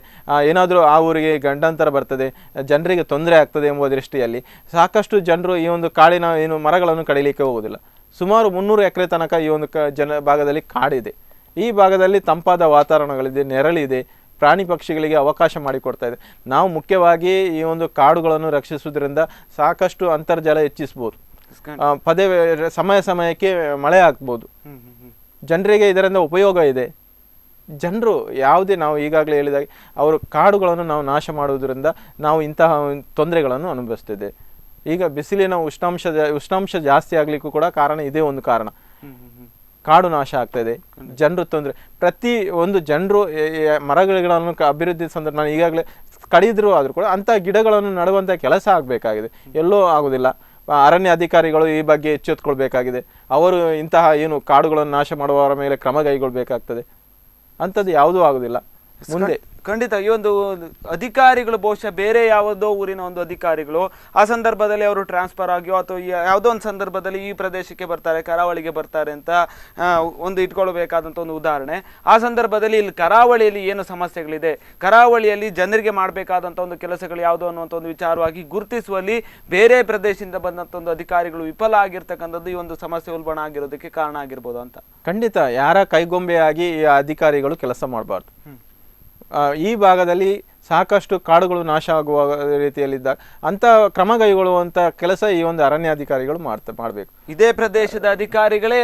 ಏನಾದರೂ ಆ ಊರಿಗೆ ಗಂಡಾಂತರ ಬರ್ತದೆ, ಜನರಿಗೆ ತೊಂದರೆ ಆಗ್ತದೆ ಎಂಬ ದೃಷ್ಟಿಯಲ್ಲಿ ಸಾಕಷ್ಟು ಜನರು ಈ ಒಂದು ಕಾಡಿನ ಏನು ಮರಗಳನ್ನು ಕಡಿಲಿಕ್ಕೆ ಹೋಗುವುದಿಲ್ಲ. ಸುಮಾರು 300 ಎಕರೆ ತನಕ ಈ ಒಂದು ಭಾಗದಲ್ಲಿ ಕಾಡಿದೆ. ಈ ಭಾಗದಲ್ಲಿ ತಂಪಾದ ವಾತಾವರಣಗಳಿದೆ, ನೆರಳಿದೆ, ಪ್ರಾಣಿ ಪಕ್ಷಿಗಳಿಗೆ ಅವಕಾಶ ಮಾಡಿಕೊಡ್ತಾ ಇದೆ. ನಾವು ಮುಖ್ಯವಾಗಿ ಈ ಒಂದು ಕಾಡುಗಳನ್ನು ರಕ್ಷಿಸುವುದರಿಂದ ಸಾಕಷ್ಟು ಅಂತರ್ಜಲ ಹೆಚ್ಚಿಸ್ಬೋದು. ಸಮಯಕ್ಕೆ ಮಳೆ ಆಗ್ಬೋದು. ಜನರಿಗೆ ಇದರಿಂದ ಉಪಯೋಗ ಇದೆ. ಜನರು ಯಾವುದೇ ನಾವು ಈಗಾಗಲೇ ಹೇಳಿದಾಗ ಅವರು ಕಾಡುಗಳನ್ನು ನಾವು ನಾಶ ಮಾಡುವುದರಿಂದ ನಾವು ಇಂತಹ ತೊಂದರೆಗಳನ್ನು ಅನುಭವಿಸ್ತಿದೆ. ಈಗ ಬಿಸಿಲಿನ ಉಷ್ಣಾಂಶ ಜಾಸ್ತಿ ಆಗ್ಲಿಕ್ಕೂ ಕೂಡ ಕಾರಣ ಇದೇ ಒಂದು ಕಾರಣ. ಕಾಡು ನಾಶ ಆಗ್ತಾ ಇದೆ, ಜನರು ತೊಂದರೆ. ಪ್ರತಿ ಒಂದು ಜನರು ಮರಗಿಡಗಳನ್ನು ಅಭಿವೃದ್ಧಿ ಸಂದರ್ಭ ನಾನು ಈಗಾಗಲೇ ಕಡಿದ್ರು ಆದ್ರೂ ಕೂಡ ಅಂಥ ಗಿಡಗಳನ್ನು ನಡುವಂಥ ಕೆಲಸ ಆಗಬೇಕಾಗಿದೆ. ಎಲ್ಲೋ ಆಗೋದಿಲ್ಲ. ಅರಣ್ಯ ಅಧಿಕಾರಿಗಳು ಈ ಬಗ್ಗೆ ಎಚ್ಚೆತ್ತುಕೊಳ್ಬೇಕಾಗಿದೆ. ಅವರು ಇಂತಹ ಏನು ಕಾಡುಗಳನ್ನು ನಾಶ ಮಾಡುವವರ ಮೇಲೆ ಕ್ರಮ ಕೈಗೊಳ್ಳಬೇಕಾಗ್ತದೆ. ಅಂಥದ್ದು ಯಾವುದೂ ಆಗೋದಿಲ್ಲ ಮುಂದೆ. ಖಂಡಿತ ಈ ಒಂದು ಅಧಿಕಾರಿಗಳು ಬಹುಶಃ ಬೇರೆ ಯಾವುದೋ ಊರಿನ ಒಂದು ಅಧಿಕಾರಿಗಳು ಆ ಸಂದರ್ಭದಲ್ಲಿ ಅವರು ಟ್ರಾನ್ಸ್ಫರ್ ಆಗಿಯೋ ಅಥವಾ ಯಾವುದೋ ಒಂದು ಸಂದರ್ಭದಲ್ಲಿ ಈ ಪ್ರದೇಶಕ್ಕೆ ಬರ್ತಾರೆ, ಕರಾವಳಿಗೆ ಬರ್ತಾರೆ ಅಂತ ಒಂದು ಇಟ್ಕೊಳ್ಬೇಕಾದಂಥ ಒಂದು ಉದಾಹರಣೆ. ಆ ಸಂದರ್ಭದಲ್ಲಿ ಇಲ್ಲಿ ಕರಾವಳಿಯಲ್ಲಿ ಏನು ಸಮಸ್ಯೆಗಳಿದೆ, ಕರಾವಳಿಯಲ್ಲಿ ಜನರಿಗೆ ಮಾಡಬೇಕಾದಂಥ ಒಂದು ಕೆಲಸಗಳು ಯಾವುದು ಅನ್ನುವಂಥ ಒಂದು ವಿಚಾರವಾಗಿ ಗುರುತಿಸುವಲ್ಲಿ ಬೇರೆ ಪ್ರದೇಶದಿಂದ ಬಂದಂಥ ಒಂದು ಅಧಿಕಾರಿಗಳು ವಿಫಲ ಆಗಿರ್ತಕ್ಕಂಥದ್ದು ಈ ಒಂದು ಸಮಸ್ಯೆ ಉಲ್ಬಣ ಆಗಿರೋದಕ್ಕೆ ಕಾರಣ ಆಗಿರ್ಬೋದು ಅಂತ. ಖಂಡಿತ ಯಾರ ಕೈಗೊಂಬೆಯಾಗಿ ಈ ಅಧಿಕಾರಿಗಳು ಕೆಲಸ ಮಾಡಬಾರ್ದು. ಈ ಭಾಗದಲ್ಲಿ ಸಾಕಷ್ಟು ಕಾಡುಗಳು ನಾಶ ಆಗುವ ರೀತಿಯಲ್ಲಿದ್ದಾಗ ಅಂತ ಕ್ರಮ ಕೈಗೊಳ್ಳುವಂತ ಕೆಲಸ ಈ ಒಂದು ಅರಣ್ಯಾಧಿಕಾರಿಗಳು ಮಾಡಬೇಕು. ಇದೇ ಪ್ರದೇಶದ ಅಧಿಕಾರಿಗಳೇ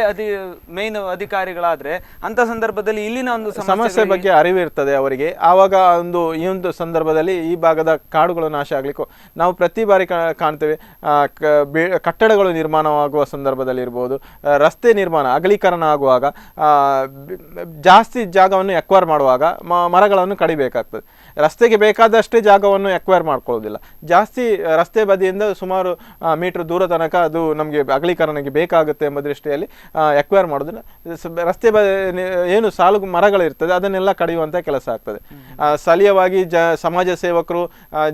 ಮೇನ್ ಅಧಿಕಾರಿಗಳಾದ್ರೆ ಅಂತ ಸಂದರ್ಭದಲ್ಲಿ ಇಲ್ಲಿನ ಒಂದು ಸಮಸ್ಯೆ ಬಗ್ಗೆ ಅರಿವು ಇರ್ತದೆ ಅವರಿಗೆ. ಆವಾಗ ಈ ಒಂದು ಸಂದರ್ಭದಲ್ಲಿ ಈ ಭಾಗದ ಕಾಡುಗಳು ನಾಶ ಆಗ್ಲಿಕ್ಕೂ ನಾವು ಪ್ರತಿ ಬಾರಿ ಕಾಣ್ತೇವೆ. ಕಟ್ಟಡಗಳು ನಿರ್ಮಾಣವಾಗುವ ಸಂದರ್ಭದಲ್ಲಿ ಇರ್ಬೋದು, ರಸ್ತೆ ನಿರ್ಮಾಣ ಅಗಲೀಕರಣ ಆಗುವಾಗ ಜಾಸ್ತಿ ಜಾಗವನ್ನು ಎಕ್ವೈರ್ ಮಾಡುವಾಗ ಮರಗಳನ್ನು ಕಡಿಬೇಕಾಗ್ತದೆ. ರಸ್ತೆಗೆ ಬೇಕಾದಷ್ಟೇ ಜಾಗವನ್ನು ಎಕ್ವೈರ್ ಮಾಡ್ಕೊಳ್ಳೋದಿಲ್ಲ. ಜಾಸ್ತಿ ರಸ್ತೆ ಬದಿಯಿಂದ ಸುಮಾರು ಮೀಟರ್ ದೂರ ತನಕ ಅದು ನಮಗೆ ಅಗಲೀಕರಣಕ್ಕೆ ಬೇಕಾಗುತ್ತೆ ಎಂಬ ದೃಷ್ಟಿಯಲ್ಲಿ ಎಕ್ವೈರ್ ಮಾಡೋದಿಲ್ಲ. ರಸ್ತೆ ಏನು ಸಾಲು ಮರಗಳಿರ್ತದೆ ಅದನ್ನೆಲ್ಲ ಕಡಿಯುವಂಥ ಕೆಲಸ ಆಗ್ತದೆ. ಸ್ಥಳೀಯವಾಗಿ ಸಮಾಜ ಸೇವಕರು,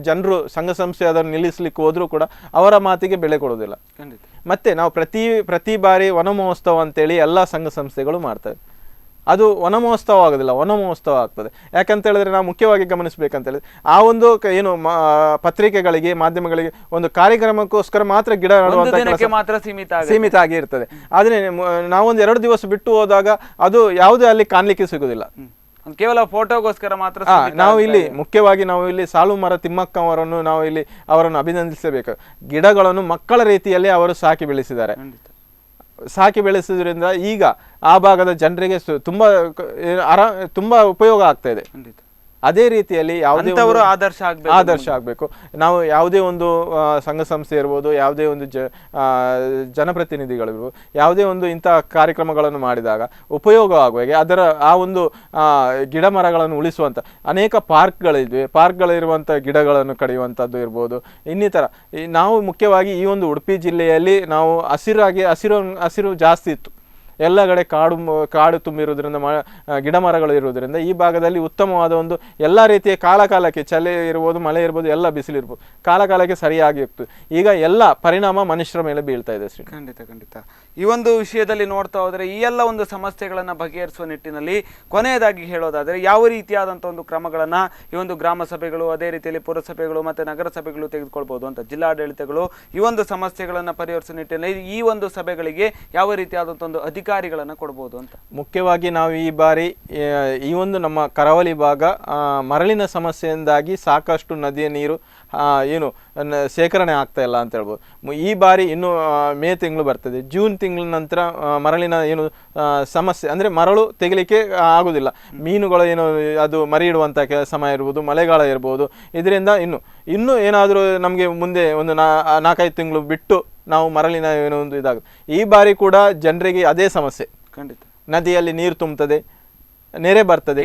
ಜನರು, ಸಂಘ ಸಂಸ್ಥೆ ಅದನ್ನು ನಿಲ್ಲಿಸಲಿಕ್ಕೆ ಹೋದರೂ ಕೂಡ ಅವರ ಮಾತಿಗೆ ಬೆಲೆ ಕೊಡೋದಿಲ್ಲ. ಮತ್ತೆ ನಾವು ಪ್ರತಿ ಬಾರಿ ವನ ಮಹೋತ್ಸವ ಅಂತೇಳಿ ಎಲ್ಲ ಸಂಘ ಸಂಸ್ಥೆಗಳು ಮಾಡ್ತವೆ. ಅದು ವನ ಮಹೋತ್ಸವ ಆಗೋದಿಲ್ಲ, ವನ ಮಹೋತ್ಸವ ಆಗ್ತದೆ. ಯಾಕಂತ ಹೇಳಿದ್ರೆ ನಾವು ಮುಖ್ಯವಾಗಿ ಗಮನಿಸಬೇಕಂತ ಹೇಳಿದ್ರೆ ಆ ಒಂದು ಏನು ಪತ್ರಿಕೆಗಳಿಗೆ, ಮಾಧ್ಯಮಗಳಿಗೆ ಒಂದು ಕಾರ್ಯಕ್ರಮಕ್ಕೋಸ್ಕರ ಮಾತ್ರ ಗಿಡ ಮಾತ್ರ ಸೀಮಿತ ಆಗಿ ಇರ್ತದೆ. ಆದ್ರೆ ನಾವೊಂದು 2 ದಿವಸ ಬಿಟ್ಟು ಹೋದಾಗ ಅದು ಯಾವುದೇ ಅಲ್ಲಿ ಕಾಣ್ಲಿಕ್ಕೆ ಸಿಗುದಿಲ್ಲ. ಕೇವಲ ಫೋಟೋಗೋಸ್ಕರ ಮಾತ್ರ. ನಾವು ಇಲ್ಲಿ ಮುಖ್ಯವಾಗಿ ನಾವು ಇಲ್ಲಿ ಸಾಲು ಮರ ತಿಮ್ಮಕ್ಕ ಅವರನ್ನು ನಾವು ಇಲ್ಲಿ ಅವರನ್ನು ಅಭಿನಂದಿಸಬೇಕು. ಗಿಡಗಳನ್ನು ಮಕ್ಕಳ ರೀತಿಯಲ್ಲಿ ಅವರು ಸಾಕಿ ಬೆಳೆಸಿದ್ರಿಂದ ಈಗ ಆ ಭಾಗದ ಜನರಿಗೆ ತುಂಬಾ ಉಪಯೋಗ ಆಗ್ತಾ ಇದೆ. ಅದೇ ರೀತಿಯಲ್ಲಿ ಯಾವುದೇ ಆದರ್ಶ ಆಗಬೇಕು. ನಾವು ಯಾವುದೇ ಒಂದು ಸಂಘ ಸಂಸ್ಥೆ ಇರ್ಬೋದು, ಯಾವುದೇ ಒಂದು ಜನಪ್ರತಿನಿಧಿಗಳಿರ್ಬೋದು, ಯಾವುದೇ ಒಂದು ಇಂಥ ಕಾರ್ಯಕ್ರಮಗಳನ್ನು ಮಾಡಿದಾಗ ಉಪಯೋಗವಾಗುವಾಗೆ ಅದರ ಆ ಒಂದು ಗಿಡ ಮರಗಳನ್ನು ಉಳಿಸುವಂಥ ಅನೇಕ ಪಾರ್ಕ್ಗಳಿರುವಂಥ ಗಿಡಗಳನ್ನು ಕಡಿಯುವಂಥದ್ದು ಇರ್ಬೋದು. ಇನ್ನಿತರ ನಾವು ಮುಖ್ಯವಾಗಿ ಈ ಒಂದು ಉಡುಪಿ ಜಿಲ್ಲೆಯಲ್ಲಿ ನಾವು ಹಸಿರು ಜಾಸ್ತಿ ಇತ್ತು. ಎಲ್ಲ ಕಡೆ ಕಾಡು ತುಂಬಿರುವುದರಿಂದ ಗಿಡ ಮರಗಳು ಇರುವುದರಿಂದ ಈ ಭಾಗದಲ್ಲಿ ಉತ್ತಮವಾದ ಒಂದು ಎಲ್ಲ ರೀತಿಯ ಕಾಲಕಾಲಕ್ಕೆ ಚಳಿ ಇರ್ಬೋದು, ಮಳೆ ಇರ್ಬೋದು, ಎಲ್ಲ ಬಿಸಿಲಿರ್ಬೋದು, ಕಾಲಕಾಲಕ್ಕೆ ಸರಿಯಾಗಿ ಇರ್ತದೆ. ಈಗ ಎಲ್ಲ ಪರಿಣಾಮ ಮನುಷ್ಯರ ಮೇಲೆ ಬೀಳ್ತಾ ಇದೆ ಶ್ರೀ. ಖಂಡಿತ ಈ ಒಂದು ವಿಷಯದಲ್ಲಿ ನೋಡ್ತಾ ಹೋದರೆ ಈ ಎಲ್ಲ ಒಂದು ಸಮಸ್ಯೆಗಳನ್ನು ಬಗೆಹರಿಸುವ ನಿಟ್ಟಿನಲ್ಲಿ ಕೊನೆಯದಾಗಿ ಹೇಳೋದಾದರೆ ಯಾವ ರೀತಿಯಾದಂಥ ಒಂದು ಕ್ರಮಗಳನ್ನು ಈ ಒಂದು ಗ್ರಾಮ ಸಭೆಗಳು, ಅದೇ ರೀತಿಯಲ್ಲಿ ಪುರಸಭೆಗಳು ಮತ್ತು ನಗರಸಭೆಗಳು ತೆಗೆದುಕೊಳ್ಬೋದು ಅಂತ, ಜಿಲ್ಲಾಡಳಿತಗಳು ಈ ಒಂದು ಸಮಸ್ಯೆಗಳನ್ನು ಪರಿಹರಿಸುವ ನಿಟ್ಟಿನಲ್ಲಿ ಈ ಒಂದು ಸಭೆಗಳಿಗೆ ಯಾವ ರೀತಿಯಾದಂಥ ಒಂದು ಅಧಿಕಾರಿಗಳನ್ನು ಕೊಡ್ಬೋದು ಅಂತ? ಮುಖ್ಯವಾಗಿ ನಾವು ಈ ಬಾರಿ ಈ ಒಂದು ನಮ್ಮ ಕರಾವಳಿ ಭಾಗ ಮರಳಿನ ಸಮಸ್ಯೆಯಿಂದಾಗಿ ಸಾಕಷ್ಟು ನದಿಯ ನೀರು ಶೇಖರಣೆ ಆಗ್ತಾ ಇಲ್ಲ ಅಂತ ಹೇಳ್ಬೋದು. ಈ ಬಾರಿ ಇನ್ನು ಮೇ ತಿಂಗಳು ಬರ್ತದೆ, ಜೂನ್ ತಿಂಗಳ ನಂತರ ಮರಳಿನ ಸಮಸ್ಯೆ ಅಂದರೆ ಮರಳು ತೆಗಿಲಿಕ್ಕೆ ಆಗುದಿಲ್ಲ. ಮೀನುಗಳು ಅದು ಮರಿ ಇಡುವಂಥ ಸಮಯ ಇರ್ಬೋದು, ಮಳೆಗಾಲ ಇರ್ಬೋದು. ಇದರಿಂದ ಇನ್ನು ಏನಾದರೂ ನಮಗೆ ಮುಂದೆ ಒಂದು 4-5 ತಿಂಗಳು ಬಿಟ್ಟು ನಾವು ಮರಳಿನ ಒಂದು ಇದಾಗುತ್ತೆ. ಈ ಬಾರಿ ಕೂಡ ಜನರಿಗೆ ಅದೇ ಸಮಸ್ಯೆ. ಖಂಡಿತ ನದಿಯಲ್ಲಿ ನೀರು ತುಂಬುತ್ತದೆ, ನೆರೆ ಬರ್ತದೆ,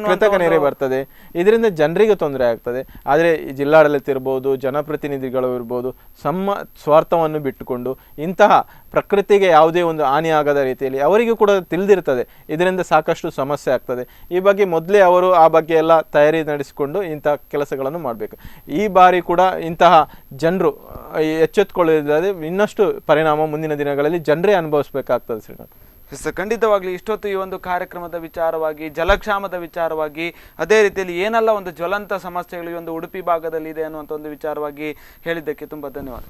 ಕೃತಕ ನೆರೆ ಬರ್ತದೆ. ಇದರಿಂದ ಜನರಿಗೆ ತೊಂದರೆ ಆಗ್ತದೆ. ಆದರೆ ಜಿಲ್ಲಾಡಳಿತ ಇರ್ಬೋದು, ಜನಪ್ರತಿನಿಧಿಗಳು ಇರ್ಬೋದು, ಸ್ವಾರ್ಥವನ್ನು ಬಿಟ್ಟುಕೊಂಡು ಇಂತಹ ಪ್ರಕೃತಿಗೆ ಯಾವುದೇ ಒಂದು ಹಾನಿಯಾಗದ ರೀತಿಯಲ್ಲಿ ಅವರಿಗೂ ಕೂಡ ತಿಳಿದಿರ್ತದೆ ಇದರಿಂದ ಸಾಕಷ್ಟು ಸಮಸ್ಯೆ ಆಗ್ತದೆ. ಈ ಬಗ್ಗೆ ಮೊದಲೇ ಅವರು ಆ ಬಗ್ಗೆ ಎಲ್ಲ ತಯಾರಿ ನಡೆಸಿಕೊಂಡು ಇಂತಹ ಕೆಲಸಗಳನ್ನು ಮಾಡಬೇಕು. ಈ ಬಾರಿ ಕೂಡ ಇಂತಹ ಜನರು ಎಚ್ಚೆತ್ತುಕೊಳ್ಳದಿದ್ದರೆ ಇನ್ನಷ್ಟು ಪರಿಣಾಮ ಮುಂದಿನ ದಿನಗಳಲ್ಲಿ ಜನರೇ ಅನುಭವಿಸಬೇಕಾಗ್ತದೆ ಶ್ರೀನಾಥ್. ಖಂಡಿತವಾಗ್ಲಿ ಇಷ್ಟೊತ್ತು ಈ ಒಂದು ಕಾರ್ಯಕ್ರಮದ ವಿಚಾರವಾಗಿ, ಜಲಕ್ಷಾಮದ ವಿಚಾರವಾಗಿ, ಅದೇ ರೀತಿಯಲ್ಲಿ ಏನೆಲ್ಲ ಒಂದು ಜ್ವಲಂತ ಸಮಸ್ಯೆಗಳು ಈ ಒಂದು ಉಡುಪಿ ಭಾಗದಲ್ಲಿ ಇದೆ ಅನ್ನುವಂಥ ಒಂದು ವಿಚಾರವಾಗಿ ಹೇಳಿದ್ದಕ್ಕೆ ತುಂಬ ಧನ್ಯವಾದ.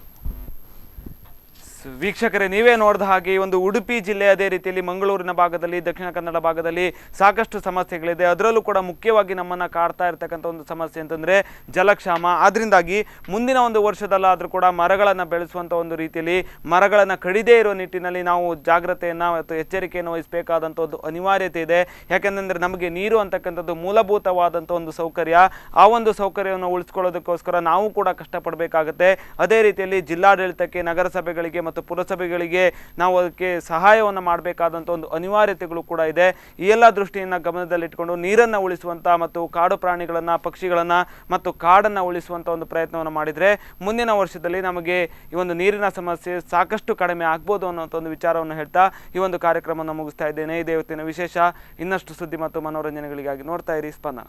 ವೀಕ್ಷಕರೇ, ನೀವೇ ನೋಡಿದ ಹಾಗೆ ಈ ಒಂದು ಉಡುಪಿ ಜಿಲ್ಲೆ, ಅದೇ ರೀತಿಯಲ್ಲಿ ಮಂಗಳೂರಿನ ಭಾಗದಲ್ಲಿ, ದಕ್ಷಿಣ ಕನ್ನಡ ಭಾಗದಲ್ಲಿ ಸಾಕಷ್ಟು ಸಮಸ್ಯೆಗಳಿದೆ. ಅದರಲ್ಲೂ ಕೂಡ ಮುಖ್ಯವಾಗಿ ನಮ್ಮನ್ನು ಕಾಡ್ತಾ ಇರ್ತಕ್ಕಂಥ ಒಂದು ಸಮಸ್ಯೆ ಅಂತಂದರೆ ಜಲಕ್ಷಾಮ. ಅದರಿಂದಾಗಿ ಮುಂದಿನ ಒಂದು ವರ್ಷದಲ್ಲಾದರೂ ಕೂಡ ಮರಗಳನ್ನು ಬೆಳೆಸುವಂಥ ಒಂದು ರೀತಿಯಲ್ಲಿ ಮರಗಳನ್ನು ಕಡಿದೇ ಇರೋ ನಿಟ್ಟಿನಲ್ಲಿ ನಾವು ಜಾಗ್ರತೆಯನ್ನು ಮತ್ತು ಎಚ್ಚರಿಕೆಯನ್ನು ವಹಿಸಬೇಕಾದಂಥ ಒಂದು ಅನಿವಾರ್ಯತೆ ಇದೆ. ಯಾಕೆಂದರೆ ನಮಗೆ ನೀರು ಅಂತಕ್ಕಂಥದ್ದು ಮೂಲಭೂತವಾದಂಥ ಒಂದು ಸೌಕರ್ಯ. ಆ ಒಂದು ಸೌಕರ್ಯವನ್ನು ಉಳಿಸ್ಕೊಳ್ಳೋದಕ್ಕೋಸ್ಕರ ನಾವು ಕೂಡ ಕಷ್ಟಪಡಬೇಕಾಗುತ್ತೆ. ಅದೇ ರೀತಿಯಲ್ಲಿ ಜಿಲ್ಲಾಡಳಿತಕ್ಕೆ, ನಗರಸಭೆಗಳಿಗೆ ಮತ್ತು ಪುರಸಭೆಗಳಿಗೆ ನಾವು ಅದಕ್ಕೆ ಸಹಾಯವನ್ನು ಮಾಡಬೇಕಾದಂಥ ಒಂದು ಅನಿವಾರ್ಯತೆಗಳು ಕೂಡ ಇದೆ. ಈ ಎಲ್ಲ ದೃಷ್ಟಿಯನ್ನು ಗಮನದಲ್ಲಿಟ್ಟುಕೊಂಡು ನೀರನ್ನು ಉಳಿಸುವಂಥ ಮತ್ತು ಕಾಡು ಪ್ರಾಣಿಗಳನ್ನು, ಪಕ್ಷಿಗಳನ್ನು ಮತ್ತು ಕಾಡನ್ನು ಉಳಿಸುವಂಥ ಒಂದು ಪ್ರಯತ್ನವನ್ನು ಮಾಡಿದರೆ ಮುಂದಿನ ವರ್ಷದಲ್ಲಿ ನಮಗೆ ಈ ಒಂದು ನೀರಿನ ಸಮಸ್ಯೆ ಸಾಕಷ್ಟು ಕಡಿಮೆ ಆಗ್ಬೋದು ಅನ್ನೋಂಥ ಒಂದು ವಿಚಾರವನ್ನು ಹೇಳ್ತಾ ಈ ಒಂದು ಕಾರ್ಯಕ್ರಮವನ್ನು ಮುಗಿಸ್ತಾ ಇದ್ದೇನೆ. ಇದೇ ಇವತ್ತಿನ ವಿಶೇಷ. ಇನ್ನಷ್ಟು ಸುದ್ದಿ ಮತ್ತು ಮನೋರಂಜನೆಗಳಿಗಾಗಿ ನೋಡ್ತಾ ಇರಿ ಸ್ಪಂದನ.